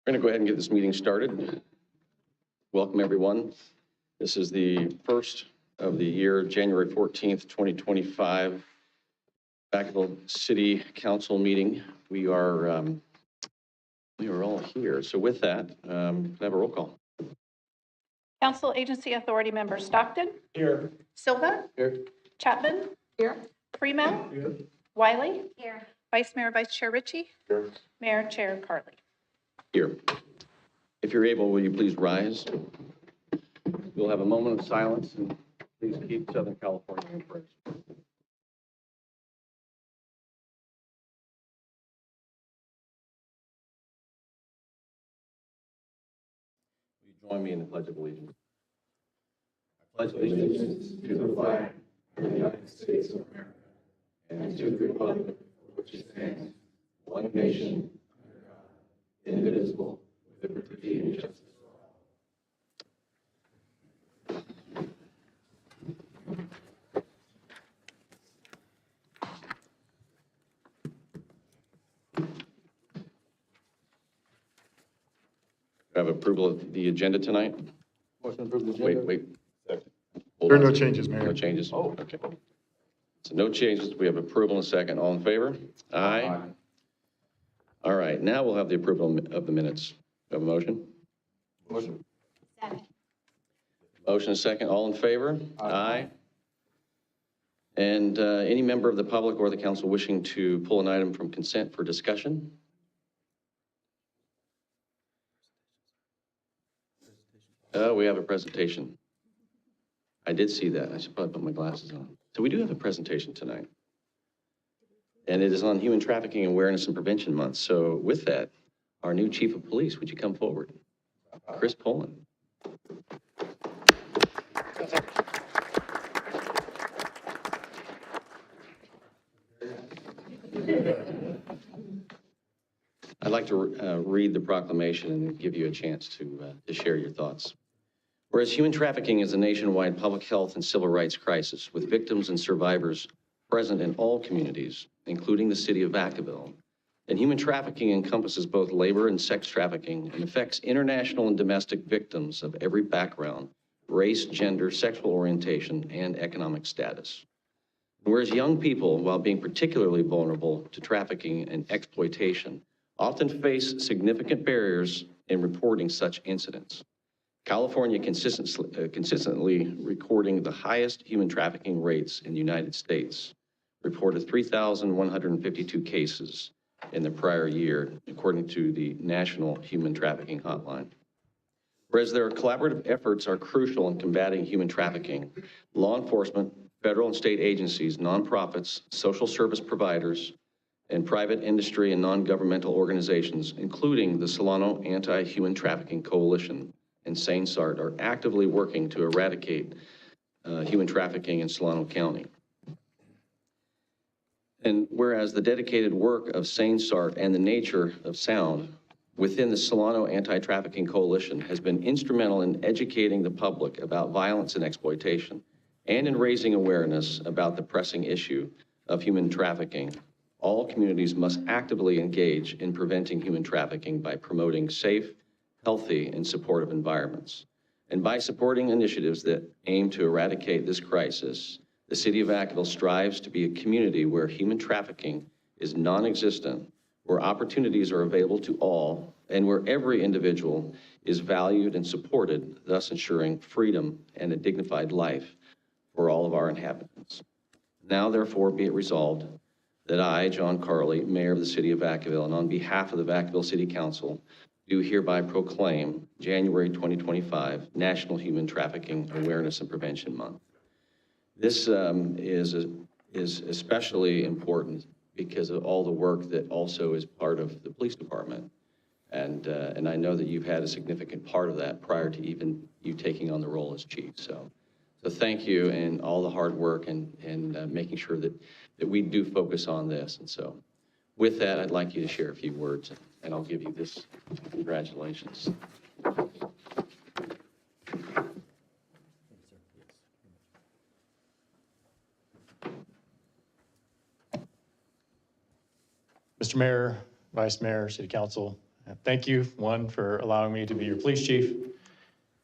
We're going to go ahead and get this meeting started. Welcome, everyone. This is the first of the year, January 14th, 2025, Vacaville City Council meeting. We are all here. So with that, can I have a roll call? Council Agency Authority Member Stockton. Here. Silva. Here. Chapman. Here. Freeman. Here. Wiley. Here. Vice Mayor, Vice Chair Ritchie. Here. Mayor, Chair Carley. Here. If you're able, will you please rise? We'll have a moment of silence, and please keep Southern California in prayer. Will you join me in the Pledge of Allegiance? I pledge allegiance to the flag of the United States of America and to the republic for which it stands, one nation, under God, indivisible, with liberty and justice for all. Have approval of the agenda tonight? Motion to approve the agenda. Wait. Second. Hold There are on. no changes, Mayor. No changes? Oh. Okay. So no changes. We have approval in a second. All in favor? Aye. All right, now we'll have the approval of the minutes. Have a motion? Motion. Second. Motion is second. All in favor? Aye. And any member of the public or the council wishing to pull an item from consent for discussion? We have a presentation. I did see that. I should probably put my glasses on. So we do have a presentation tonight. And it is on Human Trafficking Awareness and Prevention Month. So with that, our new Chief of Police, would you come forward? Chris Poland. I'd like to read the proclamation and give you a chance to share your thoughts. Whereas human trafficking is a nationwide public health and civil rights crisis with victims and survivors present in all communities, including the city of Vacaville, and human trafficking encompasses both labor and sex trafficking and affects international and domestic victims of every background, race, gender, sexual orientation, and economic status. Whereas young people, while being particularly vulnerable to trafficking and exploitation, often face significant barriers in reporting such incidents. California consistently recording the highest human trafficking rates in the United States, reported 3,152 cases in the prior year, according to the National Human Trafficking Hotline. Whereas their collaborative efforts are crucial in combating human trafficking, law enforcement, federal and state agencies, nonprofits, social service providers, and private industry and non-governmental organizations, including the Solano Anti-Human Trafficking Coalition and Sane SART, are actively working to eradicate human trafficking in Solano County. And whereas the dedicated work of Sane SART and the nature of sound within the Solano Anti-Trafficking Coalition has been instrumental in educating the public about violence and exploitation and in raising awareness about the pressing issue of human trafficking, all communities must actively engage in preventing human trafficking by promoting safe, healthy, and supportive environments. And by supporting initiatives that aim to eradicate this crisis, the City of Vacaville strives to be a community where human trafficking is non-existent, where opportunities are available to all, and where every individual is valued and supported, thus ensuring freedom and a dignified life for all of our inhabitants. Now, therefore, be it resolved that I, John Carley, Mayor of the City of Vacaville, and on behalf of the Vacaville City Council, do hereby proclaim January 2025 National Human Trafficking Awareness and Prevention Month. This is especially important because of all the work that also is part of the police department. And I know that you've had a significant part of that prior to even you taking on the role as chief. So thank you, and all the hard work and making sure that we do focus on this. And so with that, I'd like you to share a few words, and I'll give you this. Congratulations. Mr. Mayor, Vice Mayor, City Council, Thank you, one, for allowing me to be your police chief,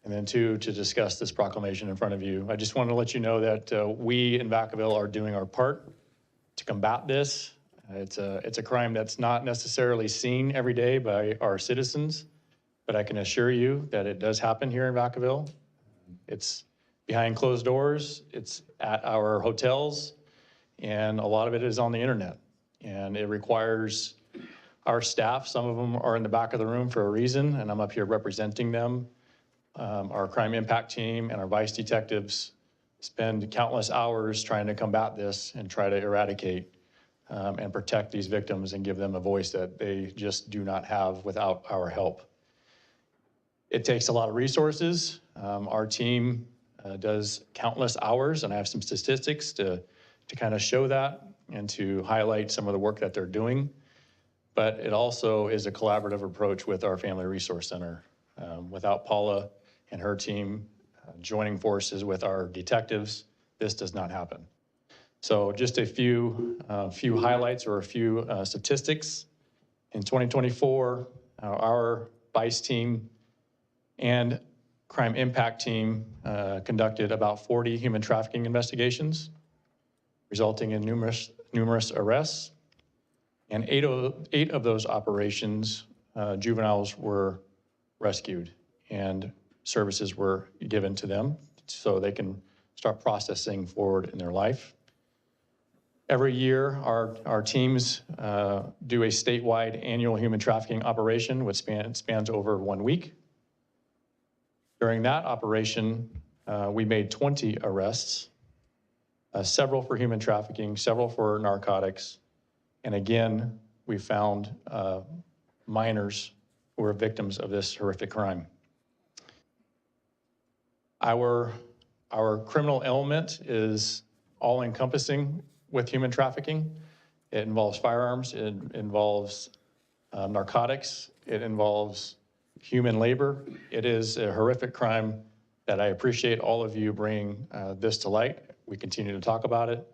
and then two, to discuss this proclamation in front of you. I just want to let you know that we in Vacaville are doing our part to combat this. It's a crime that's not necessarily seen every day by our citizens, but I can assure you that it does happen here in Vacaville. It's behind closed doors, it's at our hotels, and a lot of it is on the internet. And it requires our staff, some of them are in the back of the room for a reason, and I'm up here representing them. Our crime impact team and our vice detectives spend countless hours trying to combat this and try to eradicate and protect these victims and give them a voice that they just do not have without our help. It takes a lot of resources. Our team does countless hours, and I have some statistics to kind of show that and to highlight some of the work that they're doing. But it also is a collaborative approach with our Family Resource Center. Without Paula and her team joining forces with our detectives, this does not happen. So just a few highlights or a few statistics. In 2024, our vice team and crime impact team conducted about 40 human trafficking investigations, resulting in numerous arrests. And eight of those operations, juveniles were rescued and services were given to them so they can start processing forward in their life. Every year, our teams do a statewide annual human trafficking operation, which spans over 1 week. During that operation, we made 20 arrests, several for human trafficking, several for narcotics, and again, we found minors who were victims of this horrific crime. Our criminal element is all-encompassing with human trafficking. It involves firearms, it involves narcotics, it involves human labor. It is a horrific crime that I appreciate all of you bringing this to light. We continue to talk about it.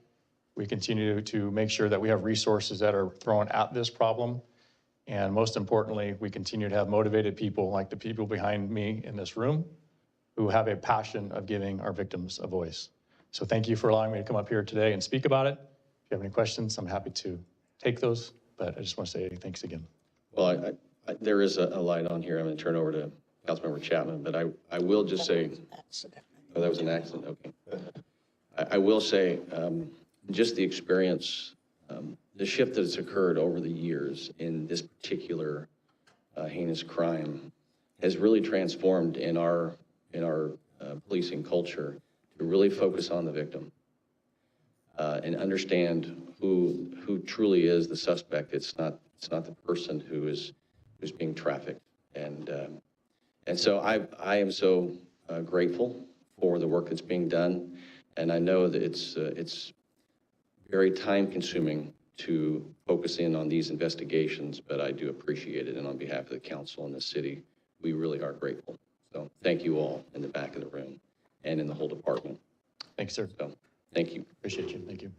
We continue to make sure that we have resources that are thrown at this problem. And most importantly, we continue to have motivated people like the people behind me in this room who have a passion of giving our victims a voice. So thank you for allowing me to come up here today and speak about it. If you have any questions, I'm happy to take those, but I just want to say thanks again. Well, there is a light on here. I'm going to turn over to Councilmember Chapman, but I will just say, oh, that was an accident, okay. I will say, just the experience, the shift that has occurred over the years in this particular heinous crime has really transformed in our policing culture to really focus on the victim and understand who truly is the suspect. It's not the person who's being trafficked, and so I am so grateful for the work that's being done, and I know that it's very time-consuming to focus in on these investigations, but I do appreciate it, and on behalf of the council and the city, we really are grateful. So thank you all in the back of the room and in the whole department. Thanks, sir. So thank you. Appreciate you. Thank you.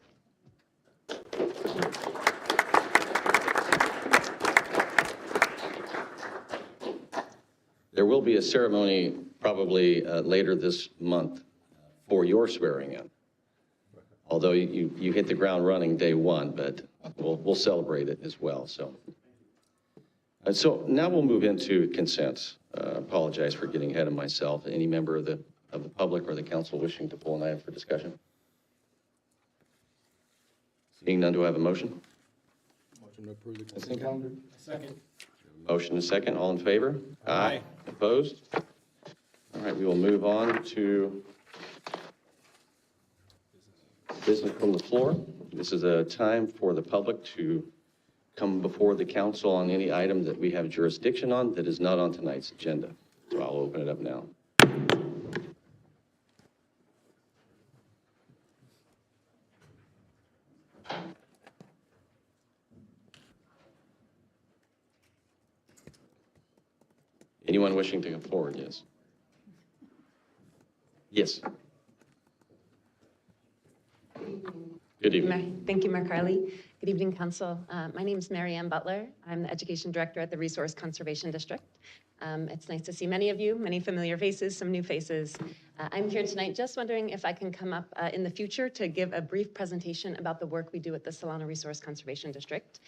There will be a ceremony probably later this month for your swearing in. Although you hit the ground running day one, but we'll celebrate it as well. So now we'll move into consent. Apologize for getting ahead of myself. Any member of the public or the council wishing to pull an item for discussion? Seeing none, do I have a motion? Motion to approve the consent calendar. Second. Motion and second. All in favor? Aye. Opposed? All right, we will move on to business from the floor. This is a time for the public to come before the council on any item that we have jurisdiction on that is not on tonight's agenda. So I'll open it up now. Anyone wishing to come forward? Yes. Yes. Good evening. Thank you, Mayor Carly. Good evening, Council. My name is Mary Ann Butler. I'm the Education Director at the Resource Conservation District. It's nice to see many of you, many familiar faces, some new faces. I'm here tonight just wondering if I can come up in the future to give a brief presentation about the work we do at the Solano Resource Conservation District.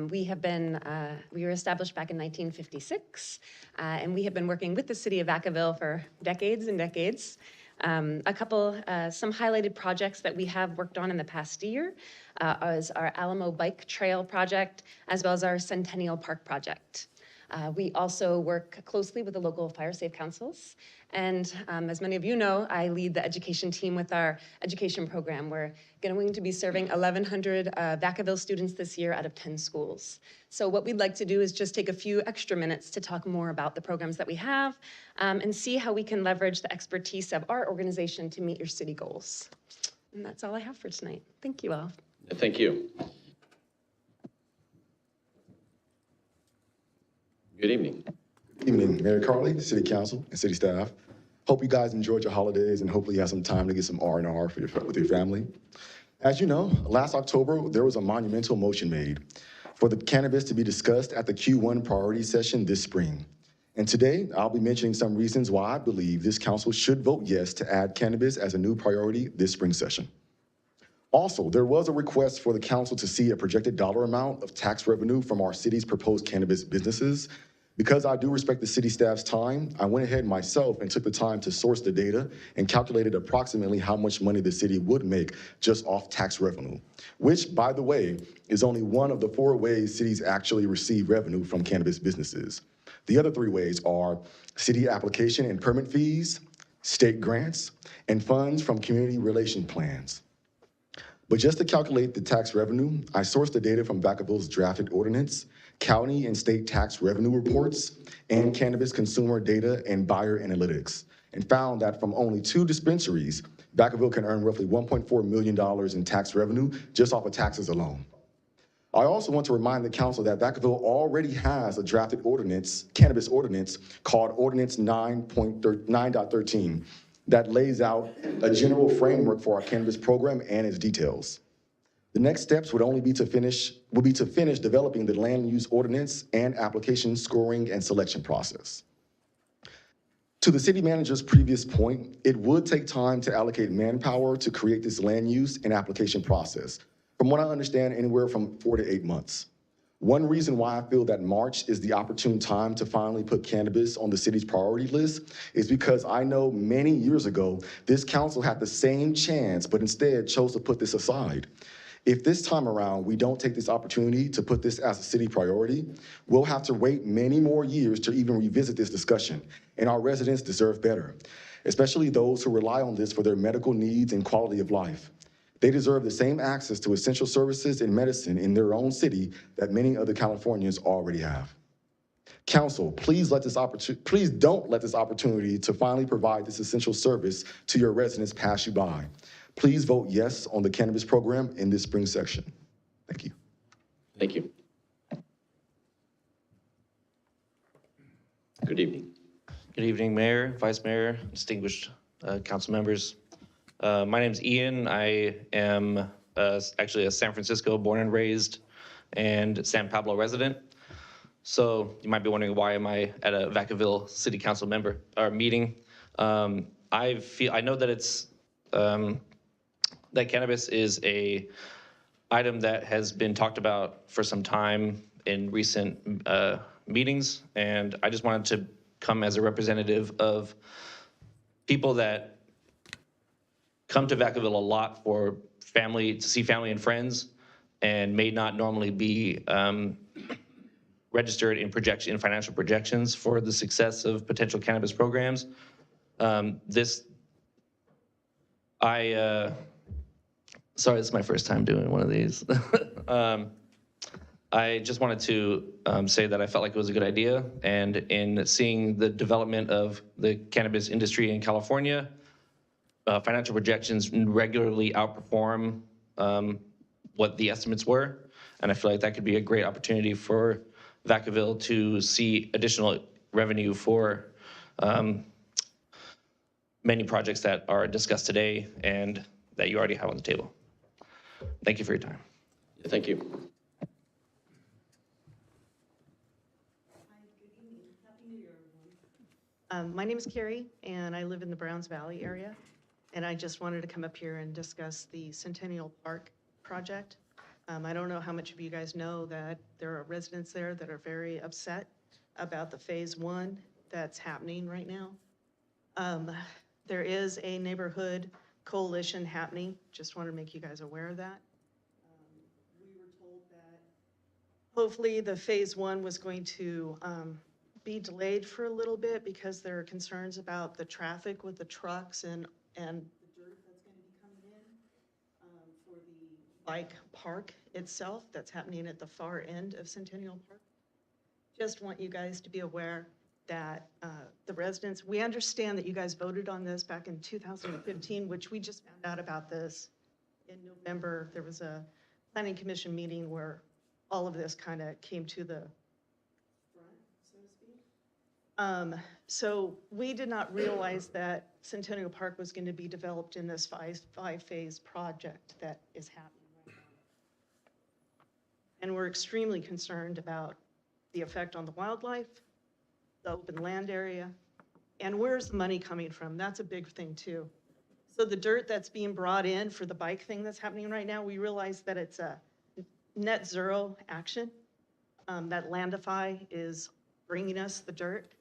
We were established back in 1956, and we have been working with the city of Vacaville for decades and decades. Some highlighted projects that we have worked on in the past year is our Alamo Bike Trail project, as well as our Centennial Park project. We also work closely with the local fire safe councils. And as many of you know, I lead the education team with our education program. We're going to be serving 1,100 Vacaville students this year out of 10 schools. So what we'd like to do is just take a few extra minutes to talk more about the programs that we have and see how we can leverage the expertise of our organization to meet your city goals. And that's all I have for tonight. Thank you all. Thank you. Good evening. Good evening, Mayor Carley, City Council, and City staff. Hope you guys enjoyed your holidays and hopefully you have some time to get some R&R with your family. As you know, last October, there was a monumental motion made for the cannabis to be discussed at the Q1 priority session this spring. And today, I'll be mentioning some reasons why I believe this council should vote yes to add cannabis as a new priority this spring session. Also, there was a request for the council to see a projected dollar amount of tax revenue from our city's proposed cannabis businesses. Because I do respect the city staff's time, I went ahead myself and took the time to source the data and calculated approximately how much money the city would make just off tax revenue, which, by the way, is only one of the 4 ways cities actually receive revenue from cannabis businesses. The other 3 ways are city application and permit fees, state grants, and funds from community relation plans. But just to calculate the tax revenue, I sourced the data from Vacaville's drafted ordinance, county and state tax revenue reports, and cannabis consumer data and buyer analytics, and found that from only 2 dispensaries, Vacaville can earn roughly $1.4 million in tax revenue just off of taxes alone. I also want to remind the council that Vacaville already has a drafted ordinance, cannabis ordinance, called Ordinance 9.13, that lays out a general framework for our cannabis program and its details. The next steps would be to finish developing the land use ordinance and application scoring and selection process. To the city manager's previous point, it would take time to allocate manpower to create this land use and application process. From what I understand, anywhere from 4 to 8 months. One reason why I feel that March is the opportune time to finally put cannabis on the city's priority list is because I know many years ago, this council had the same chance, but instead chose to put this aside. If this time around we don't take this opportunity to put this as a city priority, we'll have to wait many more years to even revisit this discussion, and our residents deserve better, especially those who rely on this for their medical needs and quality of life. They deserve the same access to essential services and medicine in their own city that many other Californians already have. Council, please don't let this opportunity to finally provide this essential service to your residents pass you by. Please vote yes on the cannabis program in this spring session. Thank you. Thank you. Good evening. Good evening, Mayor, Vice Mayor, distinguished council members. My name is Ian. I am actually a San Francisco born and raised and San Pablo resident. So you might be wondering, why am I at a Vacaville City Council meeting? I know that it's that cannabis is a item that has been talked about for some time in recent meetings, and I just wanted to come as a representative of people that come to Vacaville a lot for to see family and friends, and may not normally be registered in financial projections for the success of potential cannabis programs. Sorry, this is my first time doing one of these. I just wanted to say that I felt like it was a good idea, and in seeing the development of the cannabis industry in California, financial projections regularly outperform what the estimates were, and I feel like that could be a great opportunity for Vacaville to see additional revenue for many projects that are discussed today and that you already have on the table. Thank you for your time. Thank you. My name is Carrie, and I live in the Browns Valley area. And I just wanted to come up here and discuss the Centennial Park project. I don't know how much of you guys know that there are residents there that are very upset about the Phase 1 that's happening right now. There is a neighborhood coalition happening. Just want to make you guys aware of that. We were told that hopefully the Phase 1 was going to be delayed for a little bit because there are concerns about the traffic with the trucks and the dirt that's going to be coming in for the bike park itself that's happening at the far end of Centennial Park. Just want you guys to be aware that the residents, we understand that you guys voted on this back in 2015, which we just found out about this in November. There was a planning commission meeting where all of this kind of came to the front, so to speak. So we did not realize that Centennial Park was going to be developed in this five-phase project that is happening right now. And we're extremely concerned about the effect on the wildlife, the open land area, and where's the money coming from? That's a big thing too. So the dirt that's being brought in for the bike thing that's happening right now, we realize that it's a net zero action, that Landify is bringing us the dirt.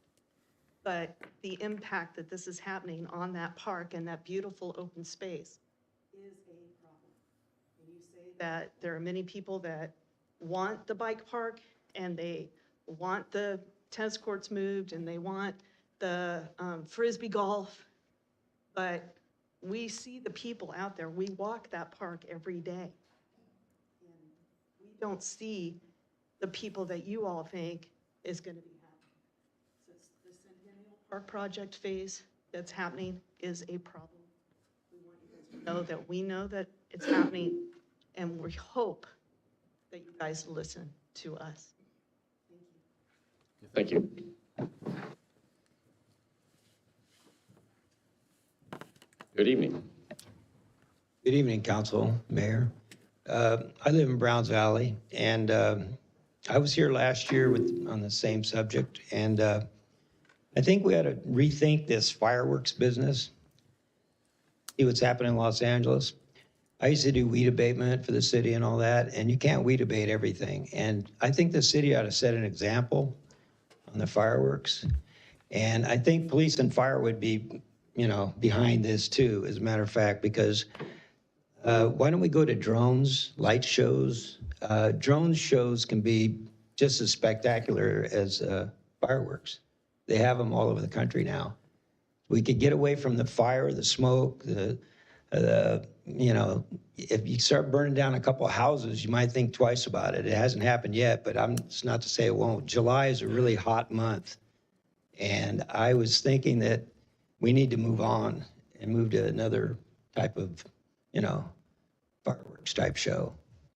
But the impact that this is happening on that park and that beautiful open space is a problem. And you say that there are many people that want the bike park and they want the tennis courts moved and they want the Frisbee golf, but we see the people out there. We walk that park every day. And we don't see the people that you all think is going to be happening. So the Centennial Park project phase that's happening is a problem. We want you guys to know that we know that it's happening, and we hope that you guys listen to us. Thank you. Good evening. Good evening, Council, Mayor. I live in Browns Valley, and I was here last year on the same subject, and I think we ought to rethink this fireworks business, see what's happening in Los Angeles. I used to do weed abatement for the city and all that, and you can't weed abate everything. And I think the city ought to set an example on the fireworks. And I think police and fire would be, behind this too, as a matter of fact, because why don't we go to drones, light shows? Drone shows can be just as spectacular as fireworks. They have them all over the country now. We could get away from the fire, the smoke, if you start burning down a couple of houses, you might think twice about it. It hasn't happened yet, but it's not to say it won't. July is a really hot month. And I was thinking that we need to move on and move to another type of, fireworks type show.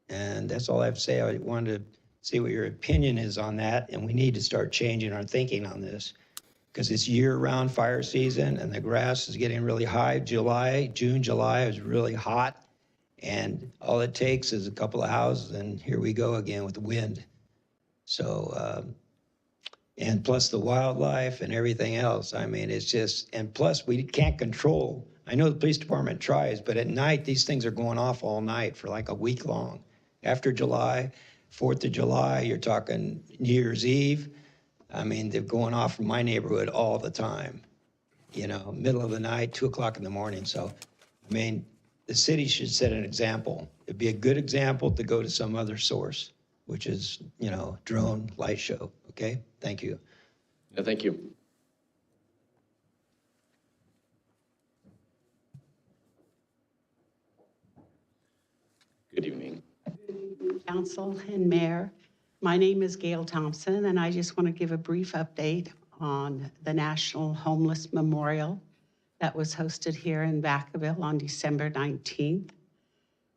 And that's all I have to say. I wanted to see what your opinion is on that. And we need to start changing our thinking on this because it's year-round fire season and the grass is getting really high. June, July is really hot. And all it takes is a couple of houses and here we go again with the wind. So, and plus the wildlife and everything else. I mean, it's just, and plus we can't control. I know the police department tries, but at night, these things are going off all night for like a week long. After July, 4th of July, you're talking New Year's Eve. I mean, they're going off from my neighborhood all the time, middle of the night, 2 o'clock in the morning. So, I mean, the city should set an example. It'd be a good example to go to some other source, which is, drone light show. Okay, thank you. Yeah, thank you. Good evening. Council and Mayor. My name is Gail Thompson, and I just want to give a brief update on the National Homeless Memorial that was hosted here in Vacaville on December 19th.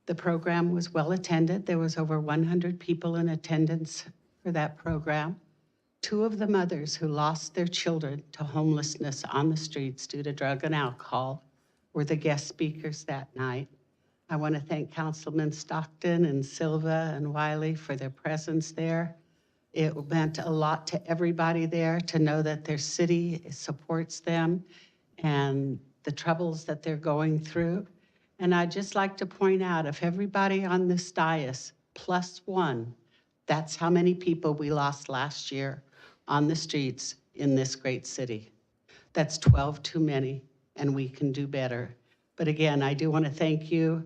The program was well attended. There was over 100 people in attendance for that program. 2 of the mothers who lost their children to homelessness on the streets due to drug and alcohol were the guest speakers that night. I want to thank Councilman Stockton and Silva and Wiley for their presence there. It meant a lot to everybody there to know that their city supports them and the troubles that they're going through. And I'd just like to point out, if everybody on this dais plus one, that's how many people we lost last year on the streets in this great city. That's 12 too many, and we can do better. But again, I do want to thank you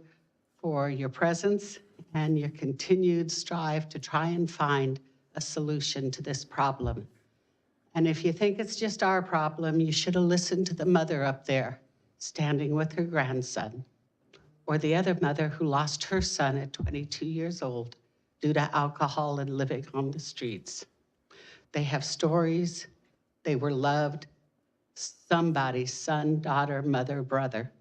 for your presence and your continued strive to try and find a solution to this problem. And if you think it's just our problem, you should have listened to the mother up there standing with her grandson, or the other mother who lost her son at 22 years old due to alcohol and living on the streets. They have stories. They were loved. Somebody's son, daughter, mother, brother.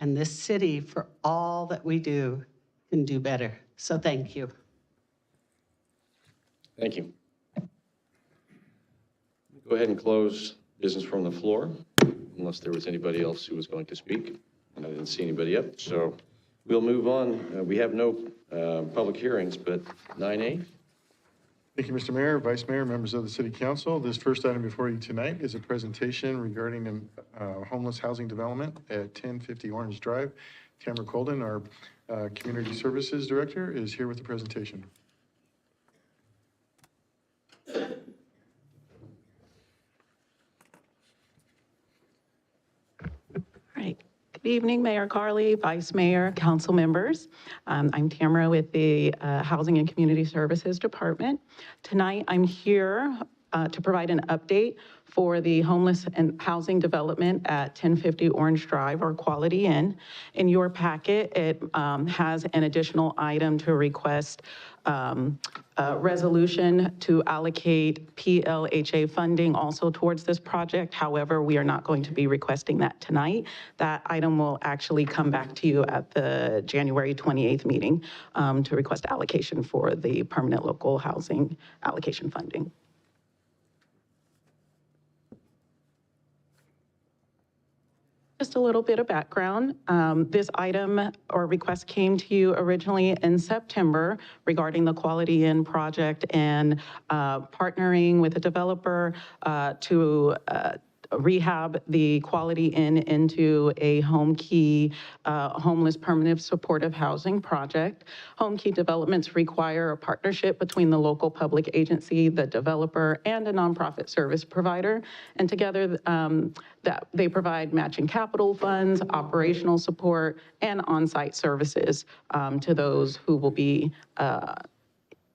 And this city, for all that we do, can do better. So thank you. Thank you. Go ahead and close business from the floor, unless there was anybody else who was going to speak. And I didn't see anybody up, so we'll move on. We have no public hearings, but 9A. Thank you, Mr. Mayor, Vice Mayor, members of the City Council. This first item before you tonight is a presentation regarding homeless housing development at 1050 Orange Drive. Tamara Colden, our Community Services Director, is here with the presentation. Right. Good evening, Mayor Carly, Vice Mayor, council members. I'm Tamara with the Housing and Community Services Department. Tonight, I'm here to provide an update for the homeless and housing development at 1050 Orange Drive, or Quality Inn. In your packet, it has an additional item to request a resolution to allocate PLHA funding also towards this project. However, we are not going to be requesting that tonight. That item will actually come back to you at the January 28th meeting to request allocation for the permanent local housing allocation funding. Just a little bit of background. This item or request came to you originally in September regarding the Quality Inn project and partnering with a developer to rehab the Quality Inn into a Home Key homeless permanent supportive housing project. Home Key developments require a partnership between the local public agency, the developer, and a nonprofit service provider. And together, that they provide matching capital funds, operational support, and on-site services to those who will be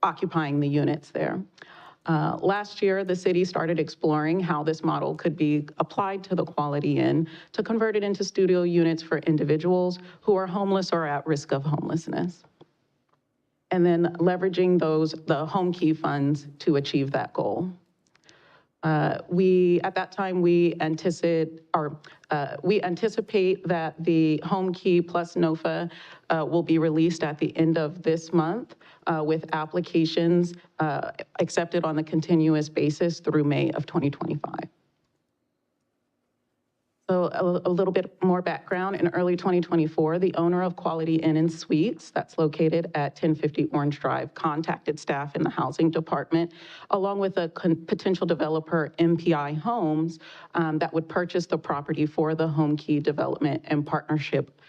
occupying the units there. Last year, the city started exploring how this model could be applied to the Quality Inn to convert it into studio units for individuals who are homeless or at risk of homelessness. And then leveraging the Home Key funds to achieve that goal. At that time, we anticipate that the Home Key plus NOFA will be released at the end of this month with applications accepted on a continuous basis through May of 2025. So a little bit more background. In early 2024, the owner of Quality Inn and Suites, that's located at 1050 Orange Drive, contacted staff in the housing department, along with a potential developer, MPI Homes, that would purchase the property for the Home Key development in partnership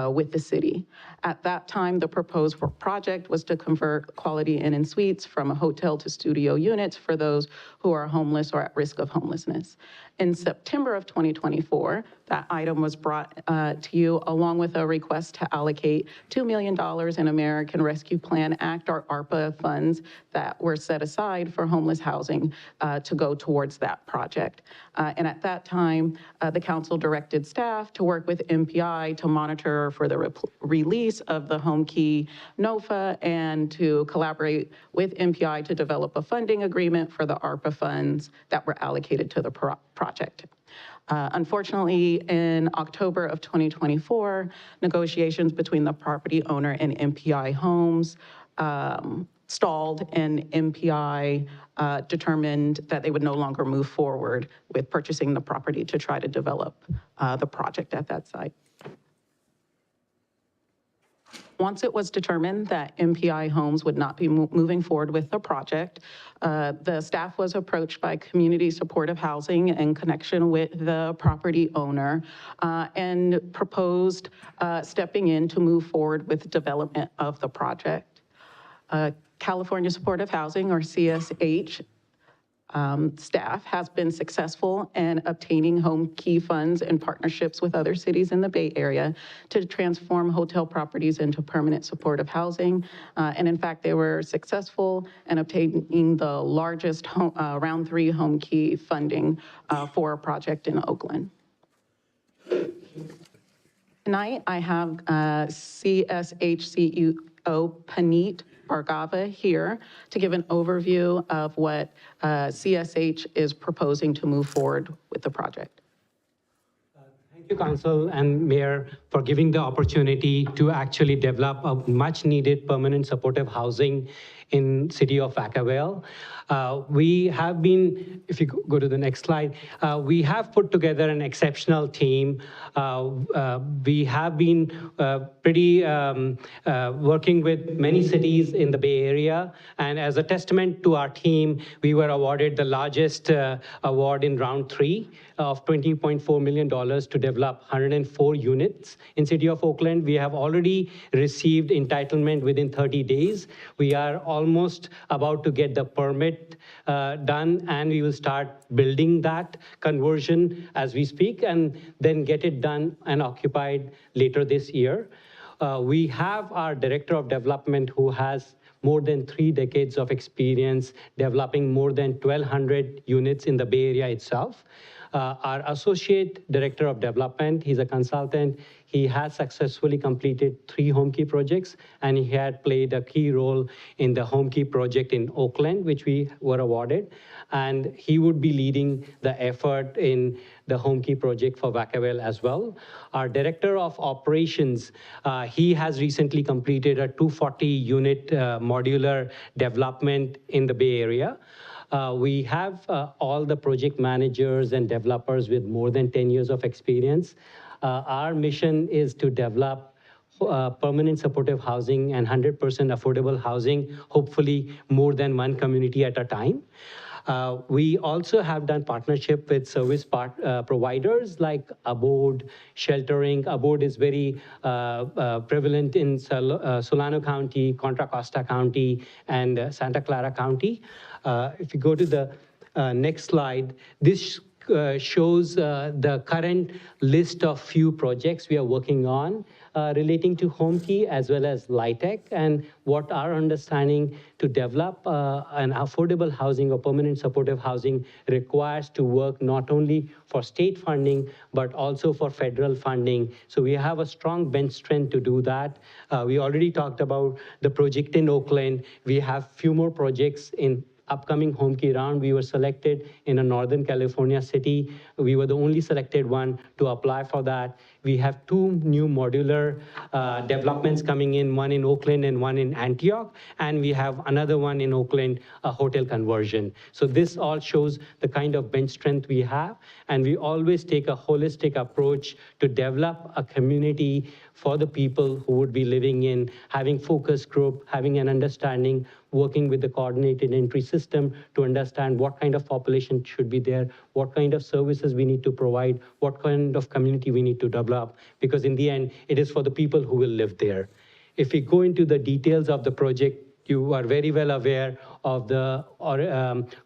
with the city. At that time, the proposed project was to convert Quality Inn and Suites from a hotel to studio units for those who are homeless or at risk of homelessness. In September of 2024, that item was brought to you along with a request to allocate $2 million in American Rescue Plan Act, or ARPA funds, that were set aside for homeless housing to go towards that project. And at that time, the council directed staff to work with MPI to monitor for the release of the Home Key NOFA and to collaborate with MPI to develop a funding agreement for the ARPA funds that were allocated to the project. Unfortunately, in October of 2024, negotiations between the property owner and MPI Homes stalled, and MPI determined that they would no longer move forward with purchasing the property to try to develop the project at that site. Once it was determined that MPI Homes would not be moving forward with the project, the staff was approached by Community Supportive Housing in connection with the property owner and proposed stepping in to move forward with development of the project. California Supportive Housing, or CSH, staff has been successful in obtaining home key funds and partnerships with other cities in the Bay Area to transform hotel properties into permanent supportive housing. And in fact, they were successful in obtaining the largest round 3 home key funding for a project in Oakland. Tonight, I have CSH CEO Paneet Bhargava here to give an overview of what CSH is proposing to move forward with the project. Thank you, Council and Mayor, for giving the opportunity to actually develop a much-needed permanent supportive housing in city of Vacaville. We have been, if you go to the next slide, we have put together an exceptional team. We have been working with many cities in the Bay Area, and as a testament to our team, we were awarded the largest award in round 3 of $20.4 million to develop 104 units in city of Oakland. We have already received entitlement within 30 days. We are almost about to get the permit done, and we will start building that conversion as we speak, and then get it done and occupied later this year. We have our Director of Development who has more than 3 decades of experience developing more than 1,200 units in the Bay Area itself. Our Associate Director of Development, he's a consultant. He has successfully completed 3 home key projects, and he had played a key role in the home key project in Oakland, which we were awarded. And he would be leading the effort in the home key project for Vacaville as well. Our Director of Operations, he has recently completed a 240-unit modular development in the Bay Area. We have all the project managers and developers with more than 10 years of experience. Our mission is to develop permanent supportive housing and 100% affordable housing, hopefully more than 1 community at a time. We also have done partnership with service providers like Abode, Sheltering. Abode is very prevalent in Solano County, Contra Costa County, and Santa Clara County. If you go to the next slide, this shows the current list of few projects we are working on relating to home key as well as LIHTC, and what our understanding to develop an affordable housing or permanent supportive housing requires to work not only for state funding, but also for federal funding. So we have a strong bench strength to do that. We already talked about the project in Oakland. We have few more projects in upcoming home key round. We were selected in a Northern California city. We were the only selected one to apply for that. We have 2 new modular developments coming in, one in Oakland and one in Antioch, and we have another one in Oakland, a hotel conversion. So this all shows the kind of bench strength we have, and we always take a holistic approach to develop a community for the people who would be living in, having focus group, having an understanding, working with the coordinated entry system to understand what kind of population should be there, what kind of services we need to provide, what kind of community we need to develop, because in the end, it is for the people who will live there. If we go into the details of the project, you are very well aware of the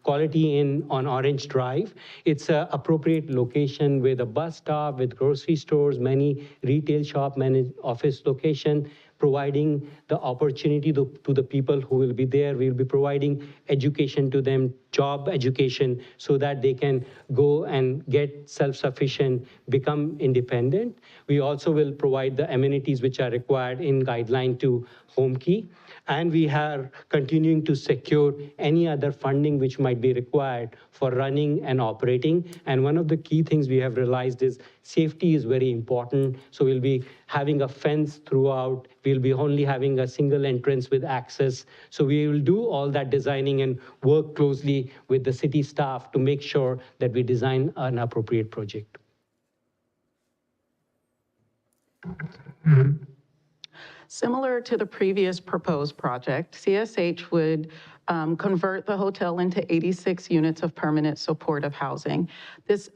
Quality Inn on Orange Drive. It's an appropriate location with a bus stop, with grocery stores, many retail shop, many office location, providing the opportunity to the people who will be there. We'll be providing education to them, job education, so that they can go and get self-sufficient, become independent. We also will provide the amenities which are required in guideline to home key. And we are continuing to secure any other funding which might be required for running and operating. And one of the key things we have realized is safety is very important. So we'll be having a fence throughout. We'll be only having a single entrance with access. So we will do all that designing and work closely with the city staff to make sure that we design an appropriate project. Similar to the previous proposed project, CSH would convert the hotel into 86 units of permanent supportive housing. This,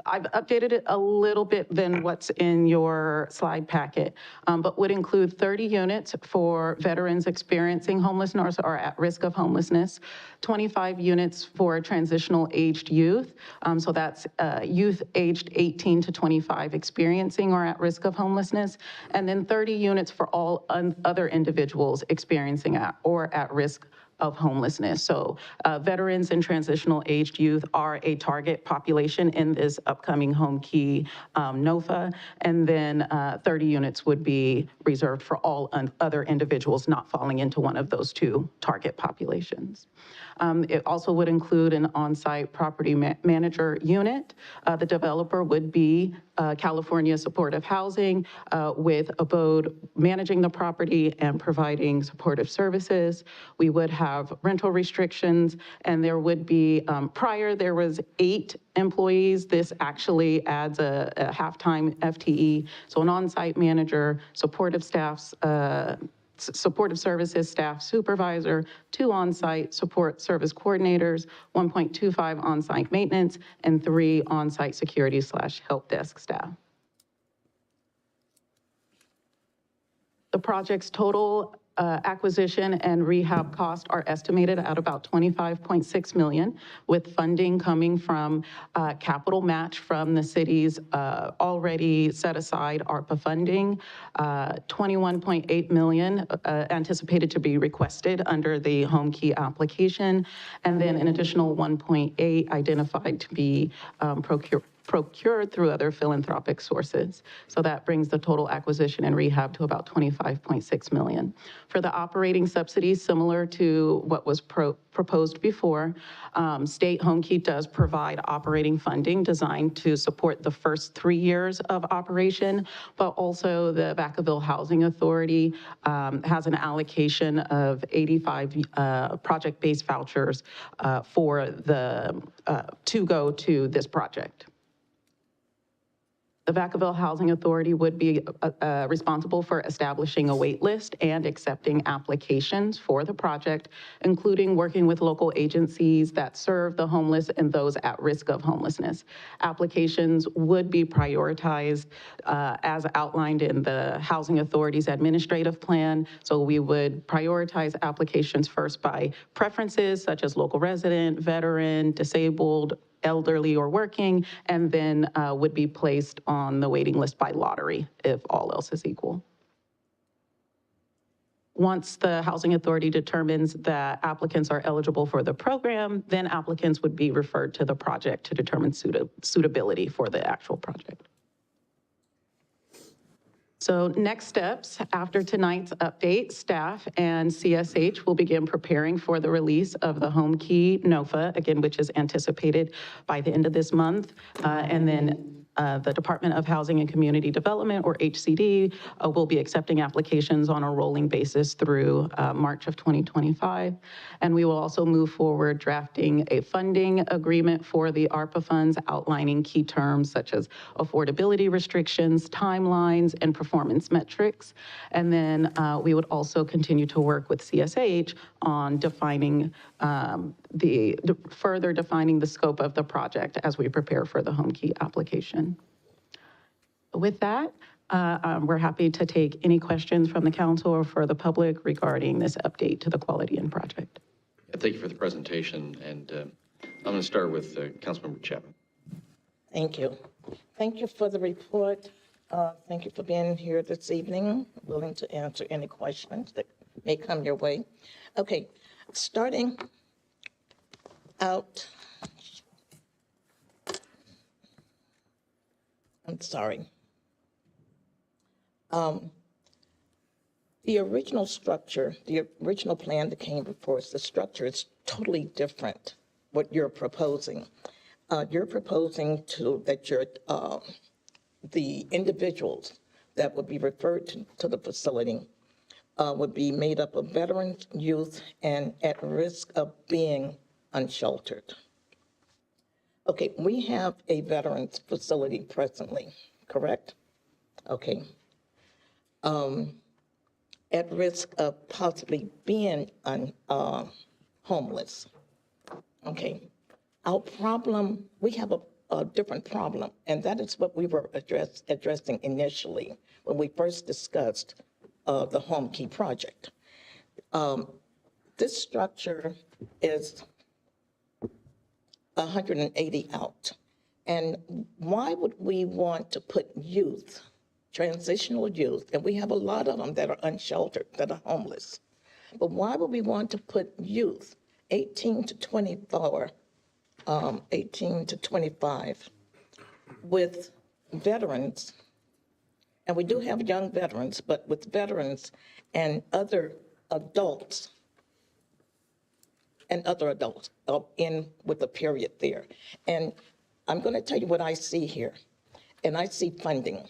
I've updated it a little bit than what's in your slide packet, but would include 30 units for veterans experiencing homelessness or at risk of homelessness, 25 units for transitional aged youth, so that's youth aged 18 to 25 experiencing or at risk of homelessness, and then 30 units for all other individuals experiencing or at risk of homelessness. So veterans and transitional aged youth are a target population in this upcoming Home Key NOFA, and then 30 units would be reserved for all other individuals not falling into one of those two target populations. It also would include an on-site property manager unit. The developer would be California Supportive Housing with Abode managing the property and providing supportive services. We would have rental restrictions, and there would be, prior there was 8 employees. This actually adds a half-time FTE. So an on-site manager, supportive staffs, supportive services staff supervisor, 2 on-site support service coordinators, 1.25 on-site maintenance, and 3 on-site security/help desk staff. The project's total acquisition and rehab costs are estimated at about $25.6 million, with funding coming from capital match from the city's already set aside ARPA funding, $21.8 million anticipated to be requested under the Home Key application, and then an additional 1.8 identified to be procured through other philanthropic sources. So that brings the total acquisition and rehab to about $25.6 million. For the operating subsidies, similar to what was proposed before, State Home Key does provide operating funding designed to support the first 3 years of operation, but also the Vacaville Housing Authority has an allocation of 85 project-based vouchers for the to go to this project. The Vacaville Housing Authority would be responsible for establishing a wait list and accepting applications for the project, including working with local agencies that serve the homeless and those at risk of homelessness. Applications would be prioritized as outlined in the Housing Authority's administrative plan. So we would prioritize applications first by preferences such as local resident, veteran, disabled, elderly or working, and then would be placed on the waiting list by lottery if all else is equal. Once the Housing Authority determines that applicants are eligible for the program, then applicants would be referred to the project to determine suitability for the actual project. So next steps, after tonight's update, staff and CSH will begin preparing for the release of the Home Key NOFA, again, which is anticipated by the end of this month. And then the Department of Housing and Community Development, or HCD, will be accepting applications on a rolling basis through March of 2025. And we will also move forward drafting a funding agreement for the ARPA funds, outlining key terms such as affordability restrictions, timelines, and performance metrics. And then we would also continue to work with CSH on defining further defining the scope of the project as we prepare for the Home Key application. With that, we're happy to take any questions from the council or for the public regarding this update to the Quality Inn project. Thank you for the presentation, and I'm going to start with Councilmember Chapman. Thank you. Thank you for the report. Thank you for being here this evening, willing to answer any questions that may come your way. Okay, starting out, I'm sorry. The original structure, the original plan that came before us, the structure is totally different, what you're proposing. You're proposing that the individuals that would be referred to the facility would be made up of veterans, youth, and at risk of being unsheltered. Okay, we have a veterans facility presently, correct? Okay. at risk of possibly being homeless. Okay, our problem, we have a different problem, and that is what we were addressing initially when we first discussed the Home Key project. This structure is 180 out. And why would we want to put youth, transitional youth, and we have a lot of them that are unsheltered, that are homeless, but why would we want to put youth, 18 to 24, 18 to 25, with veterans, and we do have young veterans, but with veterans and other adults, in with a period there. And I'm going to tell you what I see here, and I see funding.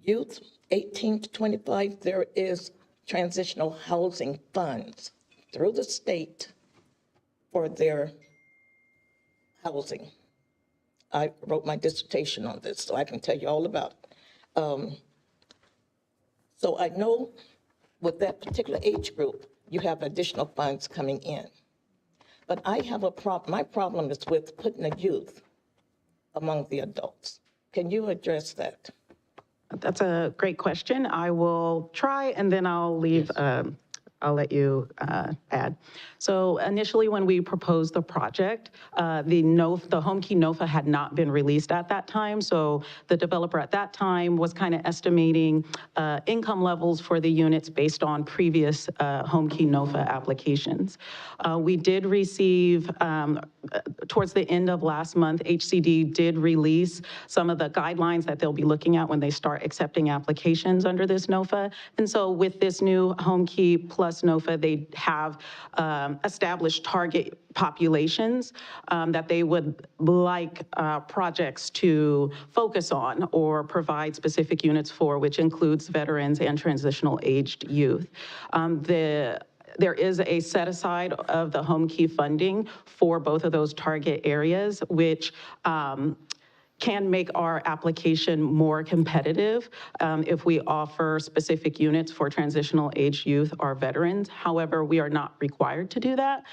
Youth 18 to 25, there is transitional housing funds through the state for their housing. I wrote my dissertation on this, so I can tell you all about it. So I know with that particular age group, you have additional funds coming in. But I have a problem. My problem is with putting the youth among the adults. Can you address that? That's a great question. I will try, and then I'll leave. I'll let you add. So initially, when we proposed the project, the Home Key NOFA had not been released at that time. So the developer at that time was kind of estimating income levels for the units based on previous Home Key NOFA applications. We did receive, towards the end of last month, HCD did release some of the guidelines that they'll be looking at when they start accepting applications under this NOFA. And so with this new Home Key Plus NOFA, they have established target populations that they would like projects to focus on or provide specific units for, which includes veterans and transitional aged youth. There is a set aside of the Home Key funding for both of those target areas, which can make our application more competitive if we offer specific units for transitional age youth or veterans. However, we are not required to do that.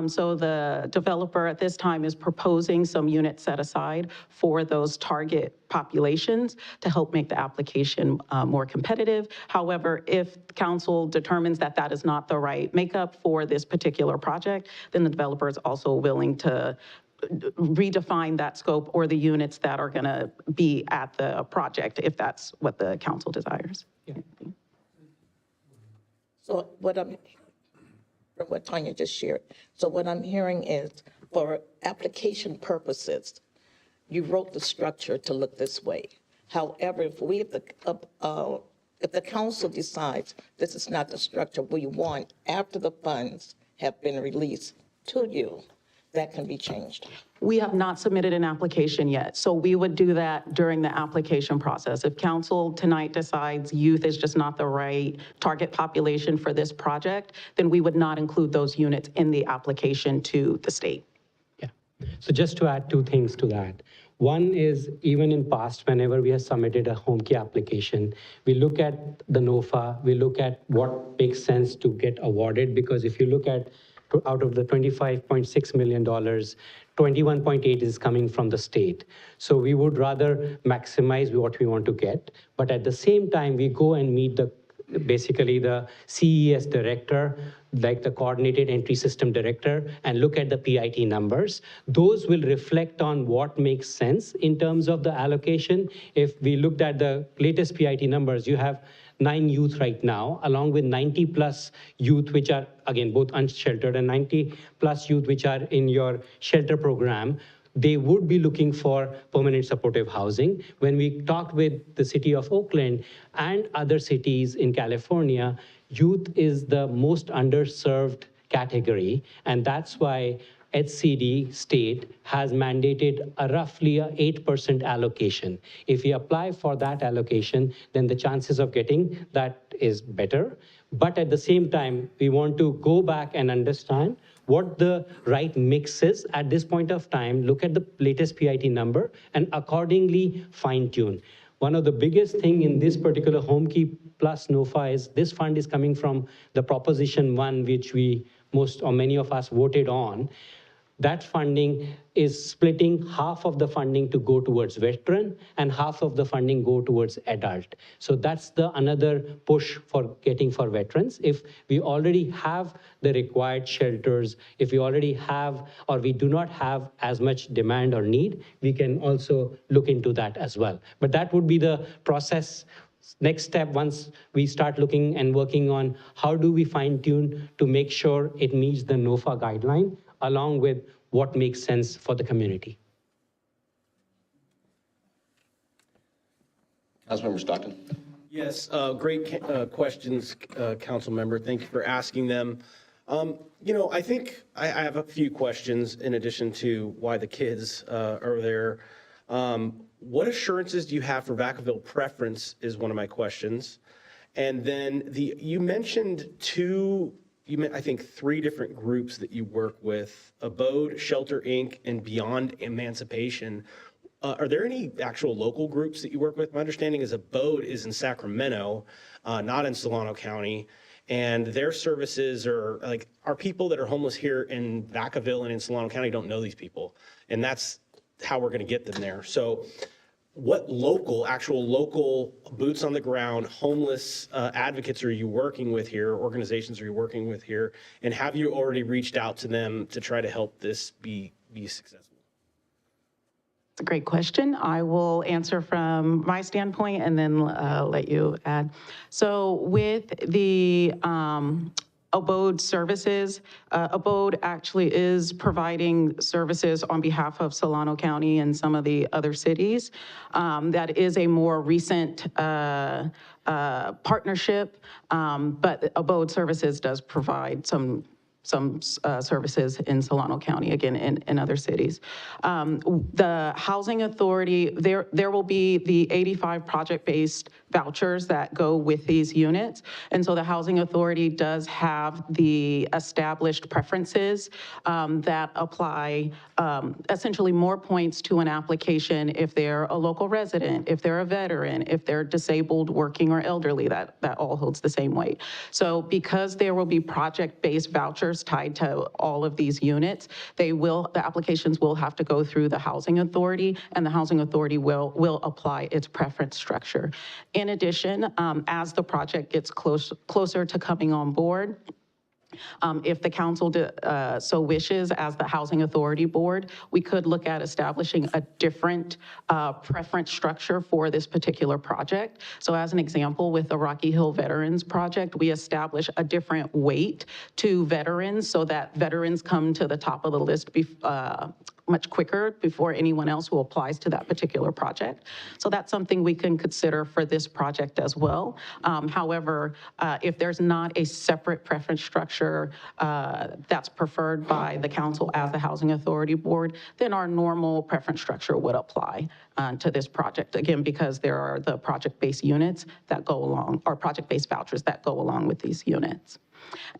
So the developer at this time is proposing some units set aside for those target populations to help make the application more competitive. However, if council determines that that is not the right makeup for this particular project, then the developer is also willing to redefine that scope or the units that are going to be at the project, if that's what the council desires. Yeah. So from what Tanya just shared, so what I'm hearing is for application purposes, you wrote the structure to look this way. However, if the council decides this is not the structure we want after the funds have been released to you, that can be changed. We have not submitted an application yet, so we would do that during the application process. If council tonight decides youth is just not the right target population for this project, then we would not include those units in the application to the state. Yeah. So just to add two things to that. One is, even in past, whenever we have submitted a Home Key application, we look at the NOFA, we look at what makes sense to get awarded, because if you look at out of the $25.6 million, 21.8 is coming from the state. So we would rather maximize what we want to get. But at the same time, we go and meet basically the CES director, like the Coordinated Entry System director, and look at the PIT numbers. Those will reflect on what makes sense in terms of the allocation. If we looked at the latest PIT numbers, you have 9 youth right now, along with 90 plus youth, which are, again, both unsheltered, and 90 plus youth, which are in your shelter program. They would be looking for permanent supportive housing. When we talked with the city of Oakland and other cities in California, youth is the most underserved category, and that's why HCD state has mandated roughly a 8% allocation. If we apply for that allocation, then the chances of getting that is better. But at the same time, we want to go back and understand what the right mix is at this point of time, look at the latest PIT number, and accordingly fine-tune. One of the biggest thing in this particular HomeKey plus NOFA is this fund is coming from the Proposition 1, which we most or many of us voted on. That funding is splitting half of the funding to go towards veteran and half of the funding go towards adult. So that's the another push for getting for veterans. If we already have the required shelters, if we already have or we do not have as much demand or need, we can also look into that as well. But that would be the process. Next step, once we start looking and working on how do we fine tune to make sure it meets the NOFA guideline, along with what makes sense for the community. Councilmember Stockton. Yes, great questions, council member. Thank you for asking them. I think I have a few questions in addition to why the kids are there. What assurances do you have for Vacaville preference is one of my questions. And then you mentioned I think 3 different groups that you work with: Abode, Shelter Inc., and Beyond Emancipation. Are there any actual local groups that you work with? My understanding is Abode is in Sacramento, not in Solano County, and their services are people that are homeless here in Vacaville and in Solano County don't know these people, and that's how we're going to get them there. So what actual local boots on the ground homeless advocates are you working with here, organizations are you working with here, and have you already reached out to them to try to help this be successful? It's a great question. I will answer from my standpoint and then let you add. So with the Abode services, Abode actually is providing services on behalf of Solano County and some of the other cities. That is a more recent partnership, but Abode Services does provide some services in Solano County, again, in other cities. The Housing Authority, there will be the 85 project-based vouchers that go with these units. And so the Housing Authority does have the established preferences that apply essentially more points to an application if they're a local resident, if they're a veteran, if they're disabled, working, or elderly, that all holds the same weight. So because there will be project-based vouchers tied to all of these units, the applications will have to go through the Housing Authority, and the Housing Authority will apply its preference structure. In addition, as the project gets closer to coming on board, if the council so wishes, as the Housing Authority Board, we could look at establishing a different preference structure for this particular project. So as an example, with the Rocky Hill Veterans Project, we establish a different weight to veterans so that veterans come to the top of the list much quicker before anyone else who applies to that particular project. So that's something we can consider for this project as well. However, if there's not a separate preference structure that's preferred by the council as the Housing Authority Board, then our normal preference structure would apply to this project. Again, because there are the project-based units that go along, or project-based vouchers that go along with these units.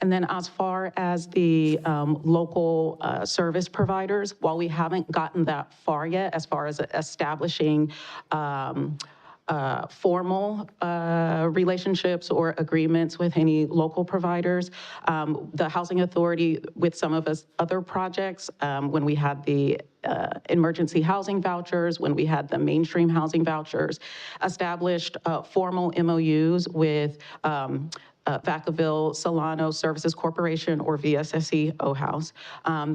And then as far as the local service providers, while we haven't gotten that far yet, as far as establishing formal relationships or agreements with any local providers, the Housing Authority, with some of us other projects, when we had the emergency housing vouchers, when we had the mainstream housing vouchers, established formal MOUs with Vacaville Solano Services Corporation, or VSSE OHouse,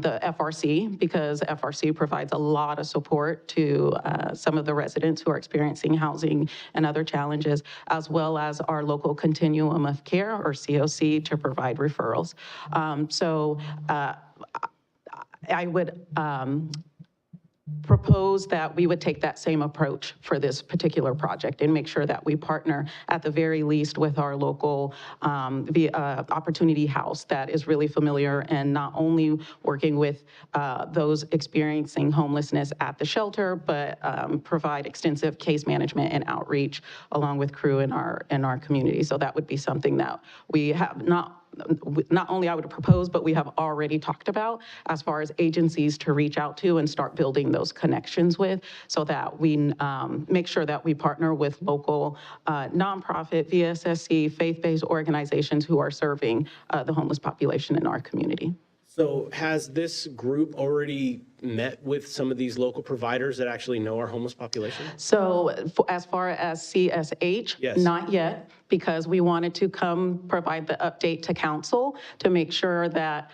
the FRC, because FRC provides a lot of support to some of the residents who are experiencing housing and other challenges, as well as our local continuum of care, or COC, to provide referrals. I would propose that we would take that same approach for this particular project and make sure that we partner at the very least with our local Opportunity House that is really familiar, and not only working with those experiencing homelessness at the shelter, but provide extensive case management and outreach along with crew in our community. So that would be something that we have not not only I would propose, but we have already talked about as far as agencies to reach out to and start building those connections with, so that we make sure that we partner with local nonprofit, VSSC, faith-based organizations who are serving the homeless population in our community. So has this group already met with some of these local providers that actually know our homeless population? So as far as CSH, Yes. not yet, because we wanted to come provide the update to council to make sure that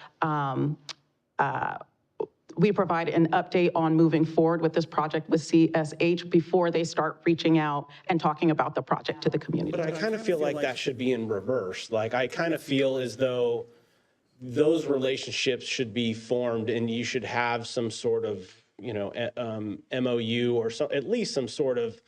we provide an update on moving forward with this project with CSH before they start reaching out and talking about the project to the community. But I kind of feel like that should be in reverse. Like, I kind of feel as though those relationships should be formed and you should have some sort of, MOU or at least some sort of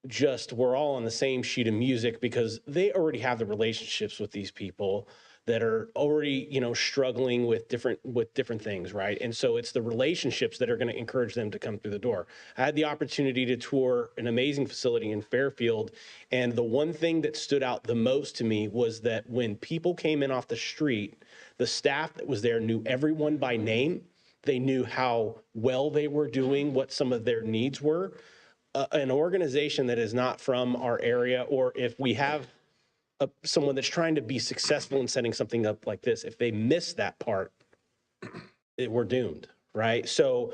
just, we're all on the same sheet of music, because they already have the relationships with these people that are already, struggling with different things, right? And so it's the relationships that are going to encourage them to come through the door. I had the opportunity to tour an amazing facility in Fairfield, and the one thing that stood out the most to me was that when people came in off the street, the staff that was there knew everyone by name. They knew how well they were doing, what some of their needs were. An organization that is not from our area, or if we have someone that's trying to be successful in setting something up like this, if they miss that part, we're doomed, right? So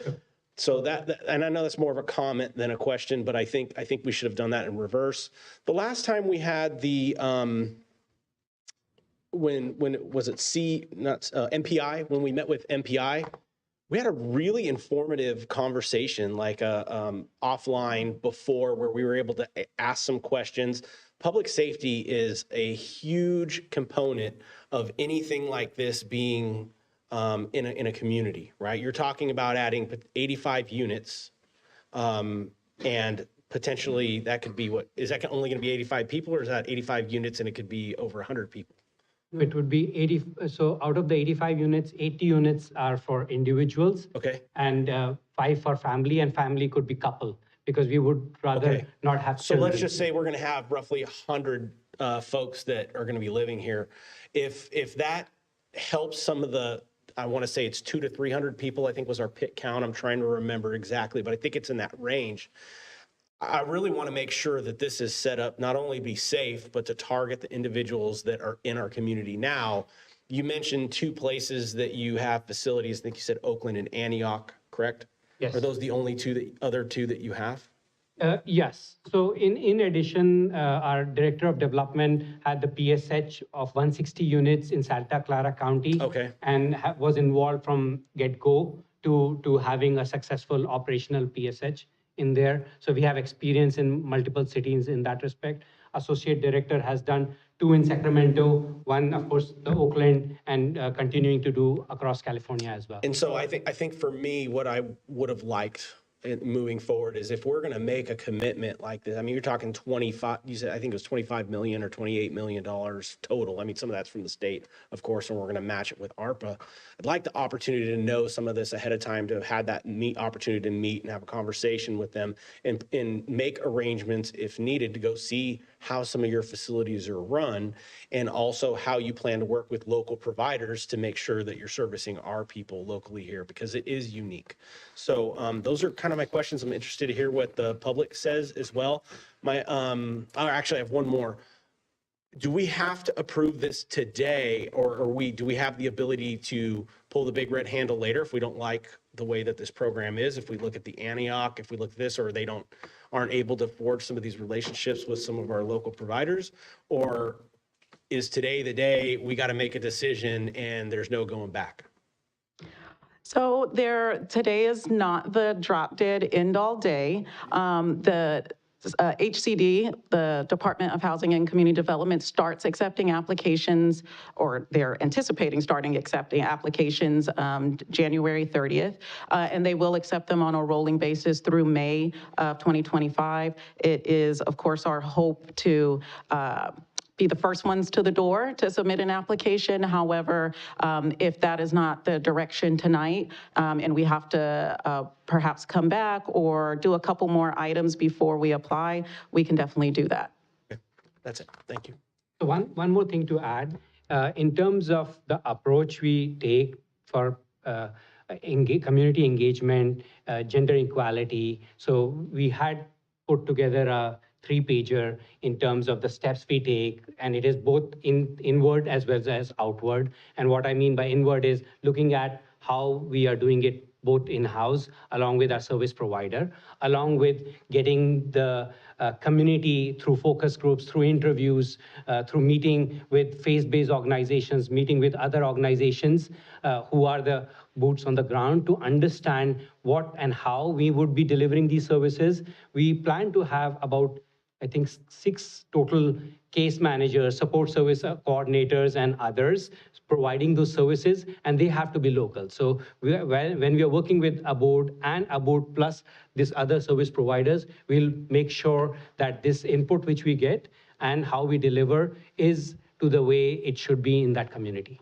that, and I know that's more of a comment than a question, but I think we should have done that in reverse. The last time we had the when was it MPI, when we met with MPI, we had a really informative conversation, like offline before, where we were able to ask some questions. Public safety is a huge component of anything like this being in a community, right? You're talking about adding 85 units, and potentially that could be is that only going to be 85 people, or is that 85 units and it could be over 100 people? It would be 80, so out of the 85 units, 80 units are for individuals. Okay. And 5 for family, and family could be couple, because we would rather not have So children. let's just say we're going to have roughly 100 folks that are going to be living here. If that helps some of the, I want to say it's 200 to 300 people, I think was our pit count. I'm trying to remember exactly, but I think it's in that range. I really want to make sure that this is set up not only to be safe, but to target the individuals that are in our community now. You mentioned 2 places that you have facilities. I think you said Oakland and Antioch, correct? Yes. Are those the only other two that you have? Yes. So in addition, our Director of Development had the PSH of 160 units in Santa Clara County. Okay. And was involved from get-go to having a successful operational PSH in there. So we have experience in multiple cities in that respect. Associate Director has done 2 in Sacramento, 1, of course, the Oakland, and continuing to do across California as well. And so I think for me, what I would have liked moving forward is, if we're going to make a commitment like this, I mean, you're talking 25, you said, I think it was $25 million or $28 million total. I mean, some of that's from the state, of course, and we're going to match it with ARPA. I'd like the opportunity to know some of this ahead of time, to have had that opportunity to meet and have a conversation with them, and make arrangements if needed to go see how some of your facilities are run, and also how you plan to work with local providers to make sure that you're servicing our people locally here, because it is unique. So those are kind of my questions. I'm interested to hear what the public says as well. Actually, I have one more. Do we have to approve this today, or do we have the ability to pull the big red handle later if we don't like the way that this program is? If we look at the Antioch, if we look at this, or they aren't able to forge some of these relationships with some of our local providers, or is today the day we got to make a decision and there's no going back? So today is not the drop dead end all day. The HCD, the Department of Housing and Community Development, starts accepting applications, or they're anticipating starting accepting applications January 30th, and they will accept them on a rolling basis through May of 2025. It is, of course, our hope to be the first ones to the door to submit an application. However, if that is not the direction tonight, and we have to perhaps come back or do a couple more items before we apply, we can definitely do that. Okay. That's it. Thank you. So one more thing to add In terms of the approach we take for community engagement, gender equality, so we had put together a 3-pager in terms of the steps we take, and it is both inward as well as outward. And what I mean by inward is looking at how we are doing it both in-house, along with our service provider, along with getting the community through focus groups, through interviews, through meeting with faith-based organizations, meeting with other organizations who are the boots on the ground to understand what and how we would be delivering these services. We plan to have about, I think, 6 total case managers, support service coordinators, and others providing those services, and they have to be local. So when we are working with a board and a board plus these other service providers, we'll make sure that this input which we get and how we deliver is to the way it should be in that community.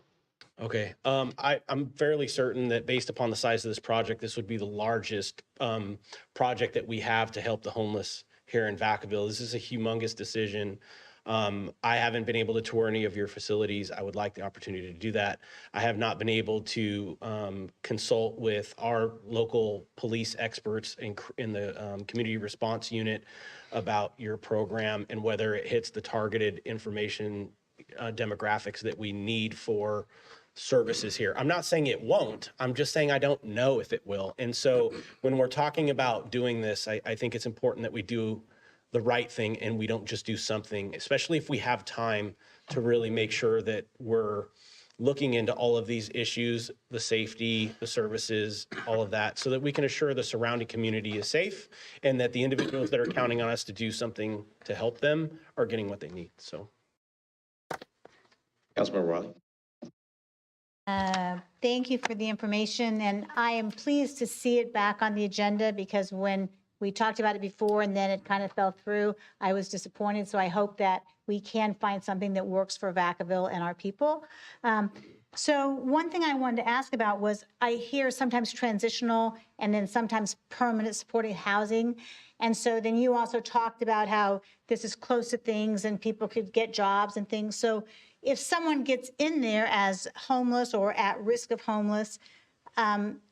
Okay, I'm fairly certain that based upon the size of this project, this would be the largest project that we have to help the homeless here in Vacaville. This is a humongous decision. I haven't been able to tour any of your facilities. I would like the opportunity to do that. I have not been able to consult with our local police experts in the community response unit about your program and whether it hits the targeted information demographics that we need for services here. I'm not saying it won't. I'm just saying I don't know if it will. And so when we're talking about doing this, I think it's important that we do the right thing and we don't just do something, especially if we have time to really make sure that we're looking into all of these issues, the safety, the services, all of that, so that we can assure the surrounding community is safe and that the individuals that are counting on us to do something to help them are getting what they need. So. Councilmember Wiley. Thank you for the information, and I am pleased to see it back on the agenda because when we talked about it before and then it kind of fell through, I was disappointed. So I hope that we can find something that works for Vacaville and our people. So one thing I wanted to ask about was I hear sometimes transitional and then sometimes permanent supported housing. And so then you also talked about how this is close to things and people could get jobs and things. So if someone gets in there as homeless or at risk of homeless,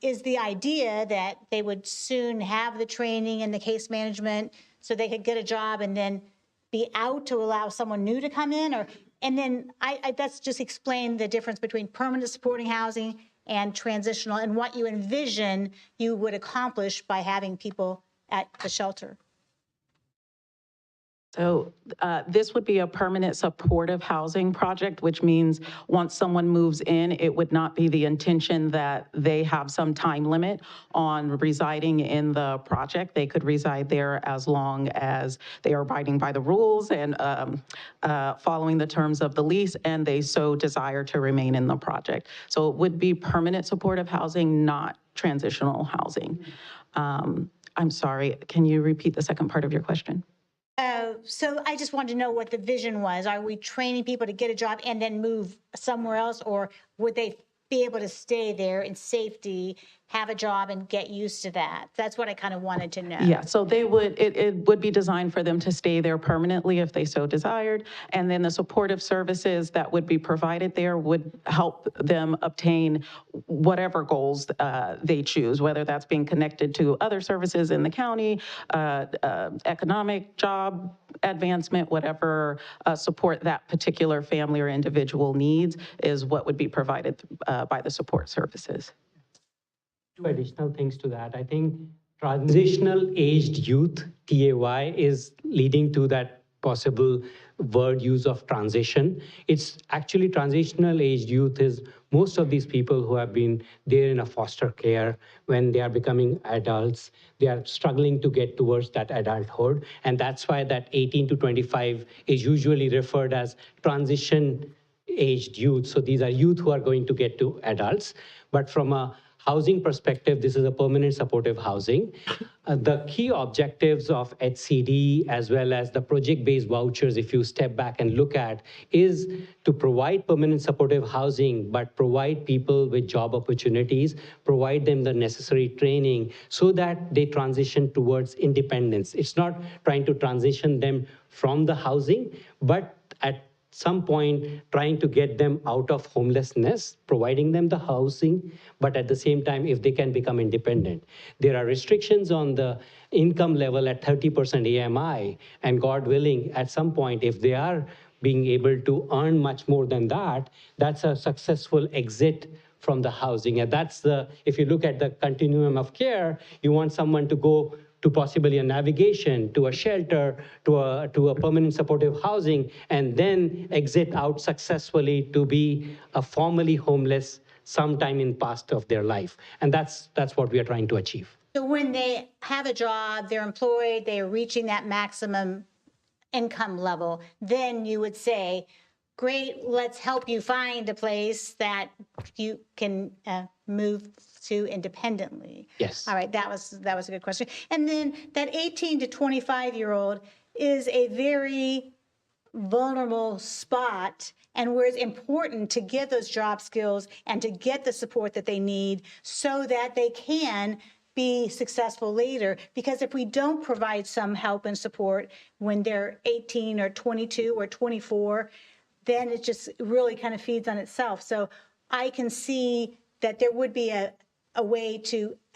is the idea that they would soon have the training and the case management so they could get a job and then be out to allow someone new to come in? Or and then that's just explain the difference between permanent supporting housing and transitional and what you envision you would accomplish by having people at the shelter. So this would be a permanent supportive housing project, which means once someone moves in, it would not be the intention that they have some time limit on residing in the project. They could reside there as long as they are abiding by the rules and following the terms of the lease, and they so desire to remain in the project. So it would be permanent supportive housing, not transitional housing. I'm sorry, can you repeat the second part of your question? So I just wanted to know what the vision was. Are we training people to get a job and then move somewhere else, or would they be able to stay there in safety, have a job, and get used to that? That's what I kind of wanted to know. Yeah, so they would, it would be designed for them to stay there permanently if they so desired. And then the supportive services that would be provided there would help them obtain whatever goals they choose, whether that's being connected to other services in the county, economic, job advancement, whatever support that particular family or individual needs is what would be provided by the support services. 2 additional things to that. I think transitional aged youth, TAY, is leading to that possible word use of transition. It's actually transitional aged youth is most of these people who have been there in a foster care when they are becoming adults. They are struggling to get towards that adulthood. And that's why that 18 to 25 is usually referred as transition aged youth. So these are youth who are going to get to adults. But from a housing perspective, this is a permanent supportive housing. The key objectives of HCD as well as the project-based vouchers, if you step back and look at, is to provide permanent supportive housing, but provide people with job opportunities, provide them the necessary training so that they transition towards independence. It's not trying to transition them from the housing, but at some point trying to get them out of homelessness, providing them the housing, but at the same time, if they can become independent. There are restrictions on the income level at 30% AMI, and God willing, at some point, if they are being able to earn much more than that, that's a successful exit from the housing. And that's if you look at the continuum of care, you want someone to go to possibly a navigation, to a shelter, to a permanent supportive housing, and then exit out successfully to be a formerly homeless sometime in past of their life. And that's what we are trying to achieve. So when they have a job, they're employed, they're reaching that maximum income level, then you would say, great, let's help you find a place that you can move to independently. Yes. All right, that was a good question. And then that 18 to 25-year-old is a very vulnerable spot, and where it's important to get those job skills and to get the support that they need so that they can be successful later. Because if we don't provide some help and support when they're 18 or 22 or 24, then it just really kind of feeds on itself. So I can see that there would be a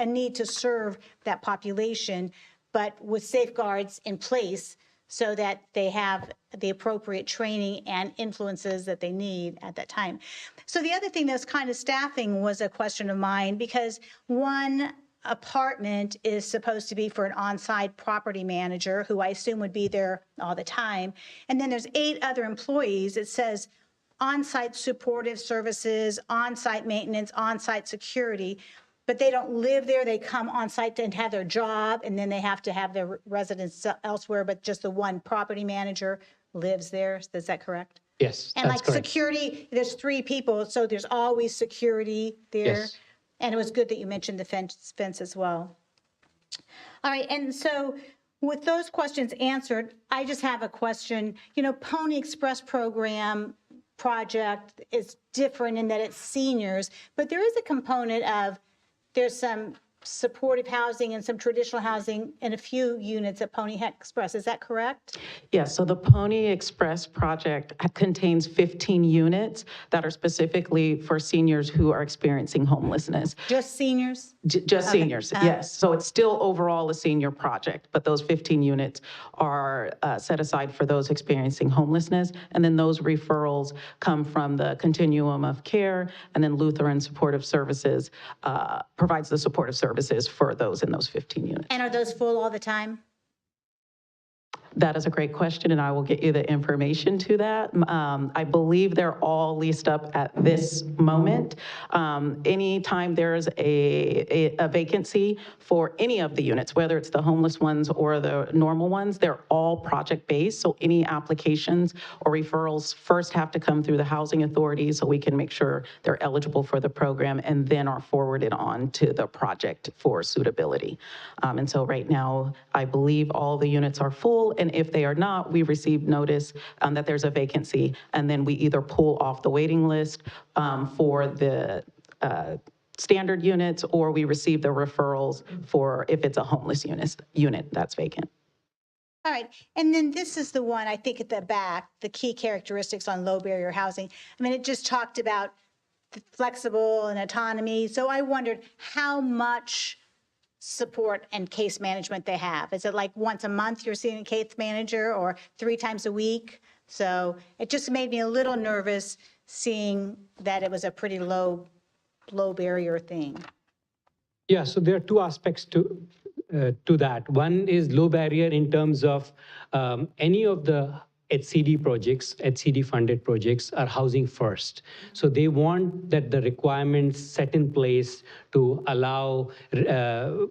need to serve that population, but with safeguards in place so that they have the appropriate training and influences that they need at that time. So the other thing that's kind of staffing was a question of mine, because one apartment is supposed to be for an on-site property manager, who I assume would be there all the time. And then there's 8 other employees. It says on-site supportive services, on-site maintenance, on-site security, but they don't live there. They come on-site and have their job, and then they have to have their residence elsewhere, but just the one property manager lives there. Is that correct? Yes, And that's like correct. security, there's 3 people, so there's always security there. Yes. And it was good that you mentioned the fence as well. All right, and so with those questions answered, I just have a question. You know, Pony Express program project is different in that it's seniors, but there is a component of, there's some supportive housing and some traditional housing in a few units at Pony Express. Is that correct? Yes, so the Pony Express project contains 15 units that are specifically for seniors who are experiencing homelessness. Just seniors? Just Okay. seniors, yes. So it's still overall a senior project, but those 15 units are set aside for those experiencing homelessness. And then those referrals come from the continuum of care, and then Lutheran Supportive Services provides the supportive services for those in those 15 units. And are those full all the time? That is a great question, and I will get you the information to that. I believe they're all leased up at this moment. Anytime there's a vacancy for any of the units, whether it's the homeless ones or the normal ones, they're all project-based, so any applications or referrals first have to come through the housing authority so we can make sure they're eligible for the program and then are forwarded on to the project for suitability. And so right now, I believe all the units are full, and if they are not, we receive notice that there's a vacancy, and then we either pull off the waiting list for the standard units, or we receive the referrals for if it's a homeless unit that's vacant. All right, and then this is the one, I think at the back, the key characteristics on low barrier housing. I mean, it just talked about the flexible and autonomy. So I wondered how much support and case management they have. Is it like once a month you're seeing a case manager, or 3 times a week? So it just made me a little nervous seeing that it was a pretty low barrier thing. Yeah, so there are 2 aspects to that. One is low barrier in terms of any of the HCD projects, HCD funded projects are housing first. So they want that the requirements set in place to allow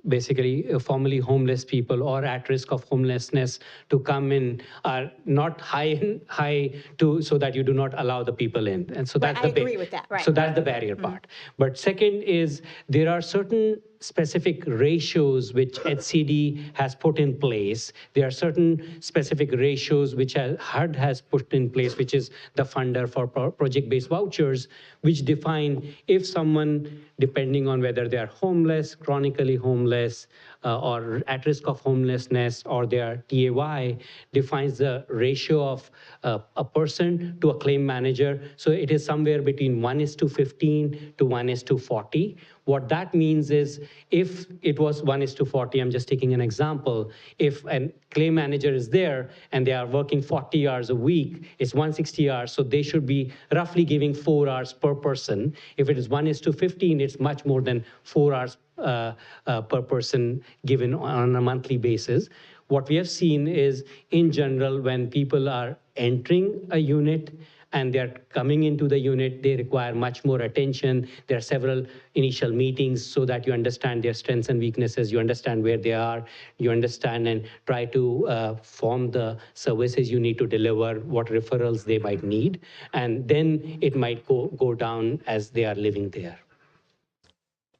basically formerly homeless people or at risk of homelessness to come in are not high to, so that you do not allow the people in. And so that's I agree with that, right. So that's the barrier part. But second is there are certain specific ratios which HCD has put in place. There are certain specific ratios which HUD has put in place, which is the funder for project-based vouchers, which define if someone, depending on whether they are homeless, chronically homeless, or at risk of homelessness, or their TAY, defines the ratio of a person to a claim manager. So it is somewhere between 1:15 to 1:40. What that means is if it was 1:40, I'm just taking an example, if a claim manager is there and they are working 40 hours a week, it's 160 hours, so they should be roughly giving 4 hours per person. If it is 1:15, it's much more than 4 hours per person given on a monthly basis. What we have seen is, in general, when people are entering a unit and they're coming into the unit, they require much more attention. There are several initial meetings so that you understand their strengths and weaknesses, you understand where they are, you understand and try to form the services you need to deliver, what referrals they might need, and then it might go down as they are living there.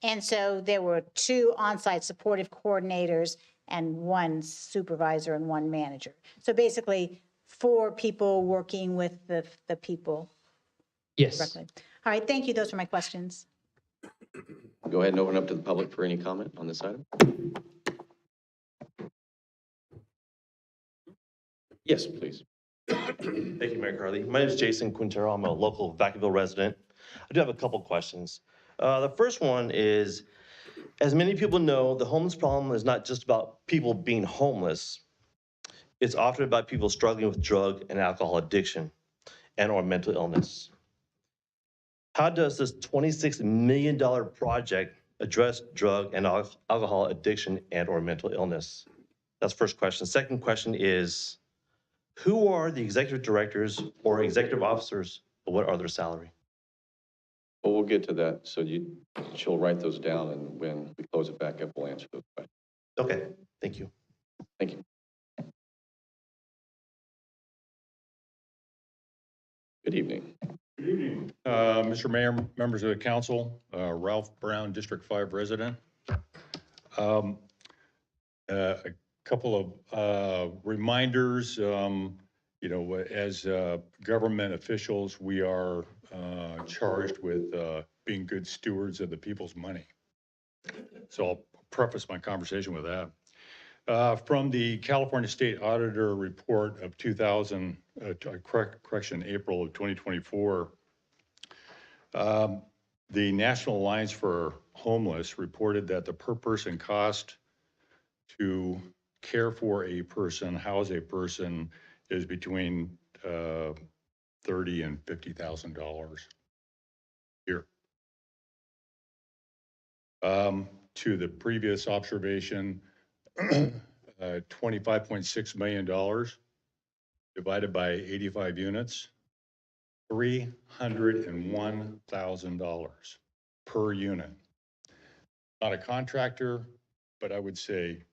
And so there were 2 on-site supportive coordinators and 1 supervisor and 1 manager. So basically 4 people working with the people. Yes. Correctly. All right, thank you. Those are my questions. Go ahead and open up to the public for any comment on this item. Yes, please. Thank you, Mayor Carly. My name is Jason Quintero. I'm a local Vacaville resident. I do have a couple questions. The first one is, as many people know, the homeless problem is not just about people being homeless. It's often about people struggling with drug and alcohol addiction and or mental illness. How does this $26 million project address drug and alcohol addiction and or mental illness? That's the first question. Second question is, who are the executive directors or executive officers? What are their salary? Well, we'll get to that. So she'll write those down, and when we close it back up, we'll answer those questions. Okay, thank you. Thank you. Good evening. Good evening. Mr. Mayor, members of the council, Ralph Brown, District 5 resident. A couple of reminders. As government officials, we are charged with being good stewards of the people's money. So I'll preface my conversation with that. From the California State Auditor Report of April of 2024, the National Alliance for Homeless reported that the per person cost to care for a person, house a person, is between $30,000 and $50,000 a year. To the previous observation, $25.6 million divided by 85 units, $301,000 per unit. Not a contractor, but I would say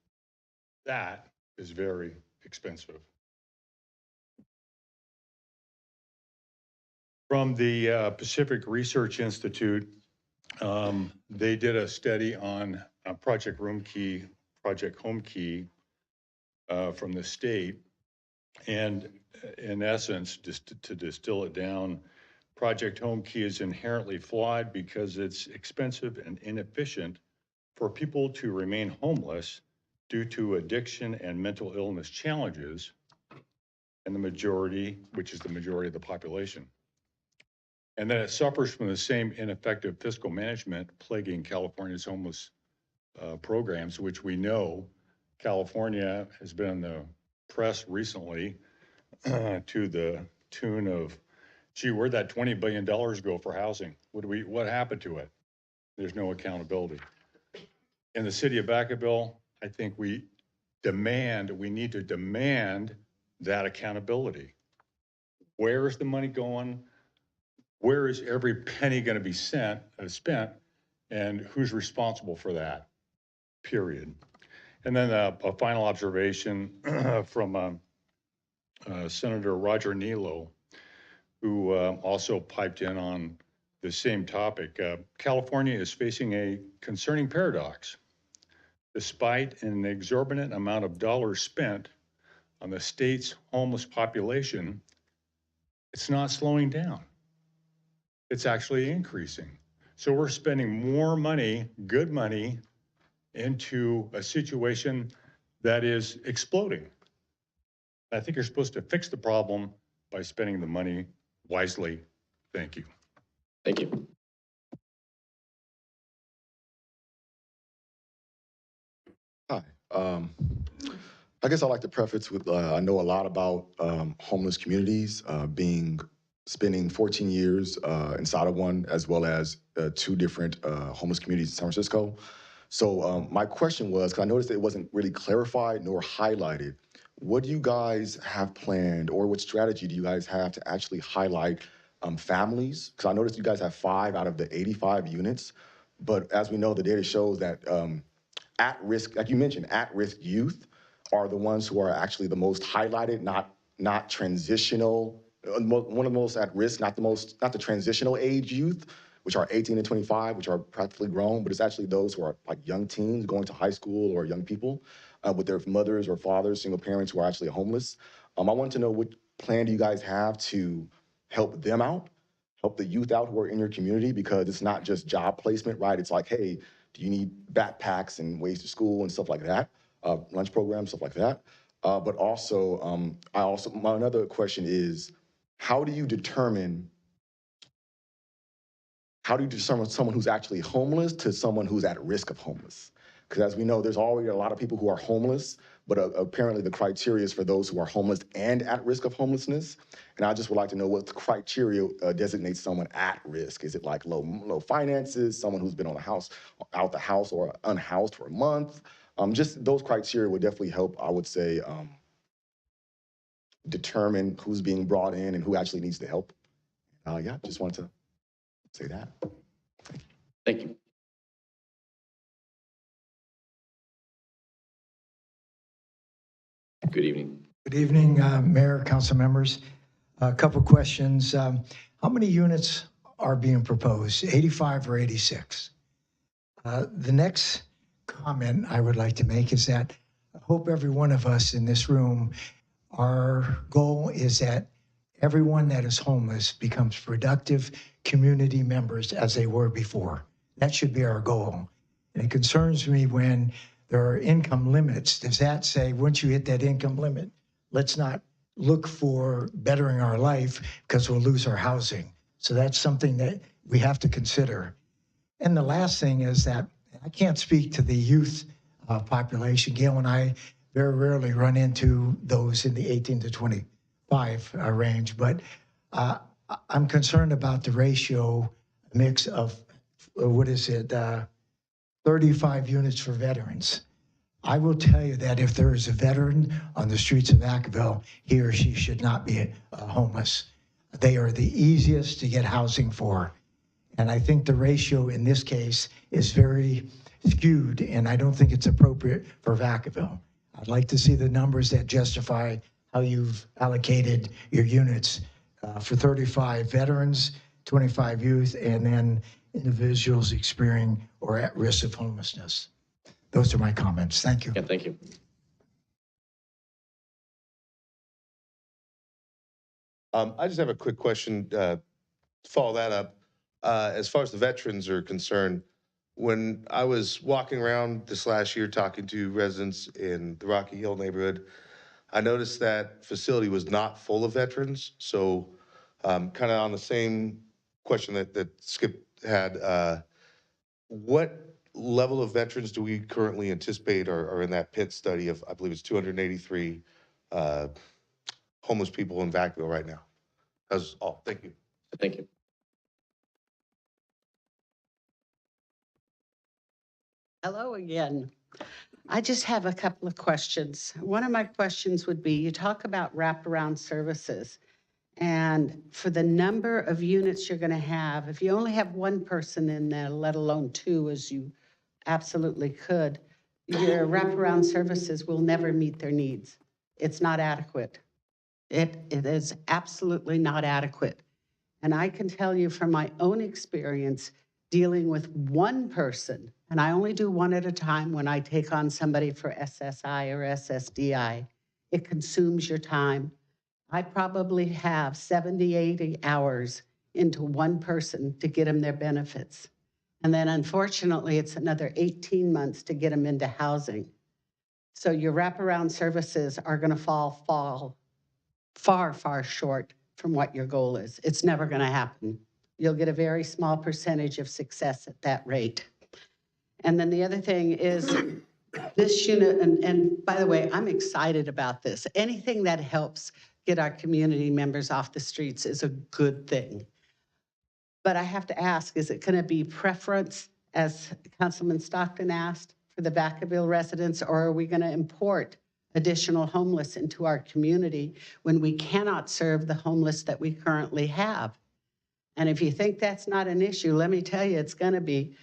that is very expensive. From the Pacific Research Institute, they did a study on Project Home Key from the state. And in essence, just to distill it down, Project Home Key is inherently flawed because it's expensive and inefficient for people to remain homeless due to addiction and mental illness challenges, and which is the majority of the population. And then it suffers from the same ineffective fiscal management plaguing California's homeless programs, which we know California has been in the press recently to the tune of, gee, where'd that $20 billion go for housing? What happened to it? There's no accountability. In the city of Vacaville, I think we need to demand that accountability. Where is the money going? Where is every penny going to be spent? And who's responsible for that? Period. And then a final observation from Senator Roger Nilo, who also piped in on the same topic. California is facing a concerning paradox. Despite an exorbitant amount of dollars spent on the state's homeless population, it's not slowing down. It's actually increasing. So we're spending more money, good money, into a situation that is exploding. I think you're supposed to fix the problem by spending the money wisely. Thank you. Thank you. Hi. I guess I'd like to preface with I know a lot about homeless communities, spending 14 years inside of one, as well as 2 different homeless communities in San Francisco. So my question was, because I noticed that it wasn't really clarified nor highlighted, what do you guys have planned, or what strategy do you guys have to actually highlight families? Because I noticed you guys have 5 out of the 85 units, but as we know, the data shows that at-risk, like you mentioned, at-risk youth are the ones who are actually the most highlighted, not transitional, one of the most at risk, not the transitional age youth, which are 18 to 25, which are practically grown, but it's actually those who are like young teens going to high school, or young people with their mothers or fathers, single parents who are actually homeless. I want to know what plan do you guys have to help them out, help the youth out who are in your community, because it's not just job placement, right? It's like, hey, do you need backpacks and ways to school and stuff like that, lunch programs, stuff like that. But also, my another question is, how do you determine someone who's actually homeless to someone who's at risk of homeless? Because as we know, there's already a lot of people who are homeless, but apparently the criteria is for those who are homeless and at risk of homelessness. And I just would like to know what the criteria designates someone at risk. Is it like low finances, someone who's been out the house or unhoused for a month? Just those criteria would definitely help, I would say, determine who's being brought in and who actually needs the help. Yeah, just wanted to say that. Thank you. Good evening. Good evening, Mayor, council members. A couple questions. How many units are being proposed, 85 or 86? The next comment I would like to make is that I hope every one of us in this room, our goal is that everyone that is homeless becomes productive community members as they were before. That should be our goal. And it concerns me when there are income limits. Does that say, once you hit that income limit, let's not look for bettering our life because we'll lose our housing? So that's something that we have to consider. And the last thing is that I can't speak to the youth population. Gail and I very rarely run into those in the 18 to 25 range, but I'm concerned about the ratio mix of, 35 units for veterans. I will tell you that if there is a veteran on the streets of Vacaville, he or she should not be homeless. They are the easiest to get housing for. And I think the ratio in this case is very skewed, and I don't think it's appropriate for Vacaville. I'd like to see the numbers that justify how you've allocated your units for 35 veterans, 25 youth, and then individuals experiencing or at risk of homelessness. Those are my comments. Thank you. Yeah, thank you. I just have a quick question to follow that up. As far as the veterans are concerned, when I was walking around this last year talking to residents in the Rocky Hill neighborhood, I noticed that facility was not full of veterans. So kind of on the same question that Skip had, what level of veterans do we currently anticipate are in that PIT study of, I believe it's 283 homeless people in Vacaville right now? That's all. Thank you. Thank you. Hello again. I just have a couple of questions. One of my questions would be, you talk about wraparound services. And for the number of units you're going to have, if you only have one person in there, let alone 2, as you absolutely could, your wraparound services will never meet their needs. It's not adequate. It is absolutely not adequate. And I can tell you from my own experience dealing with one person, and I only do one at a time when I take on somebody for SSI or SSDI, it consumes your time. I probably have 70, 80 hours into one person to get them their benefits. And then unfortunately, it's another 18 months to get them into housing. So your wraparound services are going to fall far, far short from what your goal is. It's never going to happen. You'll get a very small percentage of success at that rate. And then the other thing is this unit, and by the way, I'm excited about this. Anything that helps get our community members off the streets is a good thing. But I have to ask, is it going to be preference, as Councilman Stockton asked, for the Vacaville residents, or are we going to import additional homeless into our community when we cannot serve the homeless that we currently have? And if you think that's not an issue, let me tell you, it's going to be.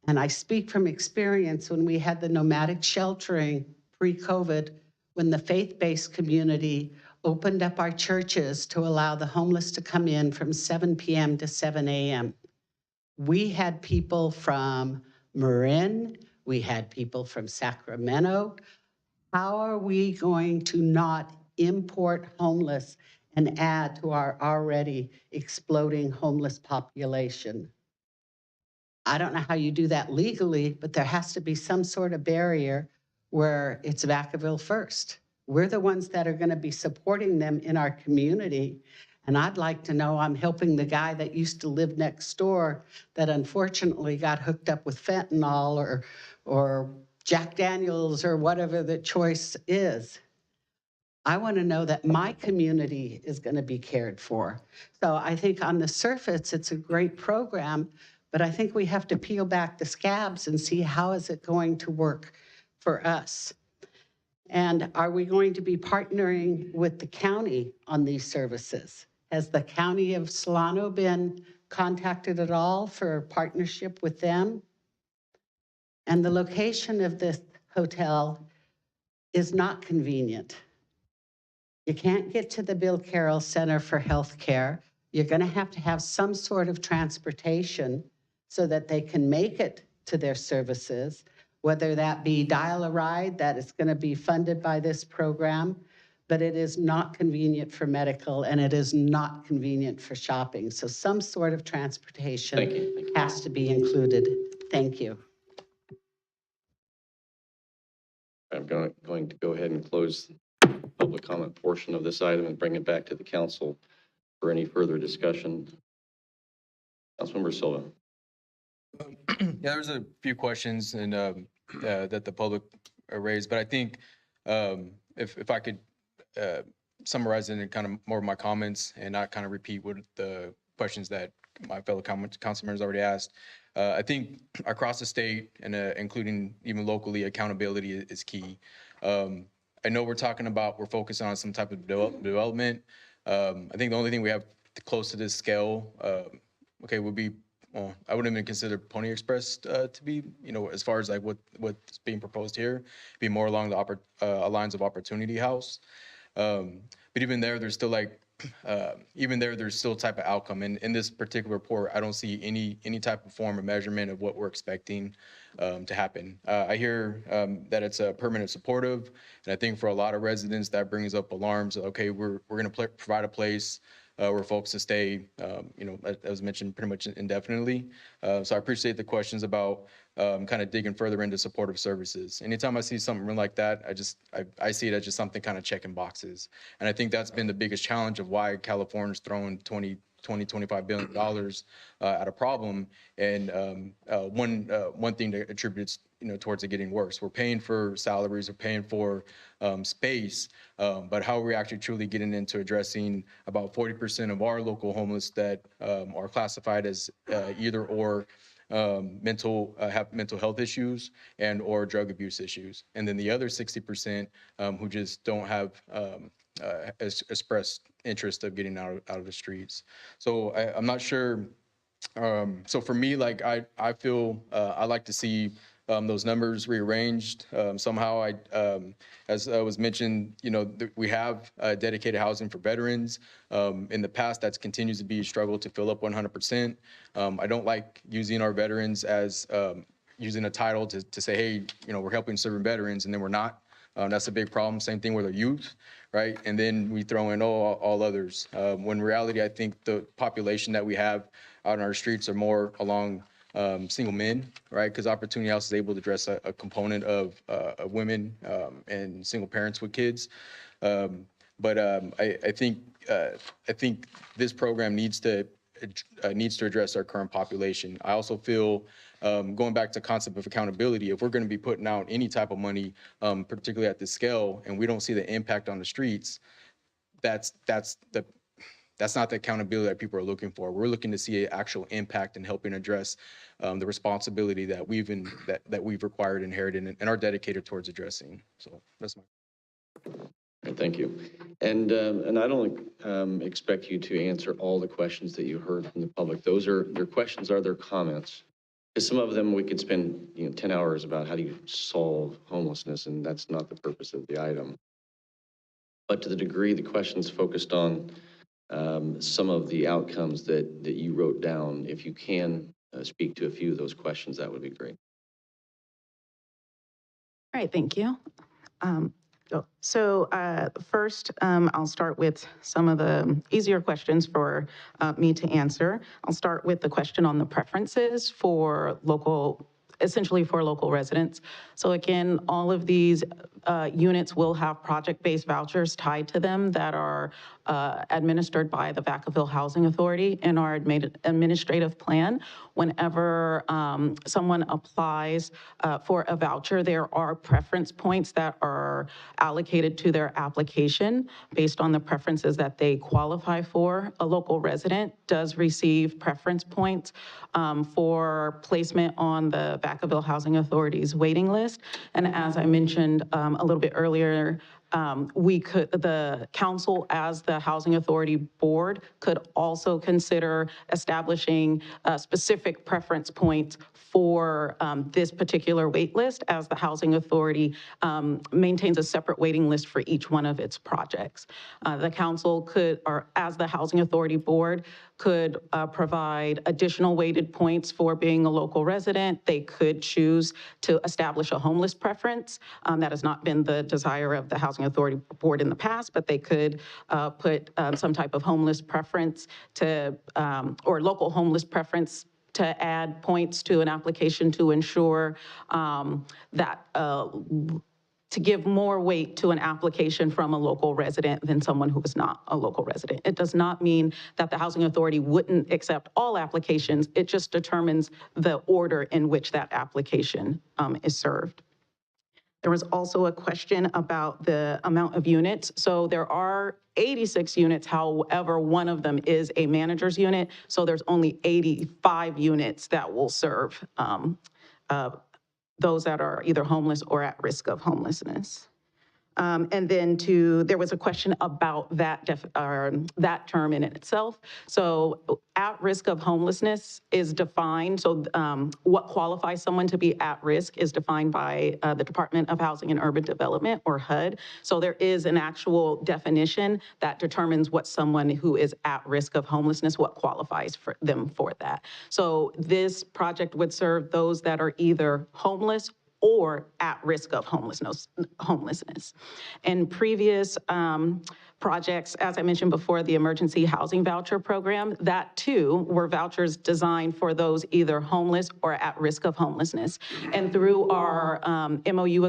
And I speak from experience when we had the nomadic sheltering pre-COVID, when the faith-based community opened up our churches to allow the homeless to come in from 7 p.m. to 7 a.m. We had people from Marin, we had people from Sacramento. How are we going to not import homeless and add to our already exploding homeless population? I don't know how you do that legally, but there has to be some sort of barrier where it's Vacaville first. We're the ones that are going to be supporting them in our community. And I'd like to know I'm helping the guy that used to live next door that unfortunately got hooked up with fentanyl or Jack Daniels or whatever the choice is. I want to know that my community is going to be cared for. So I think on the surface, it's a great program, but I think we have to peel back the scabs and see how is it going to work for us. And are we going to be partnering with the county on these services? Has the county of Solano been contacted at all for a partnership with them? And the location of this hotel is not convenient. You can't get to the Bill Carroll Center for Healthcare. You're going to have some sort of transportation so that they can make it to their services, whether that be Dial-A-Ride, that is going to be funded by this program, but it is not convenient for medical and it is not convenient for shopping. So some sort of transportation Thank you. has to be included. Thank you. I'm going to go ahead and close the public comment portion of this item and bring it back to the council for any further discussion. Councilmember Silva. Yeah, there's a few questions and that the public raised, but I think if I could summarize it in kind of more of my comments and not kind of repeat what the questions that my fellow council members already asked. I think across the state and including even locally, accountability is key. I know we're focusing on some type of development. I think the only thing we have close to this scale, would be, well, I wouldn't even consider Pony Express to be, as far as like what's being proposed here, be more along the lines of Opportunity House. But even there, there's still there's still type of outcome. And in this particular report, I don't see any type of form of measurement of what we're expecting to happen. I hear that it's a permanent supportive, and I think for a lot of residents that brings up alarms. Okay, we're going to provide a place where folks to stay, as was mentioned, pretty much indefinitely. So I appreciate the questions about kind of digging further into supportive services. Anytime I see something like that, I see it as just something kind of checking boxes. And I think that's been the biggest challenge of why California's throwing $25 billion at a problem. And one thing that attributes towards it getting worse. We're paying for salaries, we're paying for space, but how are we actually truly getting into addressing about 40% of our local homeless that are classified as either or have mental health issues and or drug abuse issues, and then the other 60% who just don't have expressed interest of getting out of the streets. So I'm not sure. So for me, like I feel I like to see those numbers rearranged somehow. As was mentioned, we have dedicated housing for veterans. In the past, that continues to be a struggle to fill up 100%. I don't like using our veterans as using a title to say, hey, we're helping serving veterans, and then we're not. That's a big problem. Same thing with our youth, right? And then we throw in all others. When in reality, I think the population that we have out on our streets are more along single men, right? Because Opportunity House is able to address a component of women and single parents with kids. I think this program needs to address our current population. I also feel, going back to concept of accountability, if we're going to be putting out any type of money, particularly at this scale, and we don't see the impact on the streets, that's not the accountability that people are looking for. We're looking to see an actual impact in helping address the responsibility that we've required, inherited, and are dedicated towards addressing. So that's my. Thank you. And I don't expect you to answer all the questions that you heard from the public. Those are their questions, are their comments. Because some of them we could spend 10 hours about how do you solve homelessness, and that's not the purpose of the item. But to the degree the questions focused on some of the outcomes that you wrote down, if you can speak to a few of those questions, that would be great. All right, thank you. First, I'll start with some of the easier questions for me to answer. I'll start with the question on the preferences for essentially for local residents. So again, all of these units will have project-based vouchers tied to them that are administered by the Vacaville Housing Authority in our administrative plan. Whenever someone applies for a voucher, there are preference points that are allocated to their application based on the preferences that they qualify for. A local resident does receive preference points for placement on the Vacaville Housing Authority's waiting list. And as I mentioned a little bit earlier, the council as the Housing Authority Board could also consider establishing specific preference points for this particular wait list, as the Housing Authority maintains a separate waiting list for each one of its projects. The council could, or as the Housing Authority Board, could provide additional weighted points for being a local resident. They could choose to establish a homeless preference. That has not been the desire of the Housing Authority Board in the past, but they could put some type of homeless preference to, or local homeless preference to add points to an application to ensure that to give more weight to an application from a local resident than someone who is not a local resident. It does not mean that the Housing Authority wouldn't accept all applications. It just determines the order in which that application is served. There was also a question about the amount of units. So there are 86 units, however, one of them is a manager's unit. So there's only 85 units that will serve those that are either homeless or at risk of homelessness. And then there was a question about that term in itself. So at risk of homelessness is defined. So what qualifies someone to be at risk is defined by the Department of Housing and Urban Development, or HUD. So there is an actual definition that determines what someone who is at risk of homelessness, what qualifies for them for that. So this project would serve those that are either homeless or at risk of homelessness. In previous projects, as I mentioned before, the Emergency Housing Voucher Program, that too were vouchers designed for those either homeless or at risk of homelessness. And through our MOU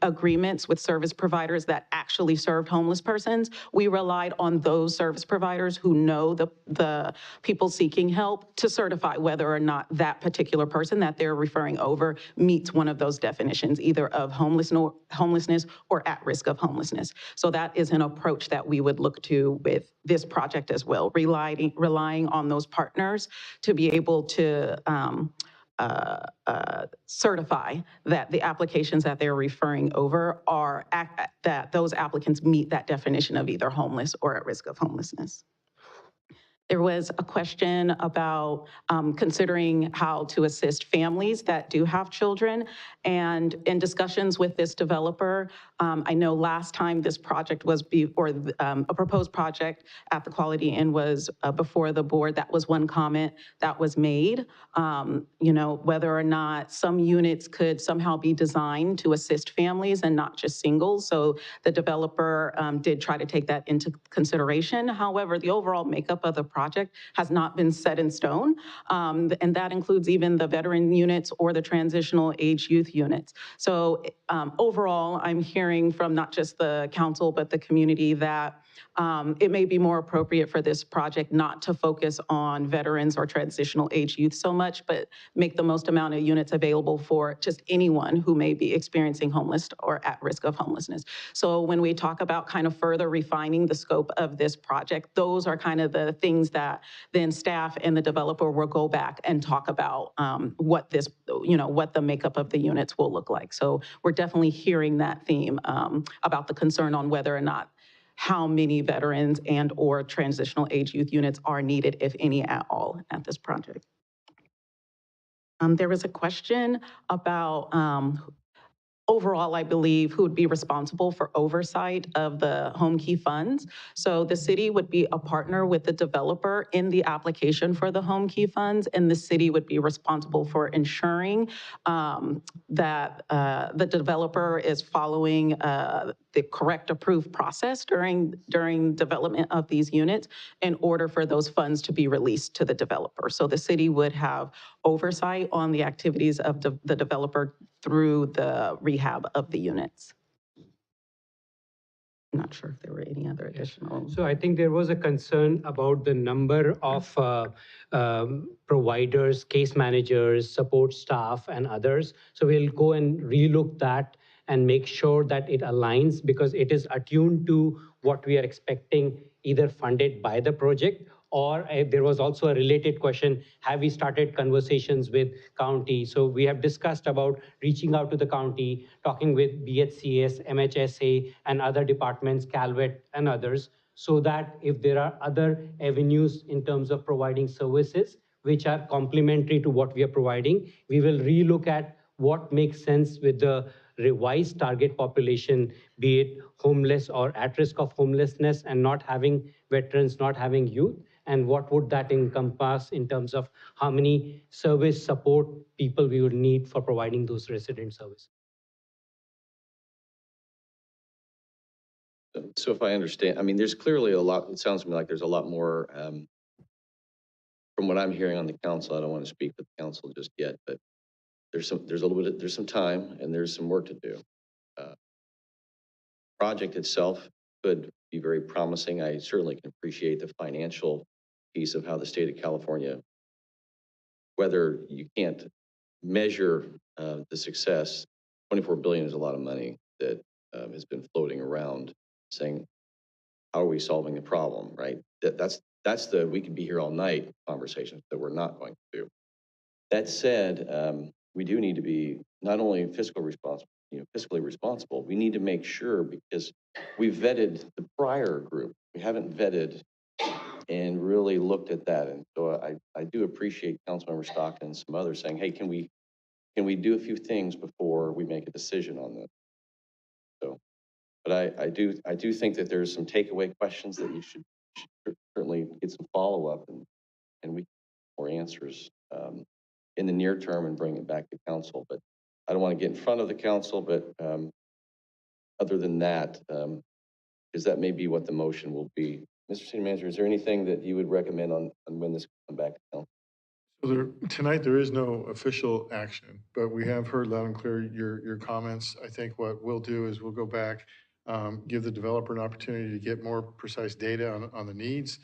agreements with service providers that actually served homeless persons, we relied on those service providers who know the people seeking help to certify whether or not that particular person that they're referring over meets one of those definitions, either of homelessness or at risk of homelessness. So that is an approach that we would look to with this project as well, relying on those partners to be able to certify that the applications that they're referring over are, that those applicants meet that definition of either homeless or at risk of homelessness. There was a question about considering how to assist families that do have children. And in discussions with this developer, I know last time this project was, a proposed project at the Quality Inn was before the board, that was one comment that was made. Whether or not some units could somehow be designed to assist families and not just singles. So the developer did try to take that into consideration. However, the overall makeup of the project has not been set in stone. And that includes even the veteran units or the transitional age youth units. So overall, I'm hearing from not just the council, but the community that it may be more appropriate for this project not to focus on veterans or transitional age youth so much, but make the most amount of units available for just anyone who may be experiencing homeless or at risk of homelessness. So when we talk about kind of further refining the scope of this project, those are kind of the things that then staff and the developer will go back and talk about what this, what the makeup of the units will look like. So we're definitely hearing that theme about the concern on whether or not how many veterans and or transitional age youth units are needed, if any at all, at this project. There was a question about overall, I believe, who would be responsible for oversight of the home key funds. So the city would be a partner with the developer in the application for the home key funds, and the city would be responsible for ensuring that the developer is following the correct approved process during development of these units in order for those funds to be released to the developer. So the city would have oversight on the activities of the developer through the rehab of the units. I'm not sure if there were any other additional. So I think there was a concern about the number of providers, case managers, support staff, and others. So we'll go and relook that and make sure that it aligns, because it is attuned to what we are expecting, either funded by the project, or there was also a related question, have we started conversations with county? So we have discussed about reaching out to the county, talking with BHCS, MHSA, and other departments, Calvet, and others, so that if there are other avenues in terms of providing services which are complementary to what we are providing, we will relook at what makes sense with the revised target population, be it homeless or at risk of homelessness and not having veterans, not having youth, and what would that encompass in terms of how many service support people we would need for providing those resident services. So if I understand, I mean, there's clearly a lot, it sounds to me like there's a lot more, from what I'm hearing on the council. I don't want to speak for the council just yet, but there's some time and there's some work to do. Project itself could be very promising. I certainly can appreciate the financial piece of how the state of California, whether you can't measure the success, 24 billion is a lot of money that has been floating around saying, how are we solving the problem, right? That's the, we could be here all night conversation that we're not going to do. That said, we do need to be not only fiscally responsible, we need to make sure, because we've vetted the prior group. We haven't vetted and really looked at that. And so I do appreciate Councilmember Stockton and some others saying, hey, can we do a few things before we make a decision on this? So, but I do think that there's some takeaway questions that you should certainly get some follow-up and we get more answers in the near term and bring it back to council. But I don't want to get in front of the council, but other than that, because that may be what the motion will be. Mr. City Manager, is there anything that you would recommend on when this comes back to council? So tonight there is no official action, but we have heard loud and clear your comments. I think what we'll do is we'll go back, give the developer an opportunity to get more precise data on the needs.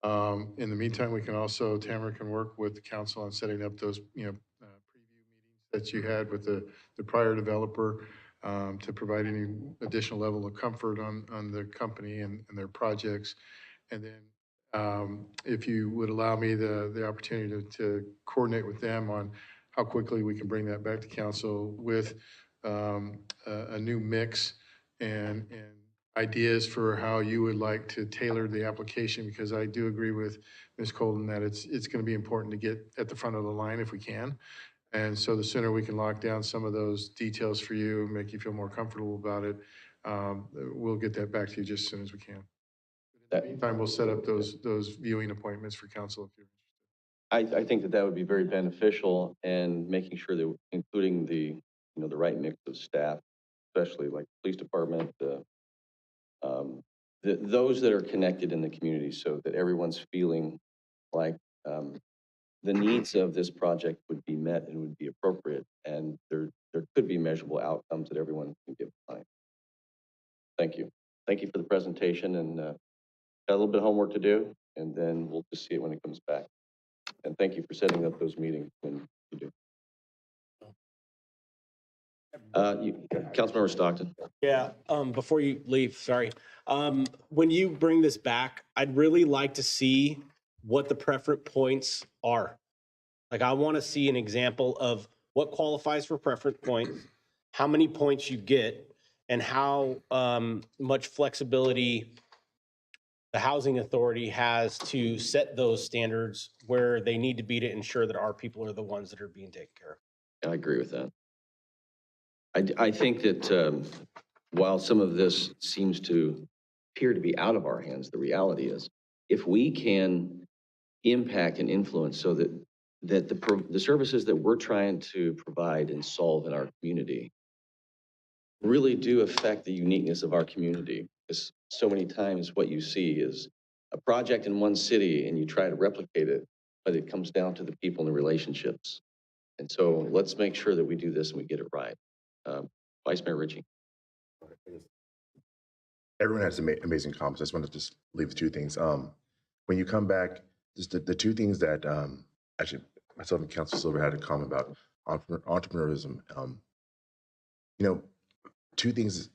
In the meantime, we can also, Tamara can work with the council on setting up those, preview meetings that you had with the prior developer to provide any additional level of comfort on the company and their projects. And then if you would allow me the opportunity to coordinate with them on how quickly we can bring that back to council with a new mix and ideas for how you would like to tailor the application, because I do agree with Ms. Colden that it's going to be important to get at the front of the line if we can. And so the sooner we can lock down some of those details for you, make you feel more comfortable about it, we'll get that back to you just as soon as we can. In the meantime, we'll set up those viewing appointments for council if you're interested. I think that would be very beneficial, and making sure that including the right mix of staff, especially like the police department, those that are connected in the community, so that everyone's feeling like the needs of this project would be met and would be appropriate, and there could be measurable outcomes that everyone can get behind. Thank you. Thank you for the presentation, and got a little bit of homework to do, and then we'll just see it when it comes back. And thank you for setting up those meetings when you do. Councilmember Stockton. Yeah, before you leave, sorry. When you bring this back, I'd really like to see what the preference points are. Like, I want to see an example of what qualifies for preference points, how many points you get, and how much flexibility the housing authority has to set those standards where they need to be to ensure that our people are the ones that are being taken care of. I agree with that. I think that while some of this seems to appear to be out of our hands, the reality is if we can impact and influence so that the services that we're trying to provide and solve in our community really do affect the uniqueness of our community. Because so many times what you see is a project in one city and you try to replicate it, but it comes down to the people and the relationships. And so let's make sure that we do this and we get it right. Vice Mayor Ritchie. Everyone has amazing comments. I just want to just leave two things. When you come back, just the two things that actually myself and Councilor Silver had a comment about entrepreneurism. Two things.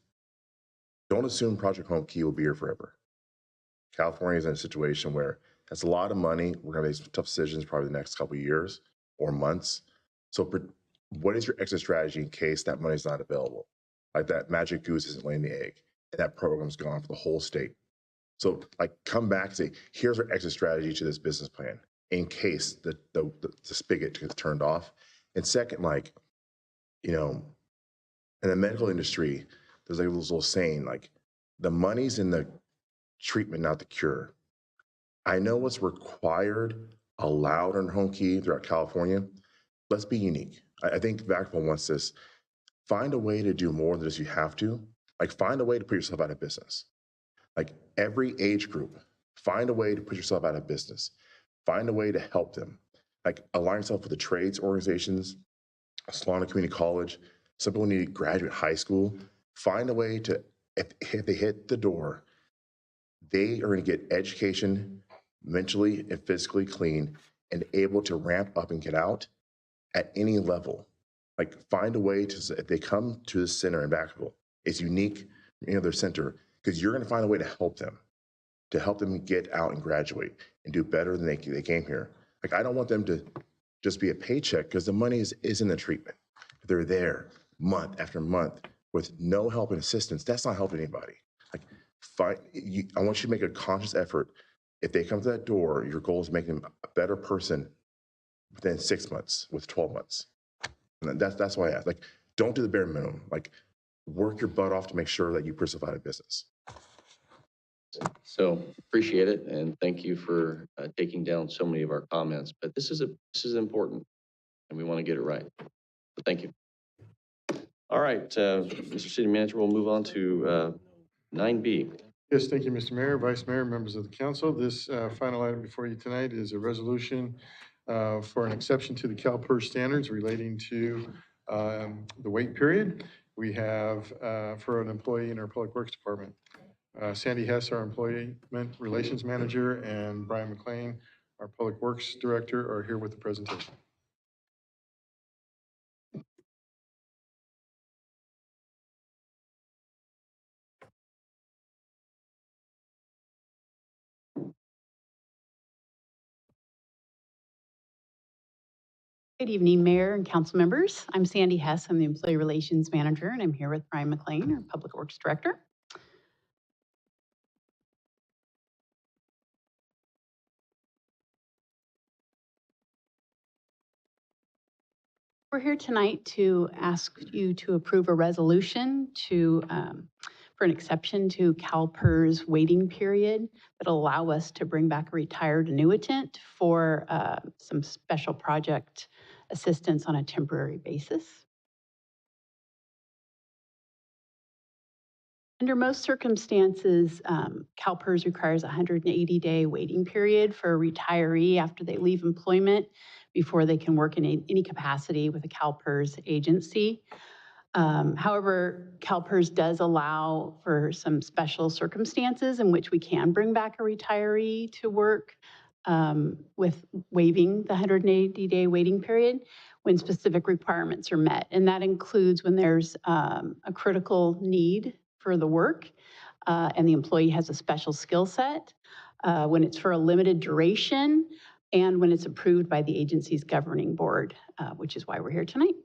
Don't assume Project Home Key will be here forever. California is in a situation where that's a lot of money. We're going to make some tough decisions probably the next couple of years or months. So what is your exit strategy in case that money is not available? Like that magic goose isn't laying the egg and that program's gone for the whole state. So like come back and say, here's our exit strategy to this business plan in case the spigot gets turned off. And second, in the medical industry, there's like this little saying, like the money's in the treatment, not the cure. I know what's required, allowed in Home Key throughout California. Let's be unique. I think Vacaville wants this. Find a way to do more than just you have to. Like find a way to put yourself out of business. Like every age group, find a way to put yourself out of business. Find a way to help them. Like align yourself with the trades organizations, Solana Community College. Some people need to graduate high school. Find a way to, if they hit the door, they are going to get education, mentally and physically clean, and able to ramp up and get out at any level. Like find a way to, if they come to the center in Vacaville, it's unique, their center, because you're going to find a way to help them get out and graduate and do better than they came here. Like I don't want them to just be a paycheck because the money is in the treatment. If they're there month after month with no help and assistance, that's not helping anybody. Like I want you to make a conscious effort. If they come to that door, your goal is making them a better person within 6 months, with 12 months. And that's why I ask. Like, don't do the bare minimum. Like, work your butt off to make sure that you put yourself out of business. So appreciate it, and thank you for taking down so many of our comments. But this is important, and we want to get it right. So thank you. All right, Mr. City Manager, we'll move on to 9B. Yes, thank you, Mr. Mayor, Vice Mayor, members of the council. This final item before you tonight is a resolution for an exception to the CalPERS standards relating to the wait period. We have for an employee in our Public Works Department. Sandy Hess, our Employment Relations Manager, and Brian McLean, our Public Works Director, are here with the presentation. Good evening, Mayor and council members. I'm Sandy Hess. I'm the Employee Relations Manager, and I'm here with Brian McLean, our Public Works Director. We're here tonight to ask you to approve a resolution for an exception to CalPERS waiting period that'll allow us to bring back a retired annuitant for some special project assistance on a temporary basis. Under most circumstances, CalPERS requires a 180-day waiting period for a retiree after they leave employment before they can work in any capacity with a CalPERS agency. However, CalPERS does allow for some special circumstances in which we can bring back a retiree to work with waiving the 180-day waiting period when specific requirements are met. And that includes when there's a critical need for the work and the employee has a special skill set, when it's for a limited duration, and when it's approved by the agency's governing board, which is why we're here tonight.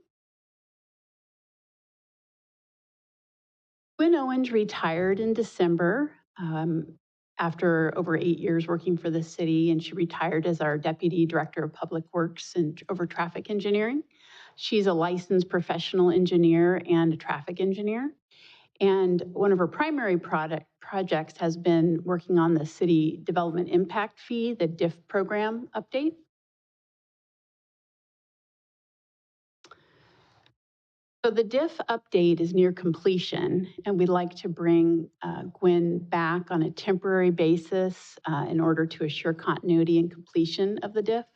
Gwen Owens retired in December after over 8 years working for the city, and she retired as our Deputy Director of Public Works and over traffic engineering. She's a licensed professional engineer and a traffic engineer. And one of her primary projects has been working on the City Development Impact Fee, the DIF program update. So the DIF update is near completion, and we'd like to bring Gwen back on a temporary basis in order to assure continuity and completion of the DIF.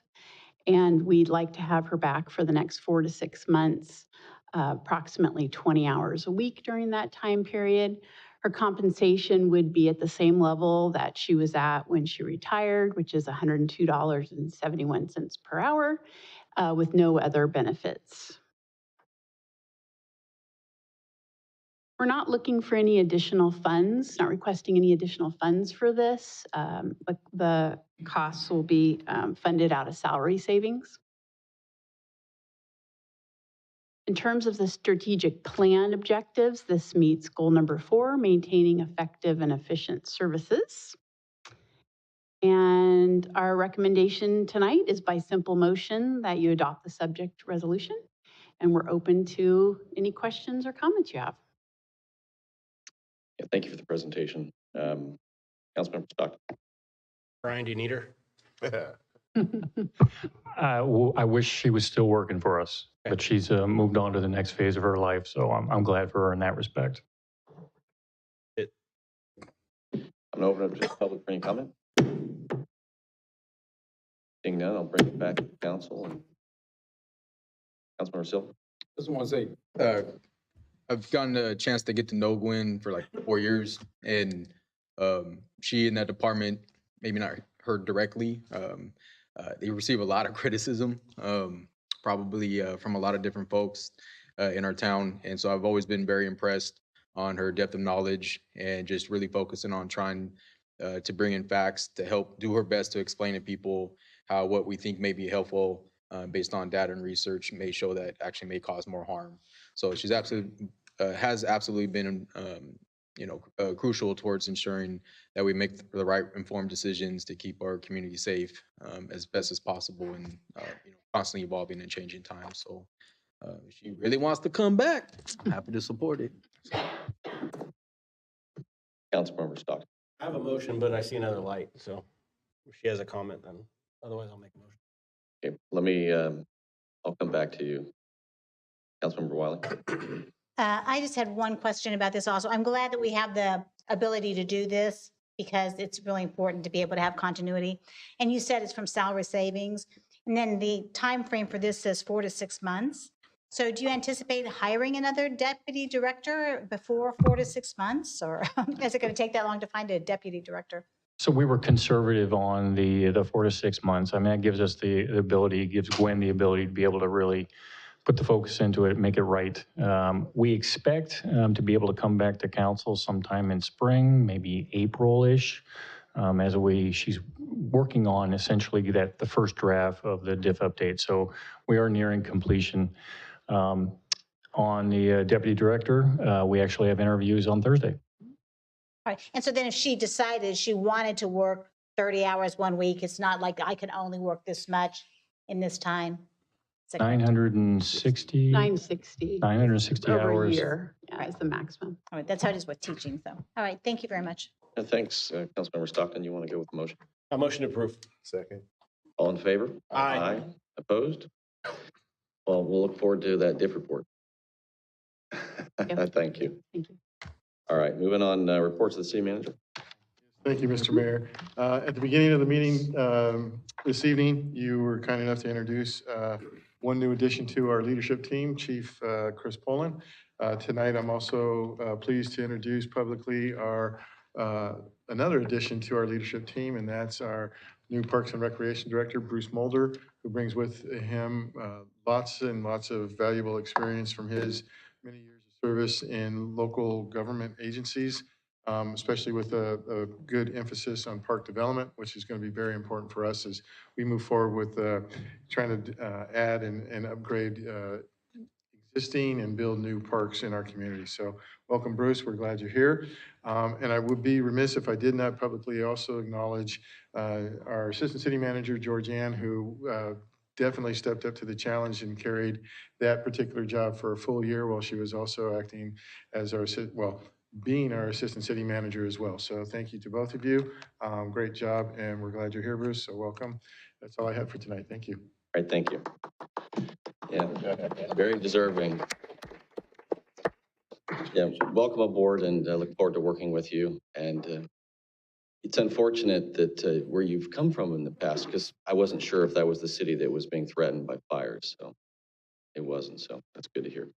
And we'd like to have her back for the next 4 to 6 months, approximately 20 hours a week during that time period. Her compensation would be at the same level that she was at when she retired, which is $102.71 per hour, with no other benefits. We're not looking for any additional funds, not requesting any additional funds for this, but the costs will be funded out of salary savings. In terms of the strategic plan objectives, this meets goal number 4, maintaining effective and efficient services. And our recommendation tonight is by simple motion that you adopt the subject resolution. And we're open to any questions or comments you have. Yeah, thank you for the presentation. Councilmember Stockton. Brian, do you need her? I wish she was still working for us, but she's moved on to the next phase of her life, so I'm glad for her in that respect. I'm going to open up to the public for any comment. Seeing none, I'll bring it back to the council. And Councilmember Silva. Just want to say, I've gotten a chance to get to know Gwen for like 4 years, and she in that department, maybe not her directly, they receive a lot of criticism, probably from a lot of different folks in our town. And so I've always been very impressed on her depth of knowledge and just really focusing on trying to bring in facts to help do her best to explain to people how what we think may be helpful based on data and research may show that actually may cause more harm. So she's absolutely has absolutely been crucial towards ensuring that we make the right informed decisions to keep our community safe as best as possible and constantly evolving and changing times. So if she really wants to come back, I'm happy to support it. Councilmember Stockton. I have a motion, but I see another light. So if she has a comment, then otherwise I'll make a motion. Okay, let me, I'll come back to you. Councilmember Wiley. I just had one question about this also. I'm glad that we have the ability to do this because it's really important to be able to have continuity. And you said it's from salary savings. And then the time frame for this says 4 to 6 months. So do you anticipate hiring another deputy director before 4 to 6 months? Or is it going to take that long to find a deputy director? So we were conservative on the 4 to 6 months. I mean, that gives us the ability, gives Gwen the ability to be able to really put the focus into it, make it right. We expect to be able to come back to council sometime in spring, maybe April-ish, as she's working on essentially the first draft of the DIF update. So we are nearing completion. On the deputy director, we actually have interviews on Thursday. All right. And so then if she decided she wanted to work 30 hours 1 week, it's not like I can only work this much in this time. 960 over hours. a year is the maximum. All right, that's how it is with teaching, though. All right, thank you very much. Thanks, Councilmember Stockton. You want to go with the motion? A motion to approve. Second. All in favor? Aye. Opposed? Well, we'll look forward to that DIF report. Thank you. Thank you. All right, moving on, reports of the city manager. Thank you, Mr. Mayor. At the beginning of the meeting this evening, you were kind enough to introduce one new addition to our leadership team, Chief Chris Poland. Tonight, I'm also pleased to introduce publicly our another addition to our leadership team, and that's our new Parks and Recreation Director, Bruce Mulder, who brings with him lots and lots of valuable experience from his many years of service in local government agencies. Especially with a good emphasis on park development, which is going to be very important for us as we move forward with trying to add and upgrade existing and build new parks in our community. So welcome, Bruce. We're glad you're here. And I would be remiss if I did not publicly also acknowledge our Assistant City Manager, Georgianne, who definitely stepped up to the challenge and carried that particular job for a full year while she was also acting as our, being our Assistant City Manager as well. So thank you to both of you. Great job, and we're glad you're here, Bruce, so welcome. That's all I have for tonight. Thank you. All right, thank you. Yeah, very deserving. Yeah, welcome aboard, and I look forward to working with you. And it's unfortunate that where you've come from in the past, because I wasn't sure if that was the city that was being threatened by fires, so it wasn't, so that's good to hear.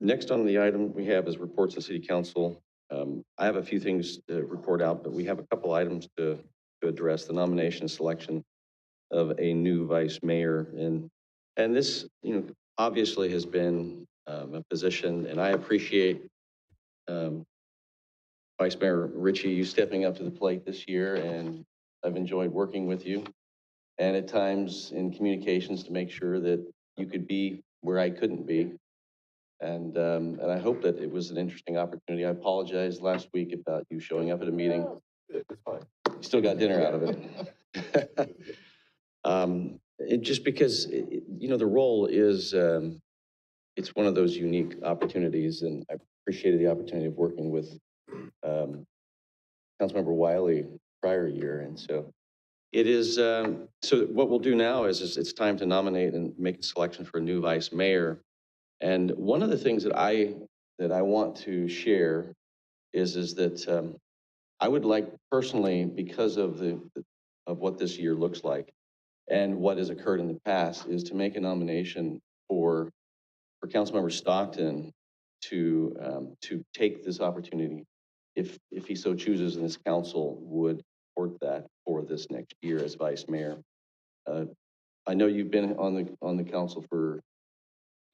Next on the item we have is reports of City Council. I have a few things to report out, but we have a couple items to address: the nomination and selection of a new vice mayor. And this, obviously has been a position, and I appreciate Vice Mayor Ritchie, you stepping up to the plate this year, and I've enjoyed working with you. And at times in communications to make sure that you could be where I couldn't be. And I hope that it was an interesting opportunity. I apologized last week about you showing up at a meeting. It's fine. You still got dinner out of it. Just because, the role is, it's one of those unique opportunities, and I appreciated the opportunity of working with Councilmember Wiley prior year. And so it is, so what we'll do now is it's time to nominate and make a selection for a new vice mayor. And one of the things that I want to share is that I would like personally, because of what this year looks like and what has occurred in the past, is to make a nomination for Councilmember Stockton to take this opportunity, if he so chooses, and this council would support that for this next year as vice mayor. I know you've been on the council for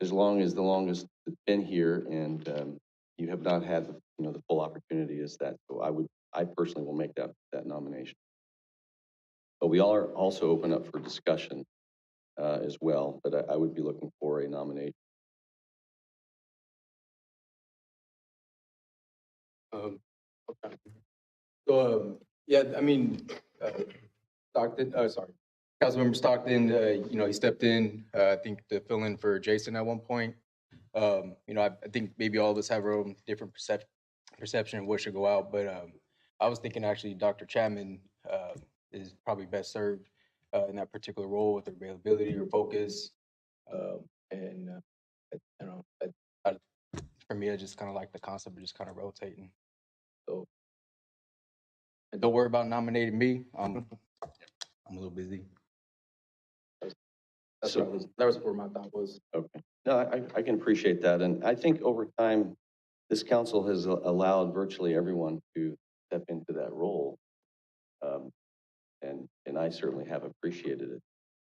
as long as the longest it's been here, and you have not had the full opportunity as that. So I personally will make that nomination. But we are also open up for discussion as well. But I would be looking for a nomination. Okay. So, yeah, I mean, Stockton, Councilmember Stockton, he stepped in, I think, to fill in for Jason at one point. I think maybe all of us have our own different perception of what should go out, but I was thinking actually Dr. Chapman is probably best served in that particular role with her availability or focus. For me, I just kind of like the concept of just kind of rotating. So, and don't worry about nominating me. I'm a little busy. That was where my thought was. Okay. No, I can appreciate that. And I think over time, this council has allowed virtually everyone to step into that role. And I certainly have appreciated it.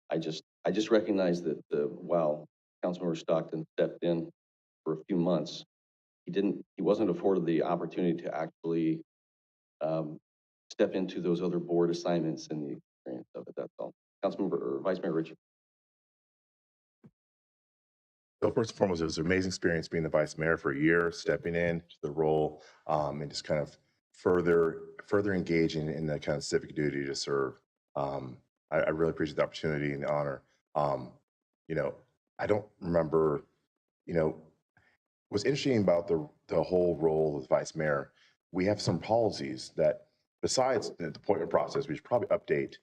I just recognize that while Councilmember Stockton stepped in for a few months, he wasn't afforded the opportunity to actually step into those other board assignments and the experience of it. That's all. Councilmember or Vice Mayor Ritchie. So first and foremost, it was an amazing experience being the vice mayor for a year, stepping in to the role, and just kind of further engaging in that kind of civic duty to serve. I really appreciate the opportunity and the honor. I don't remember, what's interesting about the whole role of vice mayor, we have some policies that, besides the appointment process, we should probably update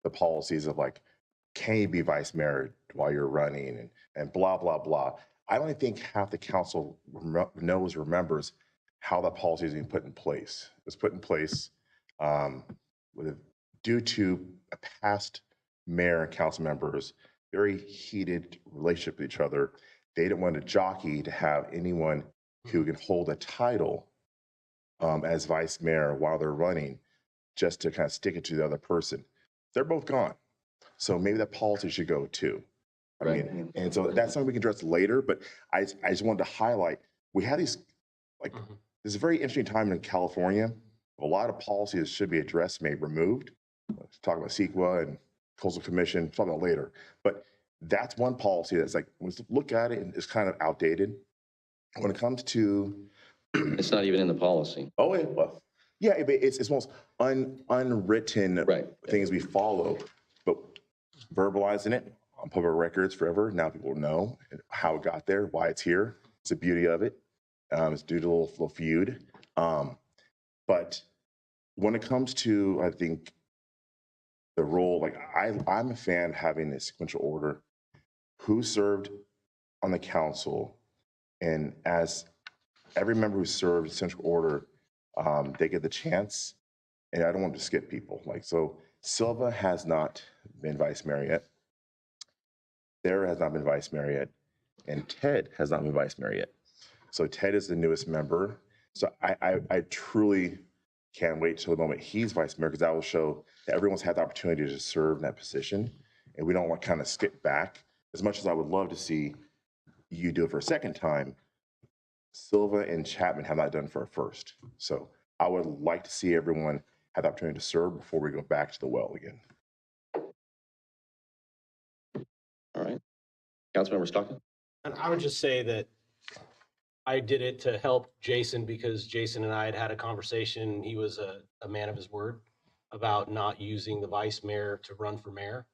the policies of, like, can you be vice mayor while you're running and blah, blah, blah. I don't think half the council remembers how that policy is being put in place. It was put in place due to a past mayor and council members' very heated relationship with each other. They didn't want to jockey to have anyone who can hold a title as vice mayor while they're running, just to kind of stick it to the other person. They're both gone. So maybe that policy should go too. I mean, and so that's something we can address later, but I just wanted to highlight, we had these, like, this is a very interesting time in California. A lot of policies should be addressed, maybe removed. Let's talk about CEQA and Coastal Commission, talk about later. But that's one policy that's like, let's look at it and it's kind of outdated. When it comes to... It's not even in the policy. Oh, well, yeah, it's most unwritten things we follow, but verbalizing it on public records forever. Now people know how it got there, why it's here. It's the beauty of it. It's due to a little feud. But when it comes to, I think, the role, like I'm a fan of having a sequential order. Who served on the council, and as every member who served central order, they get the chance, and I don't want to skip people. Like, so Silva has not been vice mayor yet. Sarah has not been vice mayor yet, and Ted has not been vice mayor yet. So Ted is the newest member. So I truly can't wait till the moment he's vice mayor, because that will show that everyone's had the opportunity to serve in that position, and we don't want to kind of skip back. As much as I would love to see you do it for a second time, Silva and Chapman have not done it for a first. So I would like to see everyone have the opportunity to serve before we go back to the well again. All right. Councilmember Stockton? And I would just say that I did it to help Jason because Jason and I had a conversation. He was a man of his word about not using the vice mayor to run for mayor.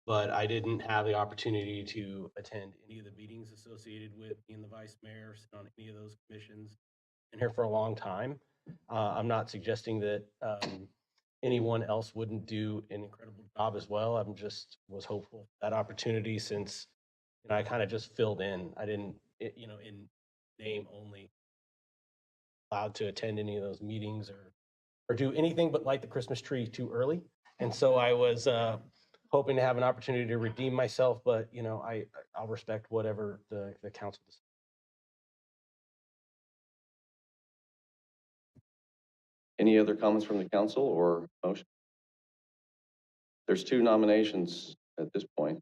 But I didn't have the opportunity to attend any of the meetings associated with being the vice mayor, sit on any of those commissions. Been here for a long time. I'm not suggesting that anyone else wouldn't do an incredible job as well. I'm just was hopeful for that opportunity since I kind of just filled in. I didn't, in name only, allowed to attend any of those meetings or do anything but light the Christmas tree too early. And so I was hoping to have an opportunity to redeem myself, but I'll respect whatever the council decides. Any other comments from the council or motion? There's 2 nominations at this point.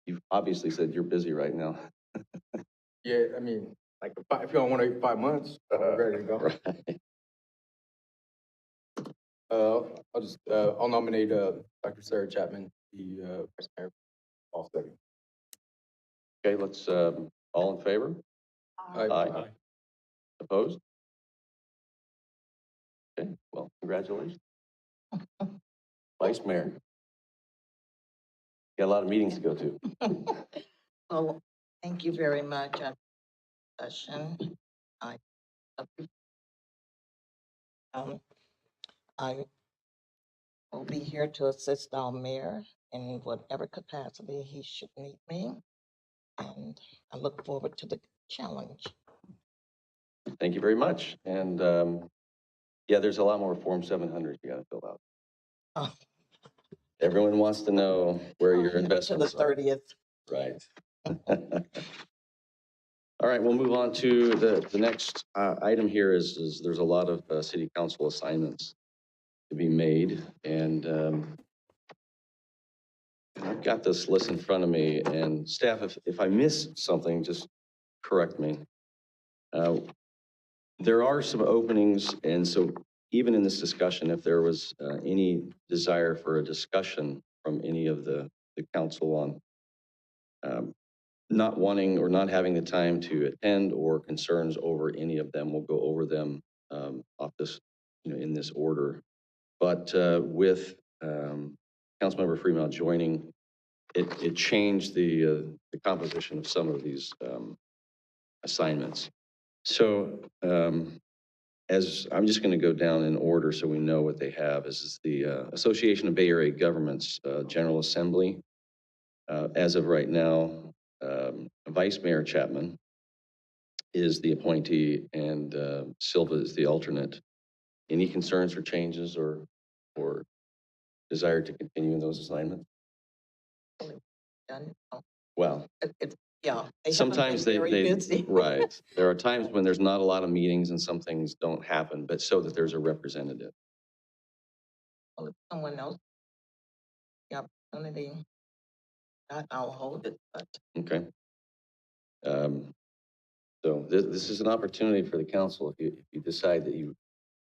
You've obviously said you're busy right now. Yeah, I mean, like if you don't want to wait 5 months, I'm ready to go. Right. I'll nominate Dr. Sarah Chapman, the vice mayor. All second. Okay, let's, all in favor? Aye. Opposed? Okay, well, congratulations. Vice Mayor. Got a lot of meetings to go to. Well, thank you very much. Session. I will be here to assist our mayor in whatever capacity he should need me, and I look forward to the challenge. Thank you very much. And yeah, there's a lot more Form 700 you got to fill out. Oh. Everyone wants to know where your investments to the 30th. Right. All right, we'll move on to the next item here is there's a lot of city council assignments to be made. And I've got this list in front of me, and staff, if I miss something, just correct me. There are some openings, and so even in this discussion, if there was any desire for a discussion from any of the council on not wanting or not having the time to attend or concerns over any of them, we'll go over them off this, in this order. But with Councilmember Freeman joining, it changed the composition of some of these assignments. So as I'm just going to go down in order so we know what they have. This is the Association of Bay Area Governments General Assembly. As of right now, Vice Mayor Chapman is the appointee and Silva is the alternate. Any concerns or changes or desire to continue in those assignments? Done. Well, Yeah. They haven't sometimes been very busy. right. There are times when there's not a lot of meetings and some things don't happen, but so that there's a representative. Well, if someone else, the opportunity, I'll hold it, but. Okay. So this is an opportunity for the council. If you decide that you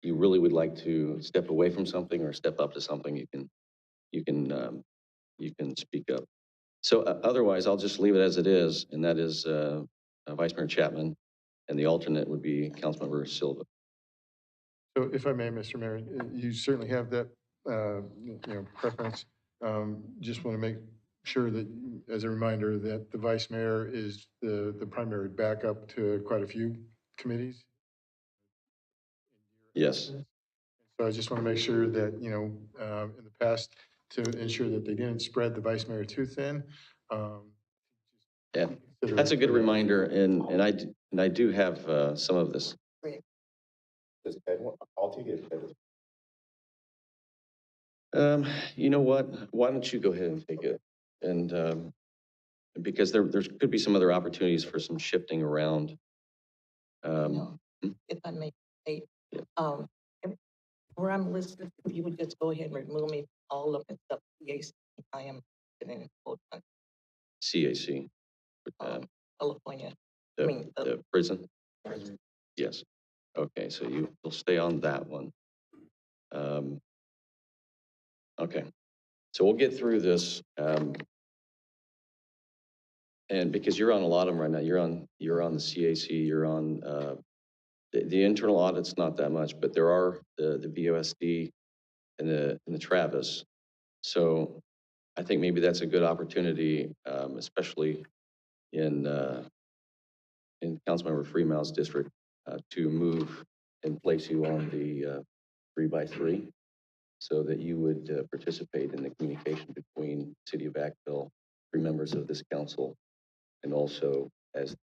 really would like to step away from something or step up to something, you can speak up. So otherwise, I'll just leave it as it is, and that is Vice Mayor Chapman, and the alternate would be Councilmember Silva. So if I may, Mr. Mayor, you certainly have that, preference. Just want to make sure that, as a reminder, that the vice mayor is the primary backup to quite a few committees. Yes. So I just want to make sure that, in the past, to ensure that they didn't spread the vice mayor too thin. Yeah, that's a good reminder, and I do have some of this. I'll take it. You know what? Why don't you go ahead and take it? And because there could be some other opportunities for some shifting around. If I may say, where I'm listed, if you would just go ahead and remove me all of it, CAC, I am in CAC. California. The prison? Yes. Okay, so you'll stay on that one. Okay, so we'll get through this. And because you're on a lot of them right now, you're on the CAC, you're on the internal audit's not that much, but there are the VOSD and the Travis. So I think maybe that's a good opportunity, especially in Councilmember Freeman's district, to move and place you on the 3x3 so that you would participate in the communication between City of Vacaville, 3 members of this council, and also as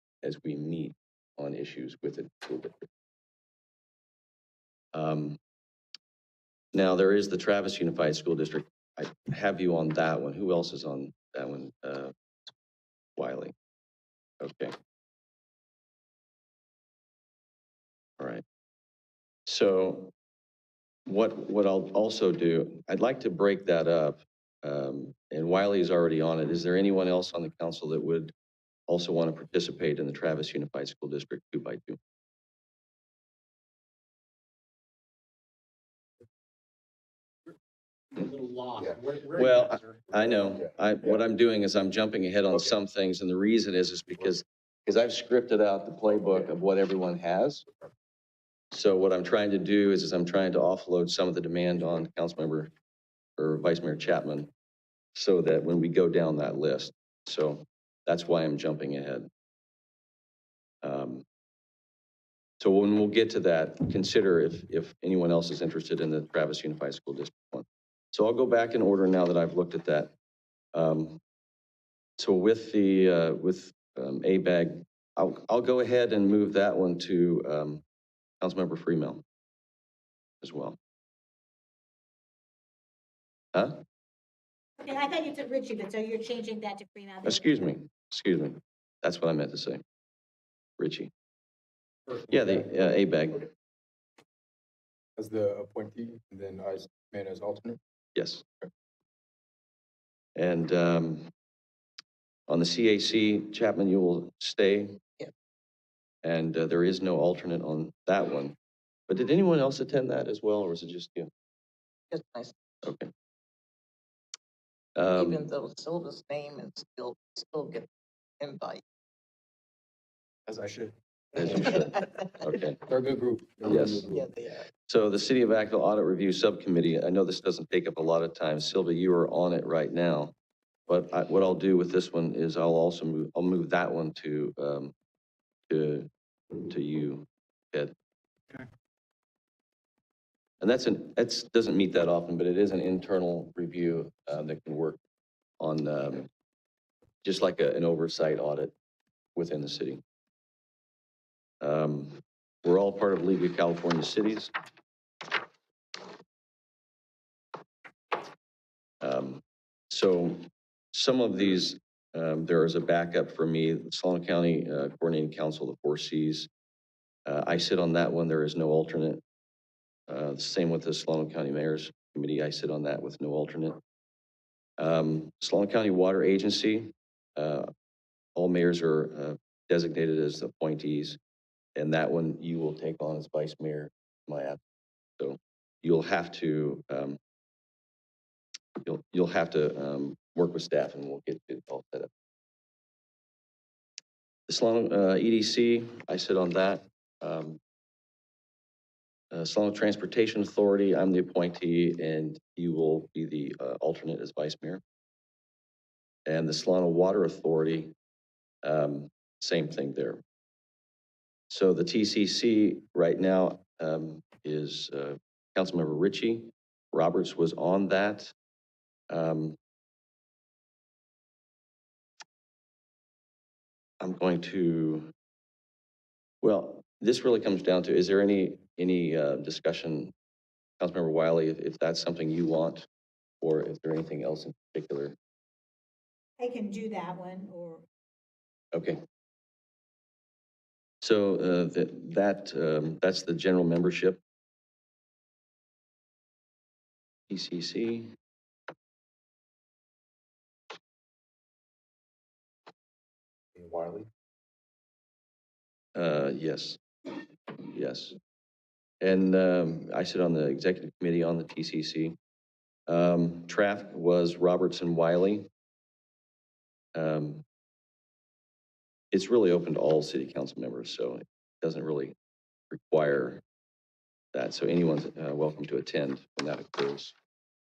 we meet on issues with the school district. Now there is the Travis Unified School District. I have you on that one. Who else is on that one? Wiley. Okay. All right. So what I'll also do, I'd like to break that up, and Wiley is already on it. Is there anyone else on the council that would also want to participate in the Travis Unified School District 2x2? Well, I know. What I'm doing is I'm jumping ahead on some things, and the reason is because I've scripted out the playbook of what everyone has. So what I'm trying to do is I'm trying to offload some of the demand on Councilmember or Vice Mayor Chapman, so that when we go down that list, so that's why I'm jumping ahead. So when we'll get to that, consider if anyone else is interested in the Travis Unified School District one. So I'll go back in order now that I've looked at that. So with the ABAG, I'll go ahead and move that one to Councilmember Freeman as well. Huh? Okay, I thought you took Richie, but so you're changing that to Freeman. Excuse me. That's what I meant to say. Richie. Yeah, the ABAG. As the appointee, and then I man as alternate? Yes. And on the CAC, Chapman, you will stay. Yeah. And there is no alternate on that one. But did anyone else attend that as well, or was it just you? Just nice. Okay. Even though Silva's name is still get invite. As I should. As you should. Okay. They're a good group. Yes. Yeah, they are. So the City of Vacaville Audit Review Subcommittee, I know this doesn't take up a lot of time. Sylvia, you are on it right now. But what I'll do with this one is I'll move that one to you, Ed. Okay. And that doesn't meet that often, but it is an internal review that can work on just like an oversight audit within the city. We're all part of League of California Cities. So some of these, there is a backup for me, the Solano County Coordinating Council of the 4 Cs. I sit on that one, there is no alternate. Same with the Solano County Mayor's Committee, I sit on that with no alternate. Solano County Water Agency, all mayors are designated as appointees, and that one you will take on as vice mayor, my app. So you'll have to work with staff, and we'll get it all set up. The Solano EDC, I sit on that. Solano Transportation Authority, I'm the appointee, and you will be the alternate as vice mayor. And the Solano Water Authority, same thing there. So the TCC right now is Councilmember Ritchie. Roberts was on that. I'm going to, well, this really comes down to, is there any discussion, Councilmember Wiley, if that's something you want, or is there anything else in particular? I can do that one, or Okay. So that's the general membership. PCC. Wiley? Yes. Yes. And I sit on the executive committee on the TCC. Traffic was Robertson Wiley. It's really open to all city council members, so it doesn't really require that. So anyone's welcome to attend when that occurs.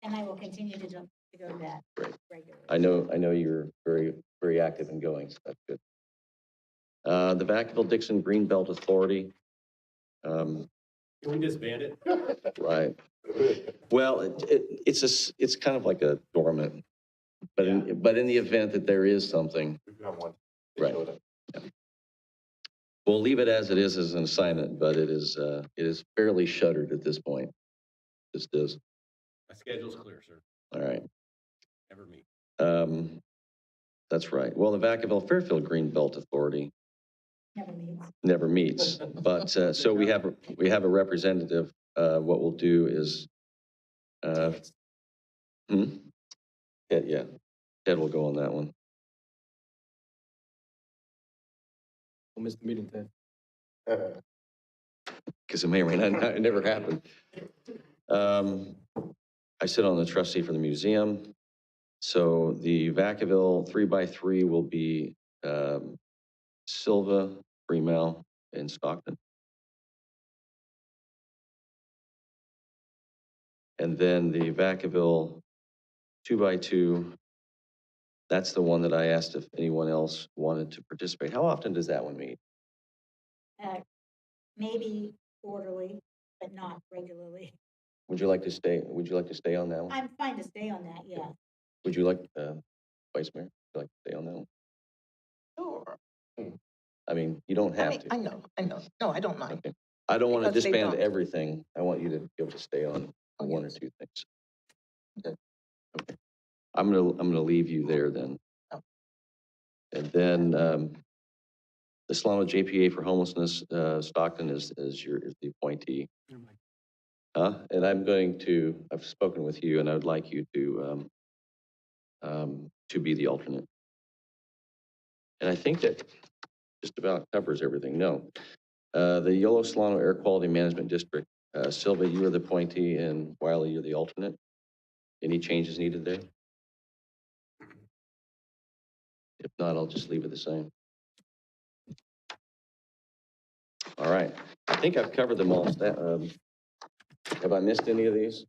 and I will continue to go to that Great. regularly. I know you're very active in going, so that's good. The Vacaville-Dixon Greenbelt Authority. Can we disband it? Right. Well, it's kind of like a dormant, but in the event that there is something, right. Yeah. We'll leave it as it is as an assignment, but it is fairly shuttered at this point. This does. My schedule's clear, sir. All right. Never meet. That's right. Well, the Vacaville Fairfield Greenbelt Authority never meets. But so we have a representative. What we'll do is, Ted will go on that one. We'll miss the meeting, Ted. Because it may or may not, it never happened. I sit on the trustee for the museum. So the Vacaville 3x3 will be Silva, Fremel, and Stockton. And then the Vacaville 2x2, that's the one that I asked if anyone else wanted to participate. How often does that one meet? Maybe quarterly, but not regularly. Would you like to stay on that one? I'm fine to stay on that, yeah. Would you like, Vice Mayor, would you like to stay on that one? Sure. I mean, you don't have to. I know. No, I don't mind. Okay. I don't want to Because they disband don't. everything. I want you to be able to stay on one or two things. Good. Okay. I'm gonna leave you there then. Oh. And then the Solano JPA for homelessness, Stockton is the appointee. And I've spoken with you, and I would like you to be the alternate. And I think that just about covers everything. No. The Yolo Solano Air Quality Management District, Silva, you are the appointee, and Wiley, you're the alternate. Any changes needed there? If not, I'll just leave it the same. All right. I think I've covered them all. Have I missed any of these?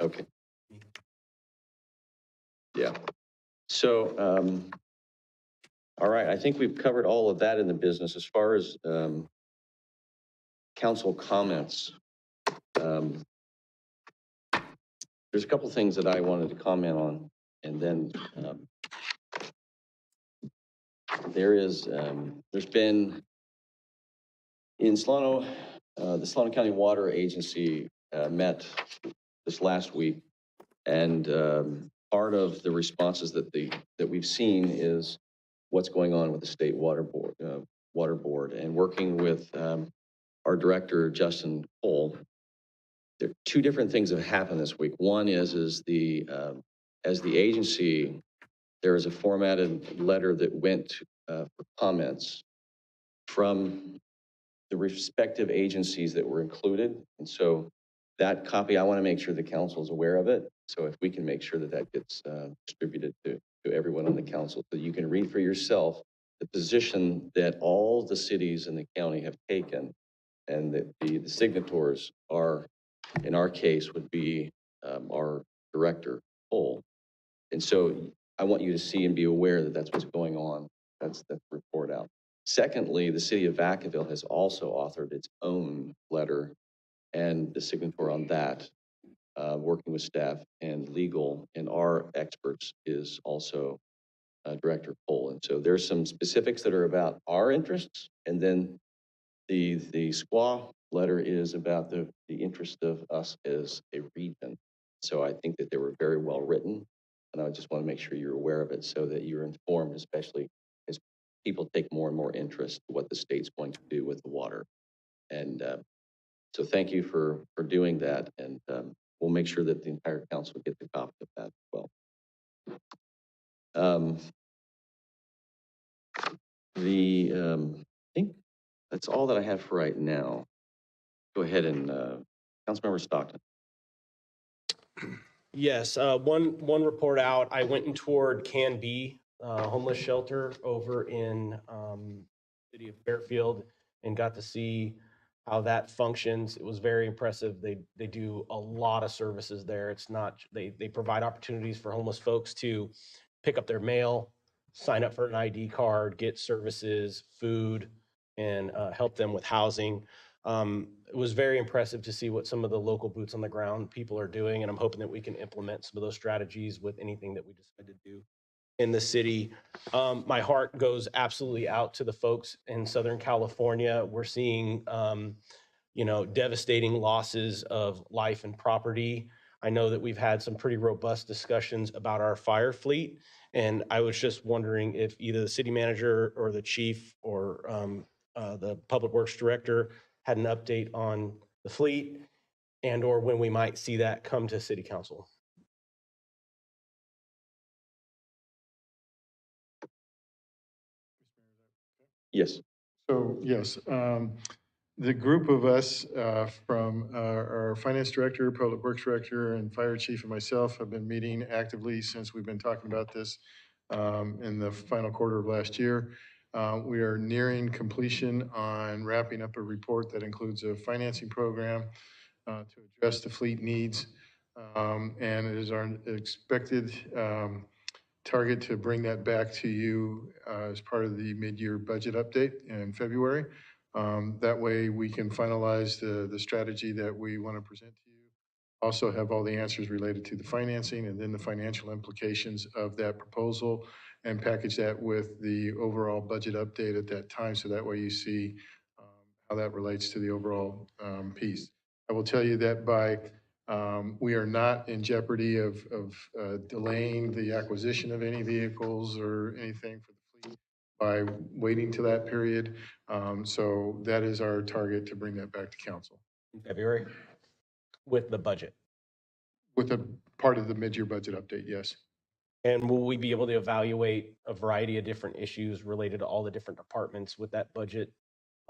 Okay. Yeah. So, all right, I think we've covered all of that in the business. As far as council comments, there's a couple things that I wanted to comment on, and then there's been, in Solano, the Solano County Water Agency met this last week, and part of the responses that we've seen is what's going on with the state water board, and working with our director, Justin Cole. There are two different things that have happened this week. One is as the agency, there is a formatted letter that went for comments from the respective agencies that were included. And so that copy, I want to make sure the council is aware of it. So if we can make sure that that gets distributed to everyone on the council, so you can read for yourself the position that all the cities in the county have taken, and that the signatories are, in our case, would be our director, Cole. And so I want you to see and be aware that that's what's going on. That's the report out. Secondly, the city of Vacaville has also authored its own letter, and the signatory on that, working with staff and legal and our experts, is also Director Cole. And so there's some specifics that are about our interests, and then the SQUA letter is about the interest of us as a region. So I think that they were very well written, and I just want to make sure you're aware of it so that you're informed, especially as people take more and more interest in what the state's going to do with the water. And so thank you for doing that, and we'll make sure that the entire council gets a copy of that as well. I think that's all that I have for right now. Go ahead and Councilmember Stockton. Yes, one report out. I went and toured Can Be homeless shelter over in city of Fairfield and got to see how that functions. It was very impressive. They do a lot of services there. It's not, they provide opportunities for homeless folks to pick up their mail, sign up for an ID card, get services, food, and help them with housing. It was very impressive to see what some of the local boots on the ground people are doing, and I'm hoping that we can implement some of those strategies with anything that we decide to do in the city. My heart goes absolutely out to the folks in Southern California. We're seeing, devastating losses of life and property. I know that we've had some pretty robust discussions about our fire fleet, and I was just wondering if either the city manager or the chief or the public works director had an update on the fleet and or when we might see that come to city council. Yes. So, yes, the group of us from our finance director, public works director, and fire chief and myself have been meeting actively since we've been talking about this in the final quarter of last year. We are nearing completion on wrapping up a report that includes a financing program to address the fleet needs. And it is our expected target to bring that back to you as part of the mid-year budget update in February. That way we can finalize the strategy that we want to present to you. Also have all the answers related to the financing and then the financial implications of that proposal, and package that with the overall budget update at that time, so that way you see how that relates to the overall piece. I will tell you that we are not in jeopardy of delaying the acquisition of any vehicles or anything for the fleet by waiting to that period. So that is our target, to bring that back to council. In February with the budget. With a part of the mid-year budget update, yes. And will we be able to evaluate a variety of different issues related to all the different departments with that budget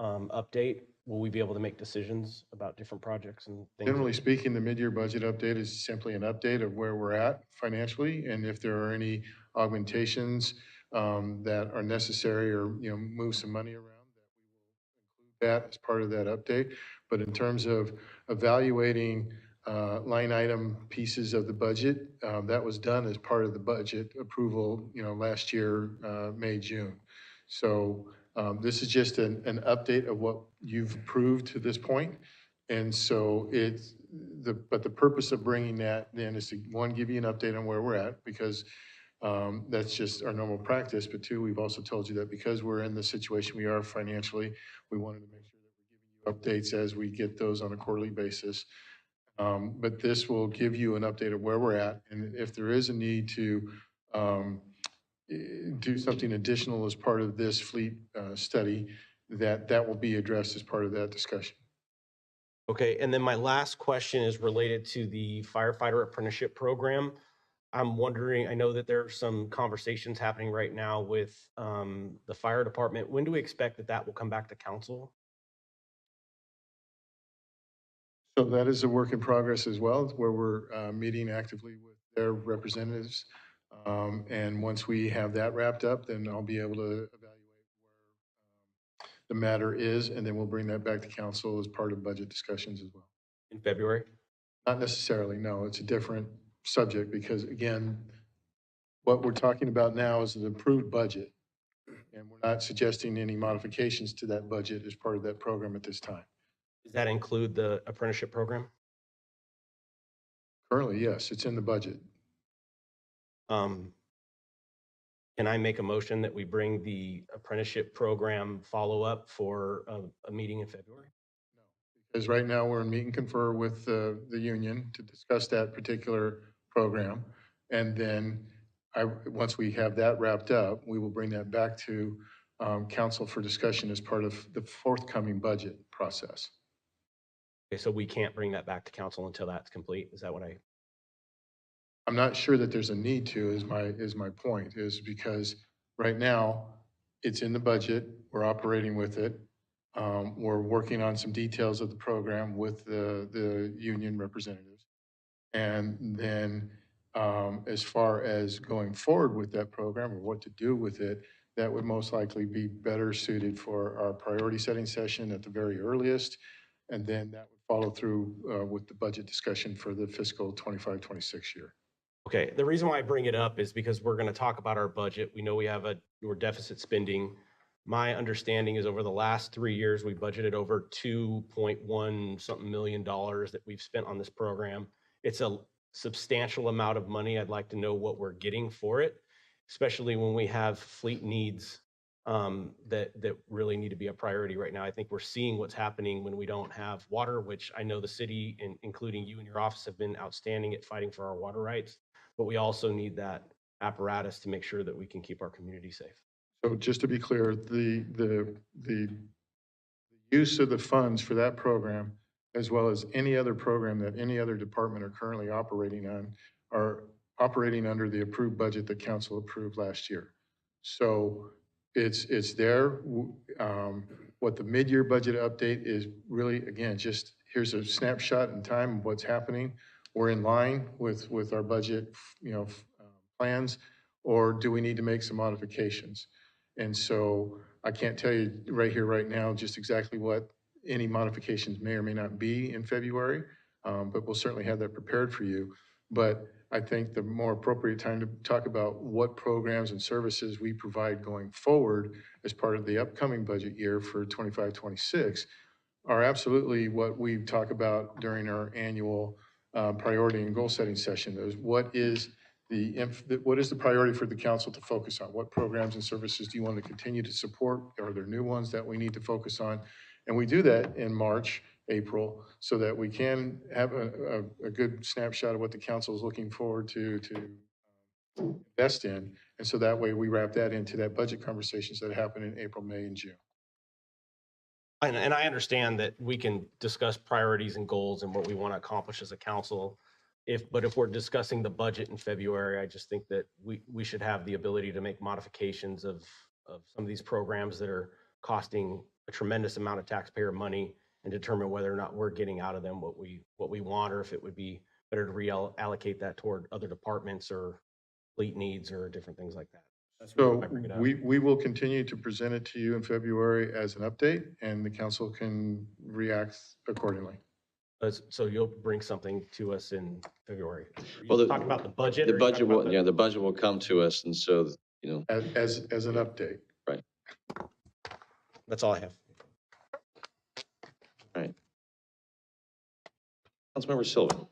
update? Will we be able to make decisions about different projects and things? Generally speaking, the mid-year budget update is simply an update of where we're at financially, and if there are any augmentations that are necessary, or move some money around, that we will include that as part of that update. But in terms of evaluating line item pieces of the budget, that was done as part of the budget approval, last year, May, June. So this is just an update of what you've approved to this point. And so but the purpose of bringing that then is to, one, give you an update on where we're at, because That's just our normal practice. But two, we've also told you that because we're in the situation we are financially, we wanted to make sure that we're giving you updates as we get those on a quarterly basis. But this will give you an update of where we're at. And if there is a need to do something additional as part of this fleet study, that will be addressed as part of that discussion. Okay, and then my last question is related to the firefighter apprenticeship program. I'm wondering, I know that there are some conversations happening right now with the fire department. When do we expect that that will come back to council? So that is a work in progress as well, where we're meeting actively with their representatives. And once we have that wrapped up, then I'll be able to evaluate where the matter is, and then we'll bring that back to council as part of budget discussions as well. In February? Not necessarily, no. It's a different subject because, again, what we're talking about now is an approved budget. And we're not suggesting any modifications to that budget as part of that program at this time. Does that include the apprenticeship program? Currently, yes, it's in the budget. Can I make a motion that we bring the apprenticeship program follow-up for a meeting in February? Because right now we're in meet and confer with the union to discuss that particular program. And then once we have that wrapped up, we will bring that back to council for discussion as part of the forthcoming budget process. Okay, so we can't bring that back to council until that's complete? Is that what I'm not sure that there's a need to, is my point, is because right now it's in the budget, we're operating with it. We're working on some details of the program with the union representatives. And then as far as going forward with that program or what to do with it, that would most likely be better suited for our priority setting session at the very earliest. And then that would follow through with the budget discussion for the fiscal 25-26 year. Okay, the reason why I bring it up is because we're going to talk about our budget. We know we're deficit spending. My understanding is over the last 3 years, we budgeted over $2.1 something million that we've spent on this program. It's a substantial amount of money. I'd like to know what we're getting for it, especially when we have fleet needs that really need to be a priority right now. I think we're seeing what's happening when we don't have water, which I know the city, including you and your office, have been outstanding at fighting for our water rights. But we also need that apparatus to make sure that we can keep our community safe. So just to be clear, the use of the funds for that program, as well as any other program that any other department are currently operating on, are operating under the approved budget that council approved last year. So it's there. What the mid-year budget update is really, again, just here's a snapshot in time of what's happening. We're in line with our budget, plans, or do we need to make some modifications? And so I can't tell you right here, right now, just exactly what any modifications may or may not be in February, but we'll certainly have that prepared for you. But I think the more appropriate time to talk about what programs and services we provide going forward as part of the upcoming budget year for 25-26 are absolutely what we talk about during our annual priority and goal setting session. What is the priority for the council to focus on? What programs and services do you want to continue to support? Are there new ones that we need to focus on? And we do that in March, April, so that we can have a good snapshot of what the council is looking forward to invest in. And so that way we wrap that into that budget conversations that happen in April, May, and June. And I understand that we can discuss priorities and goals and what we want to accomplish as a council. But if we're discussing the budget in February, I just think that we should have the ability to make modifications of some of these programs that are costing a tremendous amount of taxpayer money and determine whether or not we're getting out of them what we want, or if it would be better to reallocate that toward other departments or fleet needs or different things like that. So we will continue to present it to you in February as an update, and the council can react accordingly. So you'll bring something to us in February. Well, talk about the budget. The budget will, the budget will come to us, and so as an update. Right. That's all I have. All right. Councilmember Silva.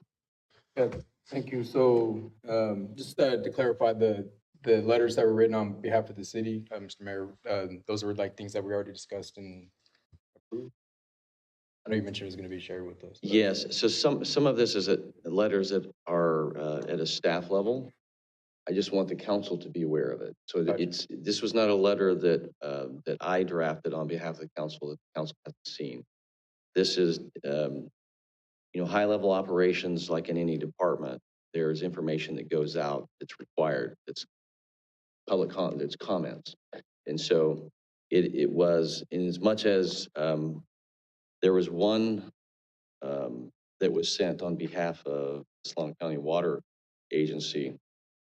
Yeah, thank you. So just to clarify, the the letters that were written on behalf of the city, Mr. Mayor, those were like things that we already discussed and approved. I know you mentioned it was going to be shared with us. Yes, so some of this is letters that are at a staff level. I just want the council to be aware of it. So that this was not a letter that, that I drafted on behalf of the council, that the council has seen. This is, you know, high-level operations like in any department. There's information that goes out that's required. It's it's comments. And so it was, in as much as there was one that was sent on behalf of Solano County Water Agency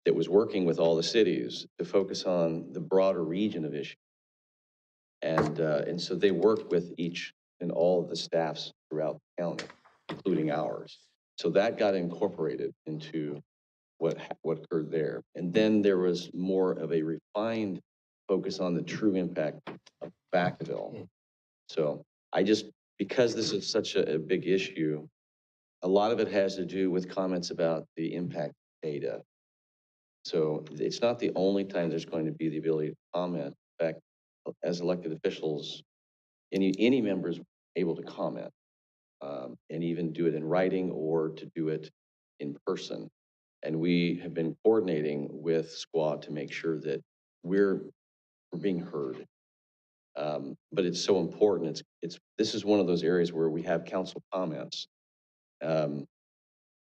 that was working with all the cities to focus on the broader region of issues. And so they worked with each and all of the staffs throughout the county, including ours. So that got incorporated into what occurred there. And then there was more of a refined focus on the true impact of Vacaville. So because this is such a big issue, a lot of it has to do with comments about the impact data. So it's not the only time there's going to be the ability to comment. In fact, as elected officials, any members able to comment, and even do it in writing or to do it in person. And we have been coordinating with Squad to make sure that we're being heard. But it's so important. This is one of those areas where we have council comments, and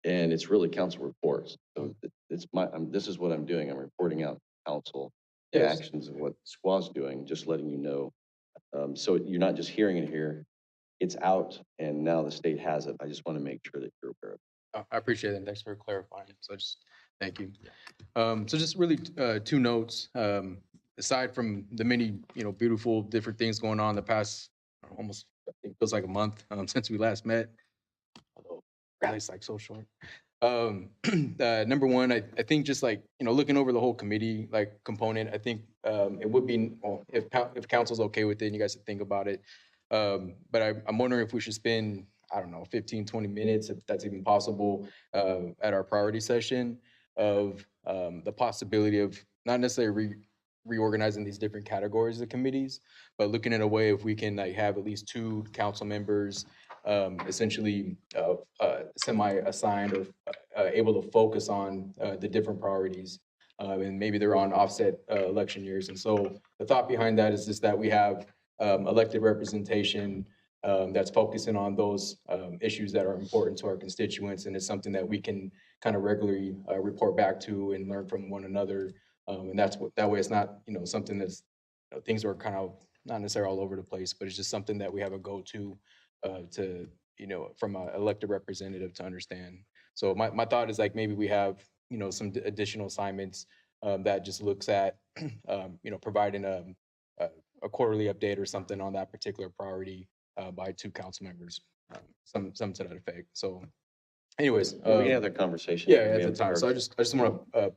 it's really council reports. So this is what I'm doing. I'm reporting out to council the Yes. actions of what Squad's doing, just letting you know. So you're not just hearing it here. It's out, and now the state has it. I just want to make sure that you're aware of it. I appreciate it, and thanks for clarifying. So thank you. So just really two notes. Aside from the many, beautiful different things going on the past almost, I think, feels like a month since we last met. Although rally's like so short. Number one, I think just like, looking over the whole committee like component, I think it would be, well, if council's okay with it and you guys think about it. But I'm wondering if we should spend, I don't know, 15, 20 minutes, if that's even possible, at our priority session of the possibility of not necessarily reorganizing these different categories of committees, but looking at a way if we can like have at least 2 council members essentially semi-assigned or able to focus on the different priorities. And maybe they're on offset election years. And so the thought behind that is just that we have elected representation that's focusing on those issues that are important to our constituents. And it's something that we can kind of regularly report back to and learn from one another. And that way it's not, something that's, things are kind of not necessarily all over the place, but it's just something that we have a go-to from an elected representative to understand. So my thought is like maybe we have, some additional assignments that just looks at, providing a quarterly update or something on that particular priority by 2 council members, some to that effect. So anyways. We can have that conversation. Yeah, at the time. So I just want to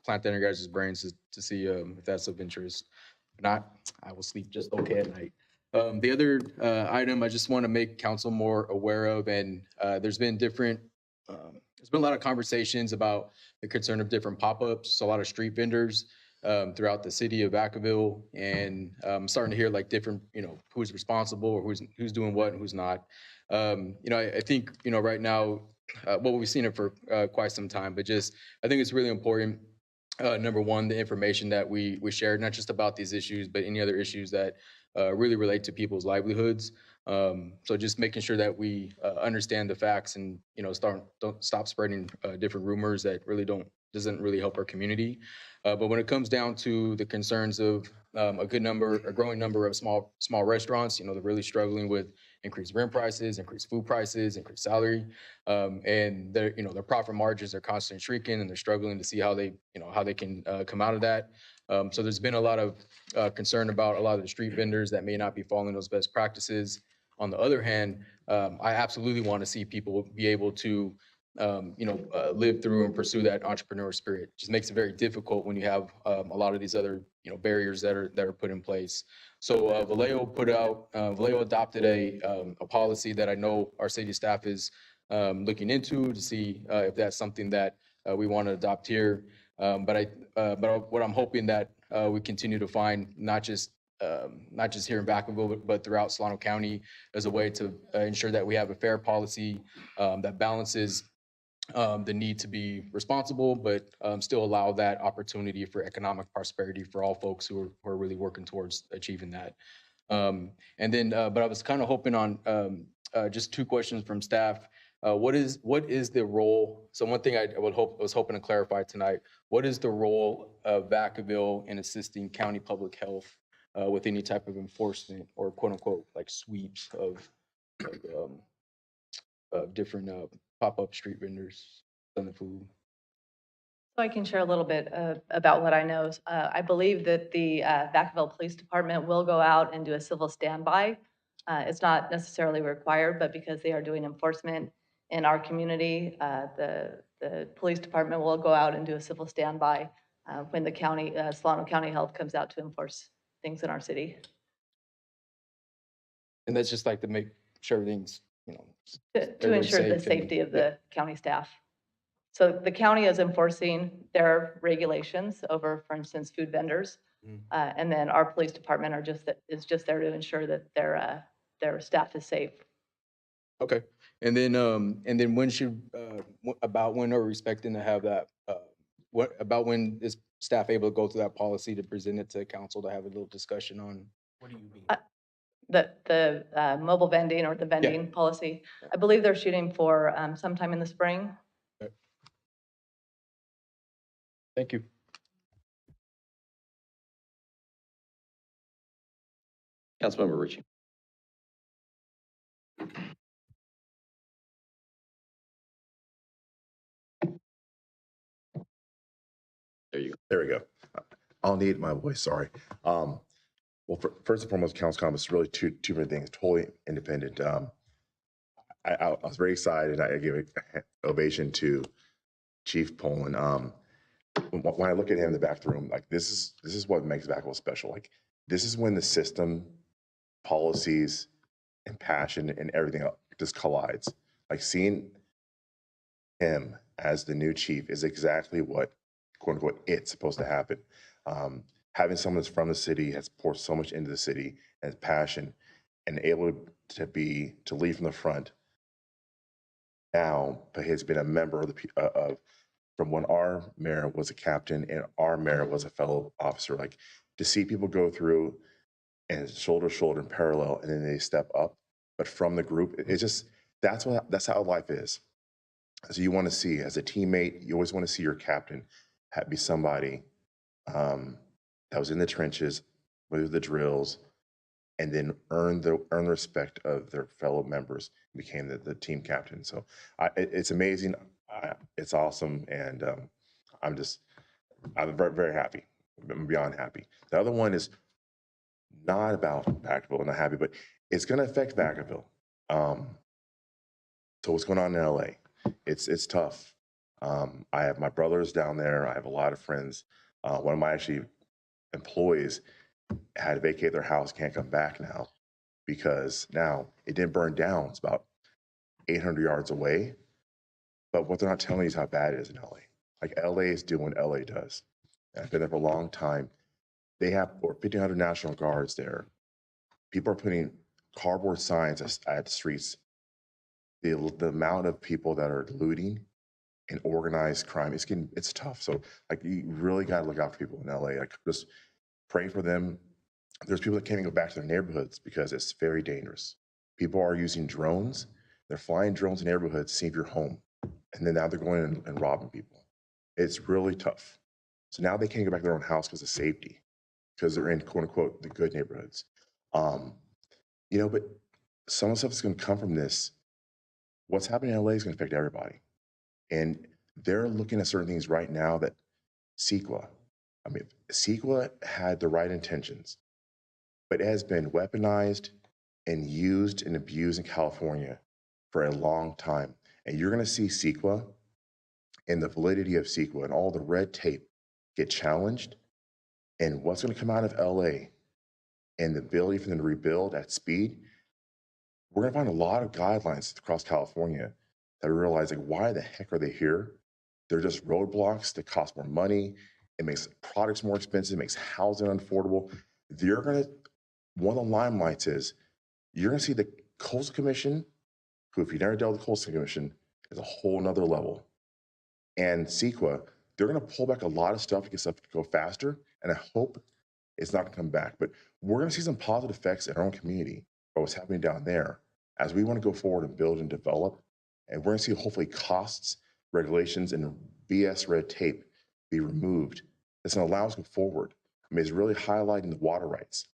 plant that in your guys' brains to see if that's of interest. If not, I will sleep just okay at night. The other item I just want to make council more aware of, and there's been a lot of conversations about the concern of different pop-ups, so a lot of street vendors throughout the city of Vacaville, and I'm starting to hear like different, who's responsible or who's doing what and who's not. I think, right now, well, we've seen it for quite some time, but I think it's really important. Number one, the information that we shared, not just about these issues, but any other issues that really relate to people's livelihoods. So just making sure that we understand the facts and, don't stop spreading different rumors that really doesn't really help our community. But when it comes down to the concerns of a growing number of small restaurants, they're really struggling with increased rent prices, increased food prices, increased salary, and their profit margins are constantly shrinking, and they're struggling to see how they can come out of that. So there's been a lot of concern about a lot of the street vendors that may not be following those best practices. On the other hand, I absolutely want to see people be able to live through and pursue that entrepreneur spirit. It just makes it very difficult when you have a lot of these other barriers that are put in place. So Vallejo adopted a policy that I know our city staff is looking into to see if that's something that we want to adopt here. What I'm hoping that we continue to find, not just here in Vacaville, but throughout Solano County, as a way to ensure that we have a fair policy that balances the need to be responsible, but still allow that opportunity for economic prosperity for all folks who are really working towards achieving that. But I was kind of hoping on just two questions from staff. What is the role? So one thing I was hoping to clarify tonight: what is the role of Vacaville in assisting county public health with any type of enforcement or quote unquote like sweeps of different pop-up street vendors on the food? So I can share a little bit about what I know. I believe that the Vacaville Police Department will go out and do a civil standby. It's not necessarily required, but because they are doing enforcement in our community, the police department will go out and do a civil standby when the county, Solano County Health comes out to enforce things in our city. And that's just like to make sure everything's, To everybody's ensure the safe and- safety of the county staff. So the county is enforcing their regulations over, for instance, food vendors. And then our police department is just there to ensure that their staff is safe. Okay. And then when should, about when are we expecting to have that, when is staff able to go through that policy to present it to council to have a little discussion on? What do you mean? The mobile vending or the vending policy, I believe they're shooting for sometime in the spring. Thank you. Councilmember Ritchie. There you go. There we go. I'll need my voice, sorry. Well, first and foremost, council comments, really two different things, totally independent. I was very excited. I gave an ovation to Chief Poland. When I look at him in the back of the room, like this is what makes Vacaville special. Like this is when the system, policies, and passion and everything else just collides. Like seeing him as the new chief is exactly what, quote unquote, it's supposed to happen. Having someone that's from the city, has poured so much into the city and passion, and able to lead from the front now, but has been a member of from when our mayor was a captain and our mayor was a fellow officer. Like to see people go through and shoulder to shoulder and parallel, and then they step up, but from the group, it's just that's how life is. So you want to see, as a teammate, you always want to see your captain be somebody that was in the trenches, with the drills, and then earn the respect of their fellow members, became the team captain. So it's amazing, it's awesome, and I'm very, very happy. I'm beyond happy. The other one is not about Vacaville, I'm not happy, but it's going to affect Vacaville. So what's going on in LA? It's tough. I have my brothers down there. I have a lot of friends. One of my employees had to vacate their house, can't come back now because now it didn't burn down. It's about 800 yards away. But what they're not telling you is how bad it is in LA. Like LA is doing what LA does. And I've been there for a long time. They have 1,500 National Guards there. People are putting cardboard signs at the streets. The amount of people that are looting and organized crime, it's tough. So like you really got to look out for people in LA. Like just pray for them. There's people that can't even go back to their neighborhoods because it's very dangerous. People are using drones. They're flying drones in neighborhoods to see if you're home. And then now they're going in and robbing people. It's really tough. So now they can't go back to their own house because of safety, because they're in, quote unquote, the good neighborhoods. But some of the stuff that's going to come from this, what's happening in LA is going to affect everybody. And they're looking at certain things right now that CEQA had the right intentions, but it has been weaponized and used and abused in California for a long time. And you're going to see CEQA and the validity of CEQA and all the red tape get challenged. And what's going to come out of LA and the ability for them to rebuild at speed, we're going to find a lot of guidelines across California that realize, like, why the heck are they here? They're just roadblocks that cost more money. It makes products more expensive, makes housing unaffordable. One of the limelights is you're gonna see the Coastal Commission, who, if you never dealt with the Coastal Commission, is a whole nother level. And CEQA, they're gonna pull back a lot of stuff to get stuff to go faster, and I hope it's not gonna come back. But we're gonna see some positive effects in our own community of what's happening down there as we wanna go forward and build and develop. And we're gonna see hopefully costs, regulations, and BS red tape be removed. That's gonna allow us to go forward. I mean, it's really highlighting the water rights,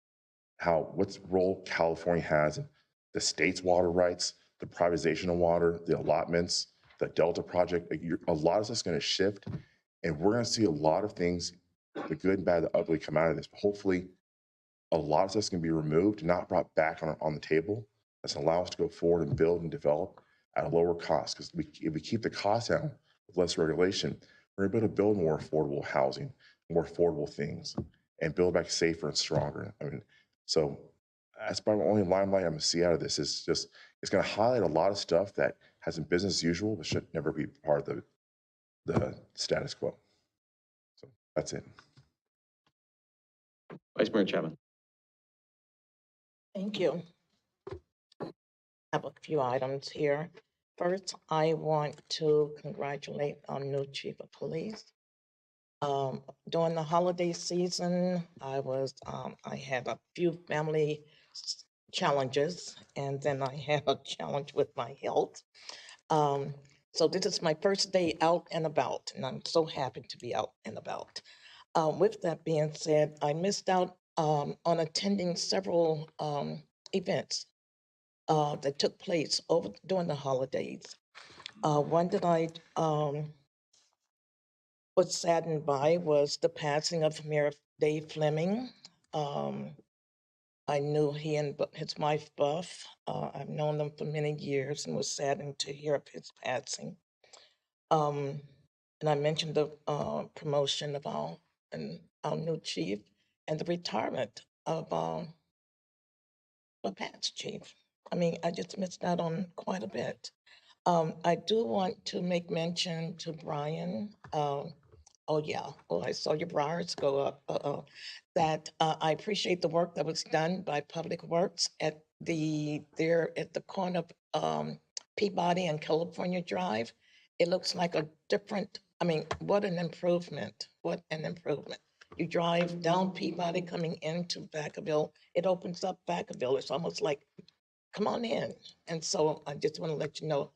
what role California has in the state's water rights, the privatization of water, the allotments, the Delta project. A lot of stuff's going to shift, and we're going to see a lot of things, the good, bad, the ugly, come out of this. But hopefully, a lot of stuff's going to be removed, not brought back on the table. That's going to allow us to go forward and build and develop at a lower cost. Because if we keep the cost down with less regulation, we're able to build more affordable housing, more affordable things, and build back safer and stronger. I mean, so that's probably the only limelight I'm going to see out of this. Is just it's going to highlight a lot of stuff that has been business as usual, but should never be part of the status quo. So that's it. Vice Mayor Chapman. Thank you. I have a few items here. First, I want to congratulate our new chief of police. During the holiday season, I had a few family challenges, and then I had a challenge with my health. So this is my first day out and about, and I'm so happy to be out and about. With that being said, I missed out on attending several events that took place during the holidays. One that I was saddened by was the passing of Mayor Dave Fleming. I knew he and his wife Buff. I've known them for many years and was saddened to hear of his passing. And I mentioned the promotion of our new chief and the retirement of the past chief. I mean, I just missed out on quite a bit. I do want to make mention to Brian. Oh yeah. Oh, I saw your briars go up. That I appreciate the work that was done by Public Works at the corner of Peabody and California Drive. It looks like a different. I mean, what an improvement! What an improvement! You drive down Peabody coming into Vacaville. It opens up Vacaville. It's almost like, come on in. And so I just want to let you know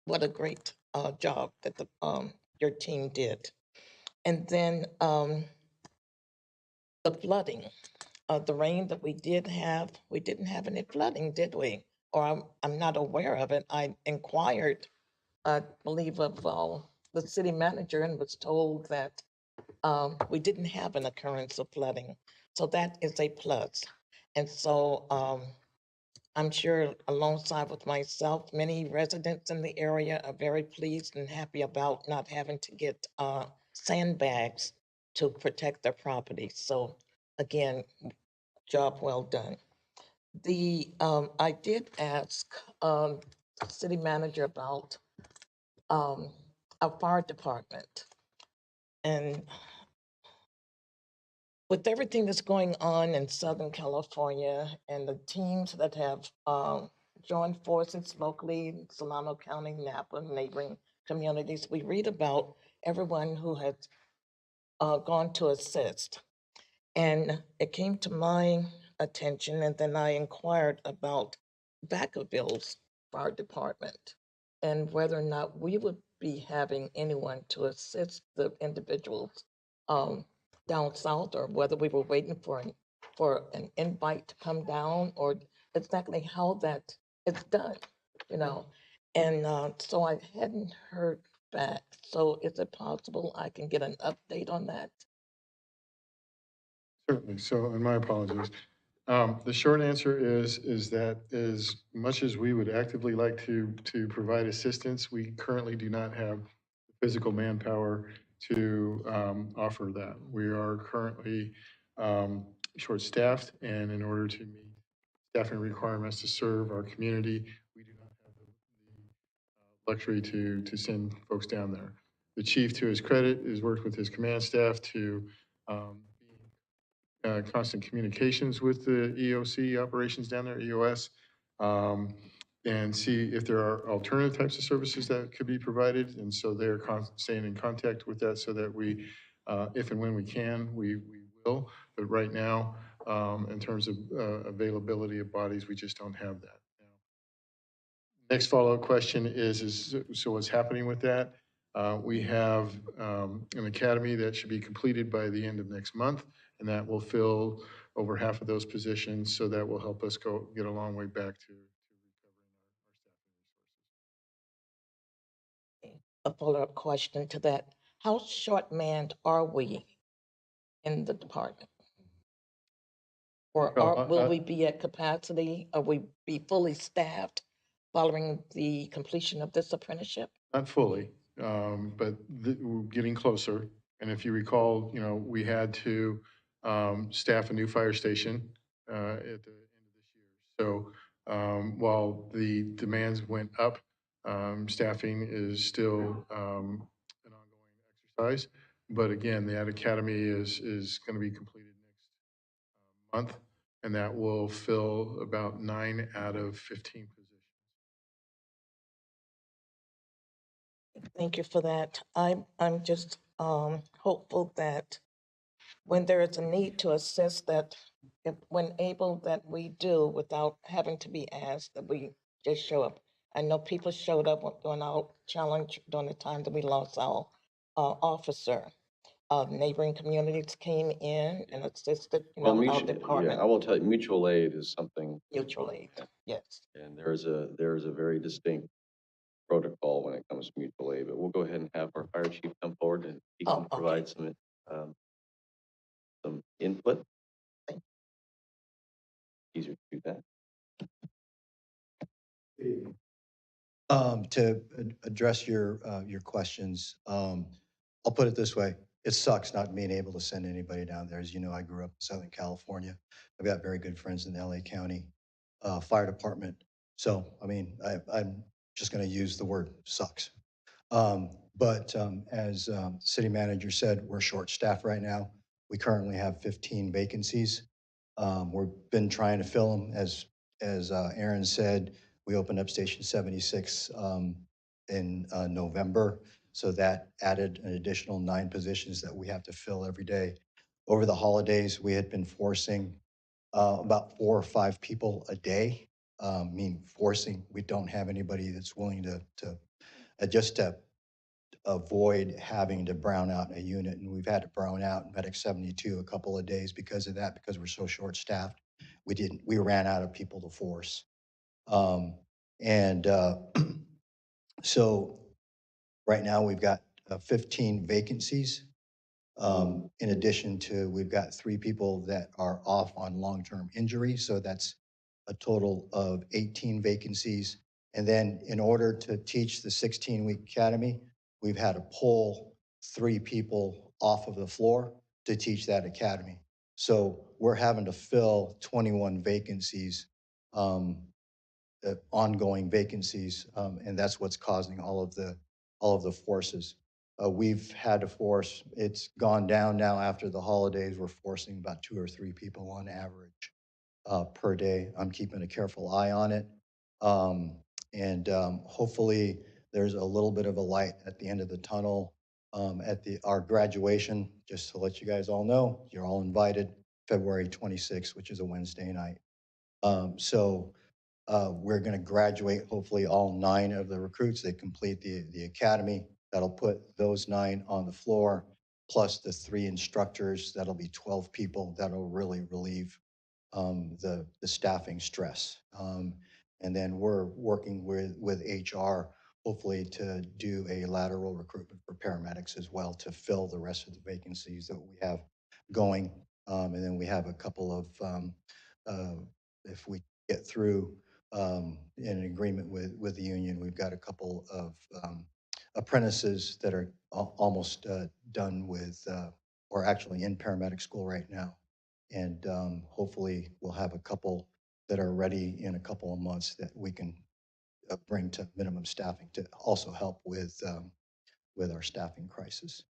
what a great job that your team did. And then the flooding, the rain that we didn't have any flooding, did we? Or I'm not aware of it. I inquired, I believe, of the city manager and was told that we didn't have an occurrence of flooding. So that is a plus. And so I'm sure alongside with myself, many residents in the area are very pleased and happy about not having to get sandbags to protect their property. So again, job well done. I did ask city manager about our fire department. And with everything that's going on in Southern California and the teams that have joined forces locally in Solano County, Napa, neighboring communities, we read about everyone who has gone to assist. And it came to my attention, and then I inquired about Vacaville's fire department and whether or not we would be having anyone to assist the individuals down south, or whether we were waiting for an invite to come down, or exactly how that is done, you know. And so I hadn't heard back. So is it possible I can get an update on that? Certainly. So, and my apologies. The short answer is that as much as we would actively like to provide assistance, we currently do not have physical manpower to offer that. We are currently short-staffed, and in order to meet staffing requirements to serve our community, we do not have the luxury to send folks down there. The chief, to his credit, has worked with his command staff to be in constant communications with the EOC operations down there, EOS, and see if there are alternative types of services that could be provided. And so they're staying in contact with that so that we, if and when we can, we will. But right now, in terms of availability of bodies, we just don't have that. Next follow-up question is so what's happening with that? We have an academy that should be completed by the end of next month, and that will fill over half of those positions. So that will help us get a long way back to A follow-up question to that. How short-manned are we in the department? Or will we be at capacity? Or we be fully staffed following the completion of this apprenticeship? Not fully, but we're getting closer. And if you recall, we had to staff a new fire station at the end of this year. So while the demands went up, staffing is still an ongoing exercise. But again, that academy is going to be completed next month, and that will fill about 9 out of 15 positions. Thank you for that. I'm just hopeful that when there is a need to assist that, if, when able, that we do without having to be asked, that we just show up. I know people showed up during our challenge during the time that we lost our officer. Neighboring communities came in and assisted, our department. Yeah, I will tell you, mutual aid is something. Mutual aid, yes. And there is a very distinct protocol when it comes to mutual aid, but we'll go ahead and have our fire chief come forward and he can provide some input. Easier to do that. To address your questions, I'll put it this way. It sucks not being able to send anybody down there. As you know, I grew up in Southern California. I've got very good friends in the LA County Fire Department. So, I mean, I'm just going to use the word sucks. But as the city manager said, we're short-staffed right now. We currently have 15 vacancies. We've been trying to fill them. As Aaron said, we opened up Station 76 in November. So that added an additional 9 positions that we have to fill every day. Over the holidays, we had been forcing about 4 or 5 people a day. Forcing, we don't have anybody that's willing to avoid having to brown out a unit. And we've had to brown out Medic 72 a couple of days because of that, because we're so short-staffed. We ran out of people to force. So right now we've got 15 vacancies. In addition to, we've got 3 people that are off on long-term injury. So that's a total of 18 vacancies. And then in order to teach the 16-week academy, we've had to pull 3 people off of the floor to teach that academy. So we're having to fill 21 vacancies, ongoing vacancies, and that's what's causing all of the forces. We've had to force, it's gone down now after the holidays. We're forcing about 2 or 3 people on average per day. I'm keeping a careful eye on it. Hopefully there's a little bit of a light at the end of the tunnel at our graduation. Just to let you guys all know, you're all invited February 26th, which is a Wednesday night. We're going to graduate, hopefully all 9 of the recruits. They complete the academy. That'll put those 9 on the floor, plus the 3 instructors. That'll be 12 people. That'll really relieve the staffing stress. And then we're working with HR, hopefully to do a lateral recruitment for paramedics as well to fill the rest of the vacancies that we have going. And then we have a couple of, if we get through in an agreement with the union, we've got a couple of apprentices that are almost done with, or actually in paramedic school right now. And hopefully we'll have a couple that are ready in a couple of months that we can bring to minimum staffing to also help with with our staffing crisis.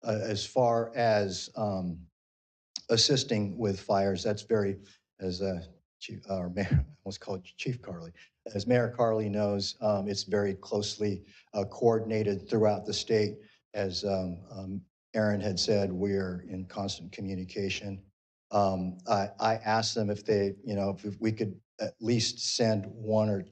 As far as assisting with fires, that's very, as Mayor, I almost called you Chief Carly. As Mayor Carly knows, it's very closely coordinated throughout the state. As Aaron had said, we're in constant communication. I asked them if they, if we could at least send one or,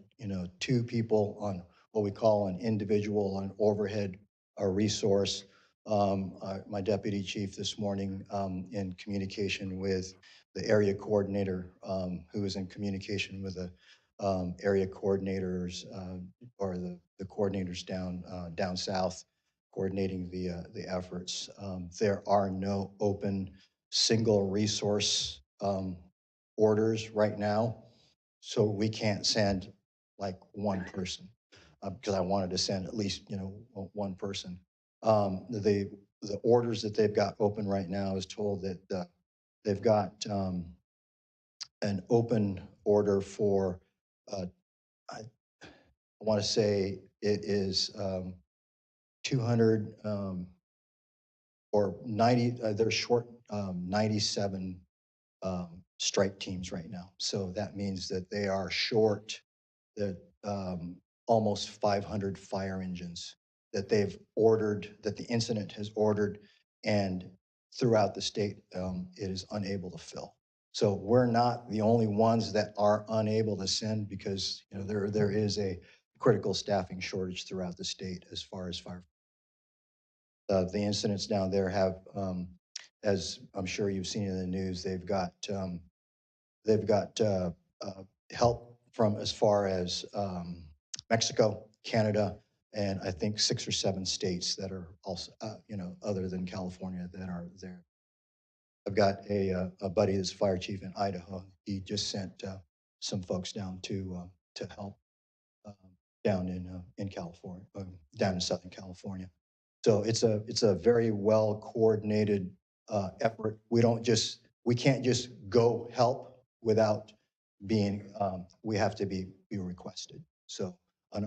two people on what we call an individual, an overhead resource. My deputy chief this morning in communication with the area coordinator, who is in communication with the area coordinators or the coordinators down south, coordinating the efforts. There are no open single resource orders right now, so we can't send like one person because I wanted to send at least one person. The orders that they've got open right now is told that they've got an open order for I want to say it is 200 or 90. They're short 97 strike teams right now. So that means that they are short that almost 500 fire engines that they've ordered, that the incident has ordered, and throughout the state, it is unable to fill. So we're not the only ones that are unable to send because there is a critical staffing shortage throughout the state as far as fire. The incidents down there have, as I'm sure you've seen in the news, they've got help from as far as Mexico, Canada, and I think 6 or 7 states that are also, other than California that are there. I've got a buddy that's fire chief in Idaho. He just sent some folks down to help down in California, down in Southern California. So it's a very well coordinated effort. We can't just go help without being, we have to be requested. So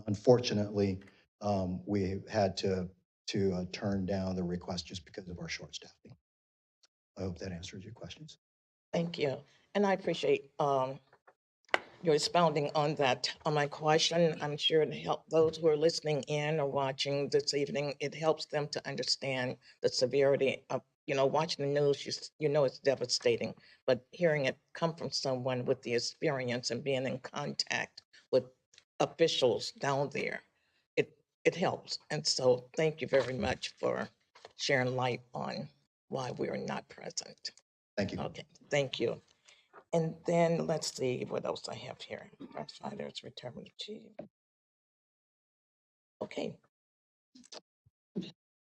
unfortunately, we had to turn down the request just because of our short staffing. I hope that answers your questions. Thank you. And I appreciate your expounding on that. On my question, I'm sure it helped those who are listening in or watching this evening. It helps them to understand the severity of, watching the news, you know it's devastating, but hearing it come from someone with the experience and being in contact with officials down there, it helps. And so thank you very much for sharing light on why we are not present. Thank you. Okay, thank you. And then let's see what else I have here. Firefighters, return to chief. Okay.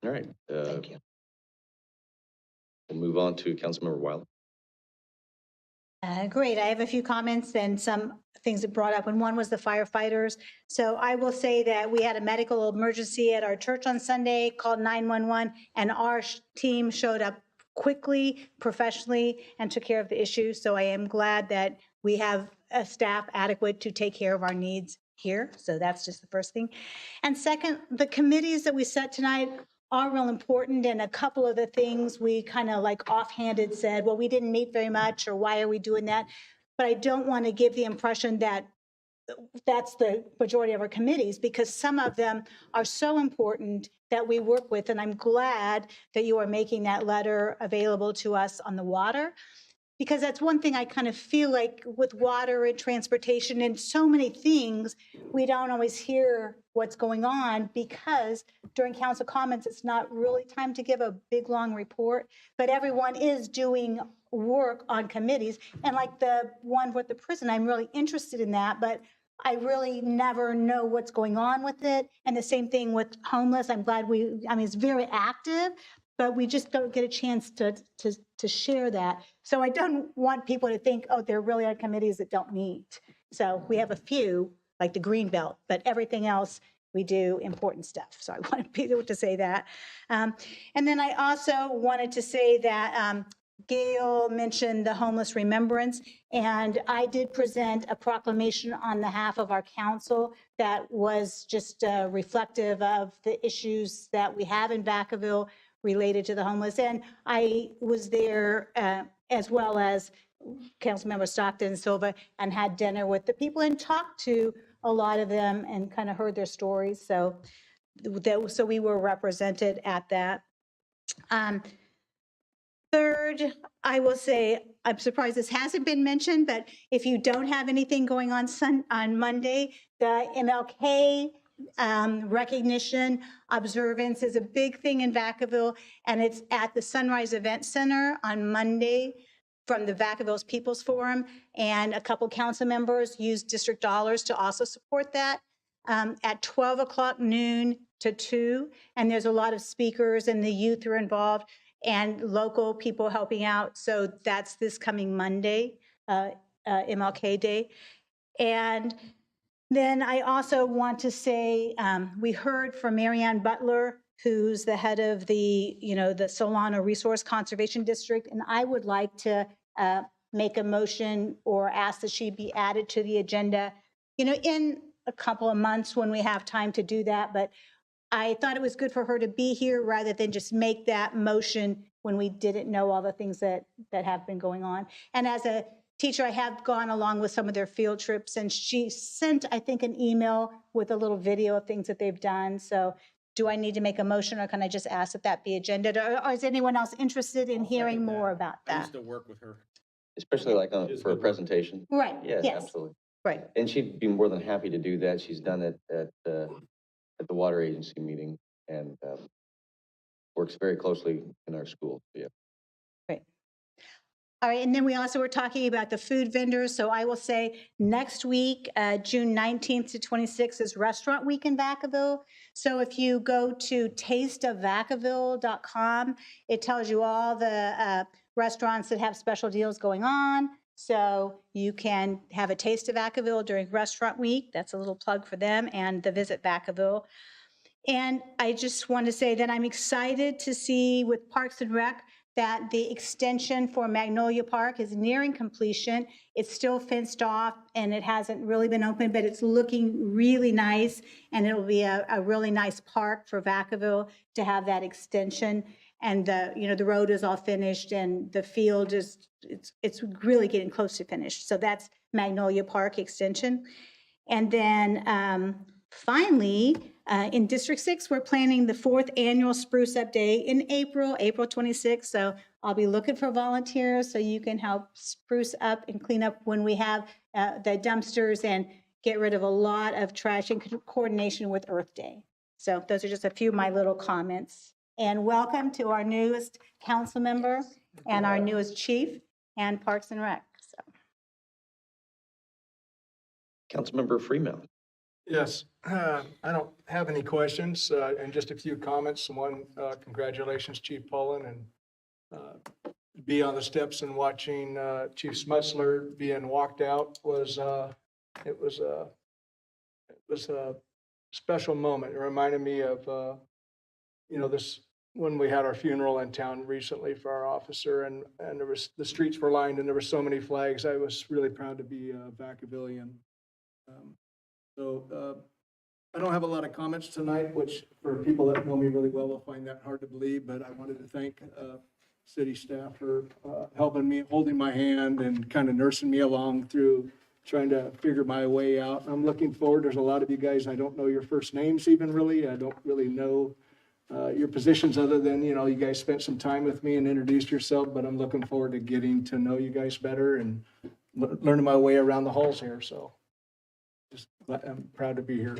All right. Thank you. We'll move on to Councilmember Wiley. Great. I have a few comments and some things that brought up, and one was the firefighters. So I will say that we had a medical emergency at our church on Sunday, called 911, and our team showed up quickly, professionally, and took care of the issue. So I am glad that we have a staff adequate to take care of our needs here. So that's just the first thing. And second, the committees that we set tonight are real important, and a couple of the things we kind of like offhanded said, well, we didn't meet very much, or why are we doing that? But I don't want to give the impression that that's the majority of our committees, because some of them are so important that we work with, and I'm glad that you are making that letter available to us on the water. Because that's one thing I kind of feel like with water and transportation and so many things, we don't always hear what's going on because during council comments, it's not really time to give a big, long report, but everyone is doing work on committees. And like the one with the prison, I'm really interested in that, but I really never know what's going on with it. And the same thing with homeless. I'm glad it's very active, but we just don't get a chance to share that. So I don't want people to think, oh, there really are committees that don't meet. So we have a few, like the Greenbelt, but everything else, we do important stuff. So I wanted people to say that. And then I also wanted to say that Gail mentioned the homeless remembrance, and I did present a proclamation on behalf of our council that was just reflective of the issues that we have in Vacaville related to the homeless. And I was there as well as Councilmember Stockton Silva and had dinner with the people and talked to a lot of them and kind of heard their stories. So we were represented at that. Third, I will say, I'm surprised this hasn't been mentioned, but if you don't have anything going on Monday, the MLK recognition observance is a big thing in Vacaville, and it's at the Sunrise Event Center on Monday from the Vacaville's People's Forum, and a couple council members used district dollars to also support that at 12 o'clock noon to 2, and there's a lot of speakers and the youth are involved and local people helping out. So that's this coming Monday, MLK Day. And then I also want to say, we heard from Marianne Butler, who's the head of the, the Solano Resource Conservation District, and I would like to make a motion or ask that she be added to the agenda, in a couple of months when we have time to do that. But I thought it was good for her to be here rather than just make that motion when we didn't know all the things that have been going on. And as a teacher, I have gone along with some of their field trips, and she sent, I think, an email with a little video of things that they've done. So do I need to make a motion, or can I just ask that that be agenda? Or is anyone else interested in hearing more about I that? used to work with her. Especially like for a presentation. Right, Yes, yes. absolutely. Right. And she'd be more than happy to do that. She's done it at the water agency meeting and works very closely in our school. Yeah. Great. All right, and then we also were talking about the food vendors. So I will say next week, June 19th to 26th is Restaurant Week in Vacaville. So if you go to CityofVacaville.gov, it tells you all the restaurants that have special deals going on. So you can have a taste of Vacaville during Restaurant Week. That's a little plug for them, and the Visit Vacaville. And I just want to say that I'm excited to see with Parks and Rec that the extension for Magnolia Park is nearing completion. It's still fenced off and it hasn't really been open, but it's looking really nice. And it'll be a really nice park for Vacaville to have that extension. And the road is all finished and the field is, it's really getting close to finished. So that's Magnolia Park extension. And then finally, in District 6, we're planning the 4th annual Spruce Up Day in April 26th. So I'll be looking for volunteers so you can help spruce up and clean up when we have the dumpsters and get rid of a lot of trash in coordination with Earth Day. So those are just a few of my little comments. And welcome to our newest council member and our newest chief and Parks and Rec. So. Councilmember Freemount. Yes, I don't have any questions and just a few comments. One, congratulations, Chief Pullen, and be on the steps and watching Chief Smutzler being walked out was it was a special moment. It reminded me of this when we had our funeral in town recently for our officer, and there was the streets were lined and there were so many flags. I was really proud to be a Vacavillian. So I don't have a lot of comments tonight, which for people that know me really well will find that hard to believe, but I wanted to thank city staff for helping me, holding my hand and kind of nursing me along through trying to figure my way out. I'm looking forward. There's a lot of you guys, I don't know your first names even really. I don't really know your positions other than, you guys spent some time with me and introduced yourself, but I'm looking forward to getting to know you guys better and learning my way around the halls here. So just I'm proud to be here.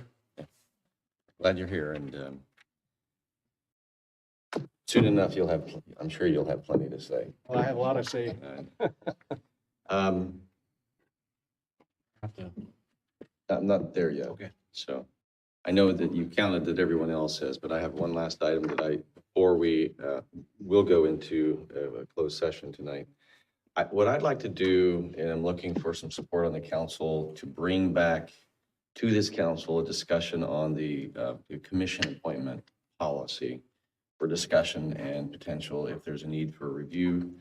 Glad you're here, and soon enough I'm sure you'll have plenty to say. Well, I have a lot to say. I'm not there yet. Okay. So I know that you counted that everyone else has, but I have one last item that before we will go into a closed session tonight. What I'd like to do, and I'm looking for some support on the council to bring back to this council a discussion on the commission appointment policy for discussion and potential if there's a need for review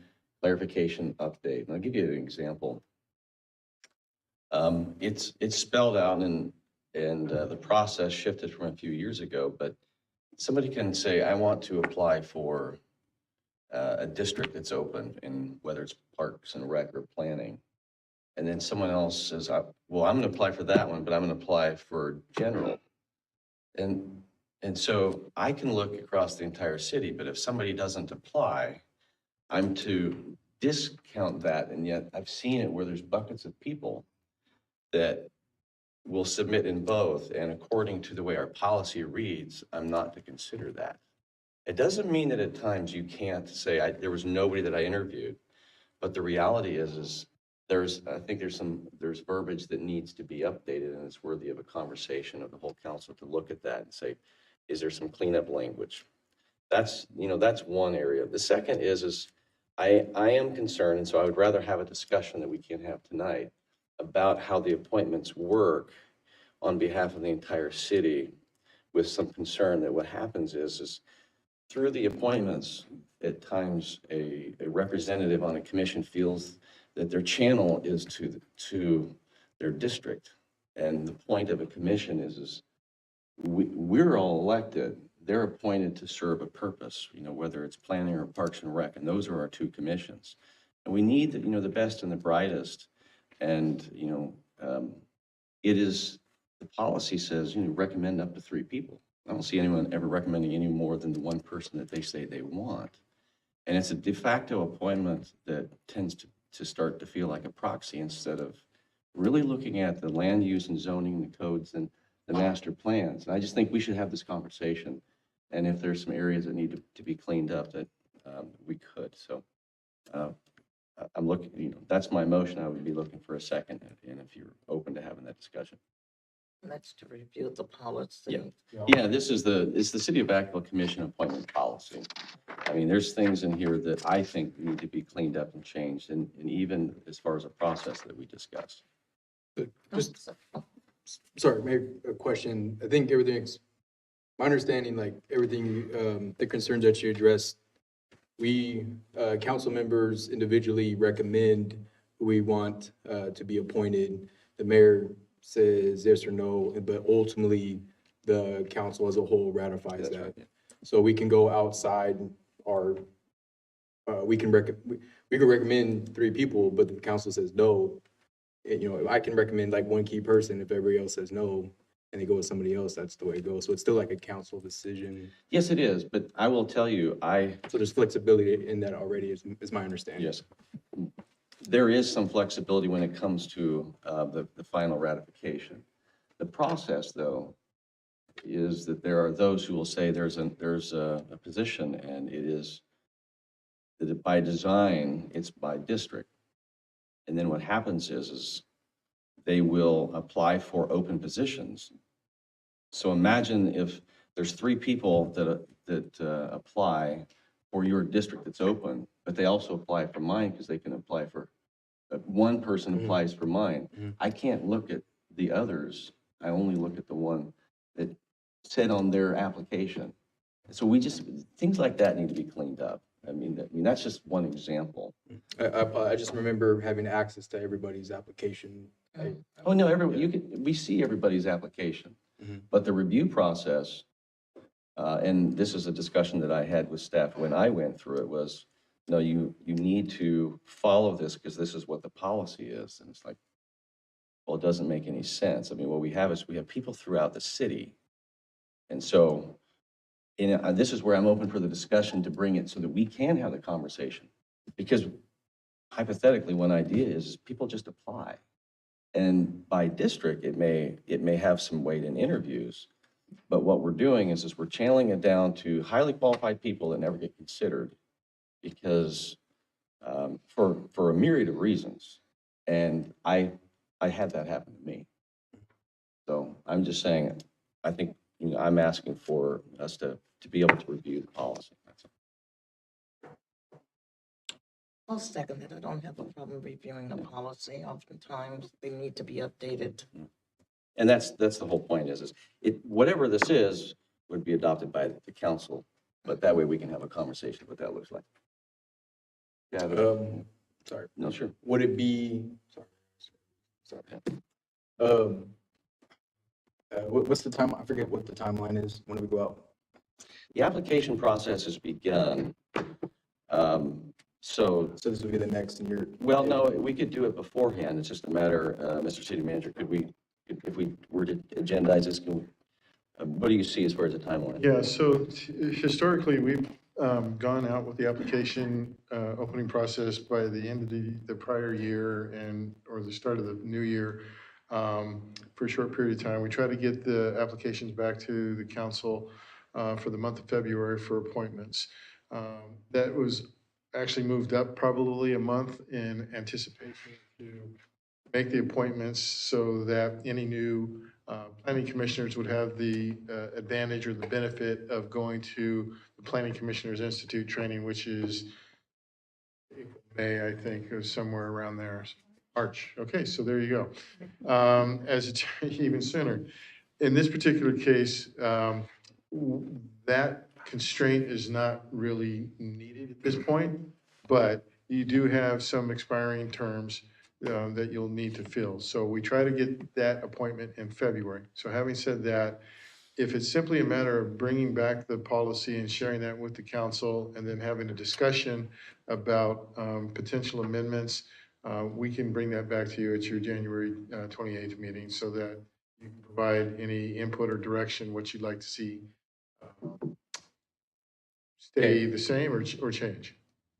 clarification update. And I'll give you an example. It's spelled out and the process shifted from a few years ago, but somebody can say, I want to apply for a district that's open in whether it's parks and rec or planning. And then someone else says, well, I'm going to apply for that one, but I'm going to apply for general. And so I can look across the entire city, but if somebody doesn't apply, I'm to discount that. And yet I've seen it where there's buckets of people that will submit in both. And according to the way our policy reads, I'm not to consider that. It doesn't mean that at times you can't say, there was nobody that I interviewed. But the reality is I think there's verbiage that needs to be updated, and it's worthy of a conversation of the whole council to look at that and say, is there some cleanup language? That's one area. The second is I am concerned, and so I would rather have a discussion that we can't have tonight about how the appointments work on behalf of the entire city, with some concern that what happens is through the appointments, at times a representative on a commission feels that their channel is to their district. And the point of a commission is we're all elected. They're appointed to serve a purpose, whether it's planning or parks and rec, and those are our two commissions. And we need, the best and the brightest. And, the policy says, recommend up to 3 people. I don't see anyone ever recommending any more than the one person that they say they want. And it's a de facto appointment that tends to start to feel like a proxy instead of really looking at the land use and zoning, the codes and the master plans. And I just think we should have this conversation. And if there's some areas that need to be cleaned up, that we could. So I'm looking, that's my motion. I would be looking for a second, and if you're open to having that discussion. That's to review the policy. Yeah, this is the City of Vacaville Commission appointment policy. I mean, there's things in here that I think need to be cleaned up and changed, and even as far as a process that we discussed. Just, sorry, maybe a question. I think my understanding, like everything, the concerns that you addressed, we, council members individually recommend who we want to be appointed. The mayor says yes or no, but ultimately the council as a whole ratifies that. Right, yeah. So we can go outside our, we can recommend 3 people, but the council says no. I can recommend like one key person. If everybody else says no and they go with somebody else, that's the way it goes. So it's still like a council decision. Yes, it is. But I will tell you, so there's flexibility in that already, is my understanding. Yes. There is some flexibility when it comes to the final ratification. The process, though, is that there are those who will say there's a position, and it is that by design, it's by district. And then what happens is they will apply for open positions. So imagine if there's 3 people that apply for your district that's open, but they also apply for mine because they can apply for, one person applies for mine. I can't look at the others. I only look at the one that said on their application. So things like that need to be cleaned up. I mean, that's just one example. I just remember having access to everybody's application. Oh, no, we see everybody's application, but the review process, and this is a discussion that I had with staff when I went through it, was, no, you need to follow this because this is what the policy is. And it's like, well, it doesn't make any sense. I mean, what we have is we have people throughout the city. And so this is where I'm open for the discussion to bring it so that we can have the conversation. Because hypothetically, one idea is people just apply. And by district, it may have some weight in interviews. But what we're doing is we're channeling it down to highly qualified people that never get considered because for a myriad of reasons. And I had that happen to me. So I'm just saying, I think, I'm asking for us to be able to review the policy. That's all. I'll second it. I don't have a problem reviewing the policy. Oftentimes, they need to be updated. And that's the whole point is whatever this is would be adopted by the council, but that way we can have a conversation of what that looks like. Yeah, Sorry. no, sure. Would it be, sorry. What's the time? I forget what the timeline is when we go out. The application process has begun. So this would be the next year? Well, no, we could do it beforehand. It's just a matter, Mr. City Manager, if we were to agendize this, what do you see as far as the timeline? Yeah, so historically, we've gone out with the application opening process by the end of the prior year or the start of the new year for a short period of time. We try to get the applications back to the council for the month of February for appointments. That was actually moved up probably a month in anticipation to make the appointments so that any new planning commissioners would have the advantage or the benefit of going to the Planning Commissioners Institute training, which is April, May, I think, or somewhere around there. March. Okay, so there you go. As it's even sooner. In this particular case, that constraint is not really needed at this point, but you do have some expiring terms that you'll need to fill. So we try to get that appointment in February. So having said that, if it's simply a matter of bringing back the policy and sharing that with the council and then having a discussion about potential amendments, we can bring that back to you at your January 28th meeting so that you can provide any input or direction, what you'd like to see stay the same or change.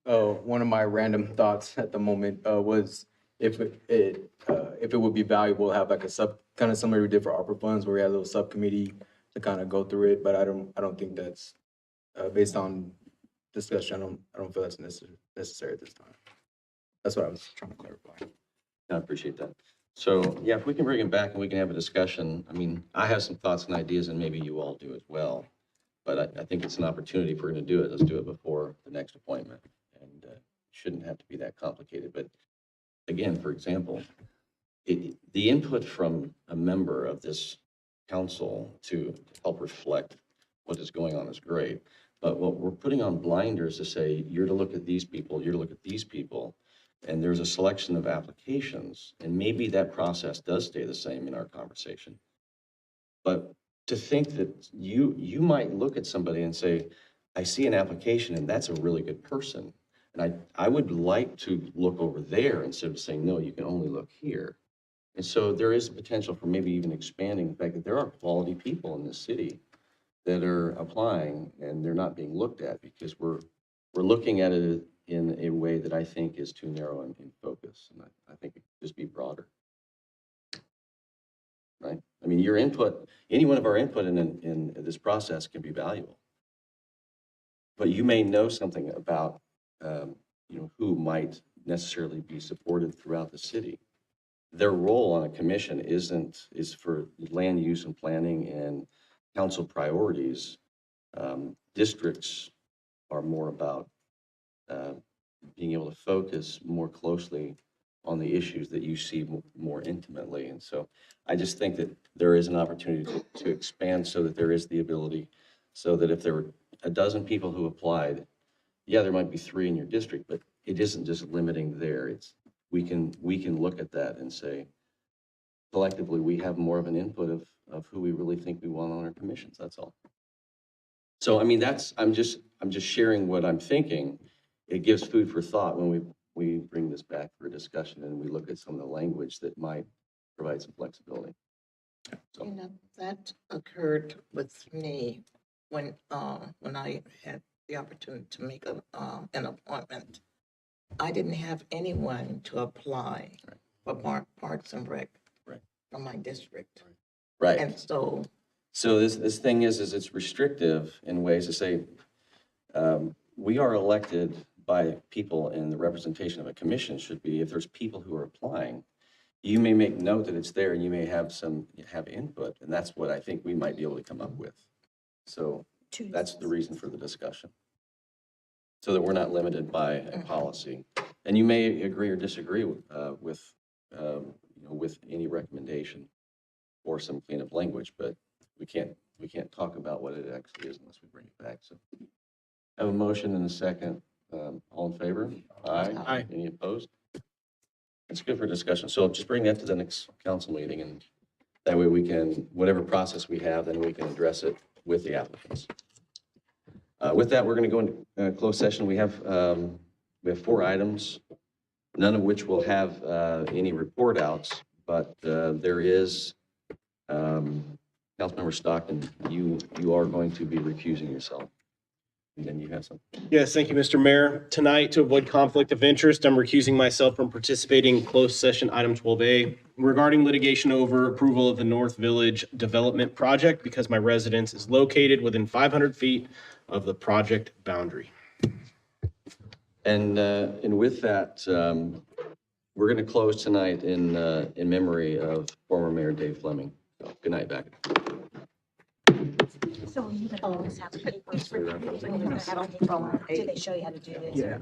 One of my random thoughts at the moment was if it would be valuable to have like a kind of similar we did for ARPA funds where we had a little subcommittee to kind of go through it, but I don't think that's based on discussion. I don't feel that's necessary at this time. That's what I was trying to clarify. I appreciate that. So yeah, if we can bring it back and we can have a discussion. I mean, I have some thoughts and ideas and maybe you all do as well. But I think it's an opportunity if we're going to do it. Let's do it before the next appointment. And it shouldn't have to be that complicated. But again, for example, the input from a member of this council to help reflect what is going on is great. But what we're putting on blinders to say, you're to look at these people, you're to look at these people, and there's a selection of applications, and maybe that process does stay the same in our conversation. But to think that you might look at somebody and say, I see an application and that's a really good person. And I would like to look over there instead of saying, no, you can only look here. And so there is a potential for maybe even expanding the fact that there are quality people in this city that are applying and they're not being looked at because we're looking at it in a way that I think is too narrow in focus. And I think it could just be broader. Right? I mean, your input, any one of our input in this process can be valuable. But you may know something about, who might necessarily be supported throughout the city. Their role on a commission is for land use and planning and council priorities. Districts are more about being able to focus more closely on the issues that you see more intimately. And so I just think that there is an opportunity to expand so that there is the ability, so that if there were a dozen people who applied, yeah, there might be 3 in your district, but it isn't just limiting there. It's we can look at that and say, collectively, we have more of an input of who we really think we want on our commissions. That's all. So, I mean, I'm just sharing what I'm thinking. It gives food for thought when we bring this back for a discussion and we look at some of the language that might provide some flexibility. So. That occurred with me when I had the opportunity to make an appointment. I didn't have anyone to apply for Parks and Rec from my district. Right. And so this thing is it's restrictive in ways to say we are elected by people, and the representation of a commission should be if there's people who are applying, you may make note that it's there and you may have input, and that's what I think we might be able to come up with. So that's the reason for the discussion, so that we're not limited by a policy. And you may agree or disagree with any recommendation or some cleanup language, but we can't talk about what it actually is unless we bring it back. So I have a motion and a second. All All in favor? Aye. Aye. Any opposed? It's good for discussion. So just bring that to the next council meeting, and that way we can, whatever process we have, then we can address it with the applicants. With that, we're going to go into closed session. We have 4 items, none of which will have any report outs, but there is, Councilmember Stockton, you are going to be recusing yourself. And then you have some. Yes, thank you, Mr. Mayor. Tonight, to avoid conflict of interest, I'm recusing myself from participating in closed session item 12A regarding litigation over approval of the North Village Development Project because my residence is located within 500 feet of the project boundary. And with that, we're going to close tonight in memory of former Mayor Dave Fleming. So, good night, back. So you always have papers for people. Did they show you how to do this? Yeah.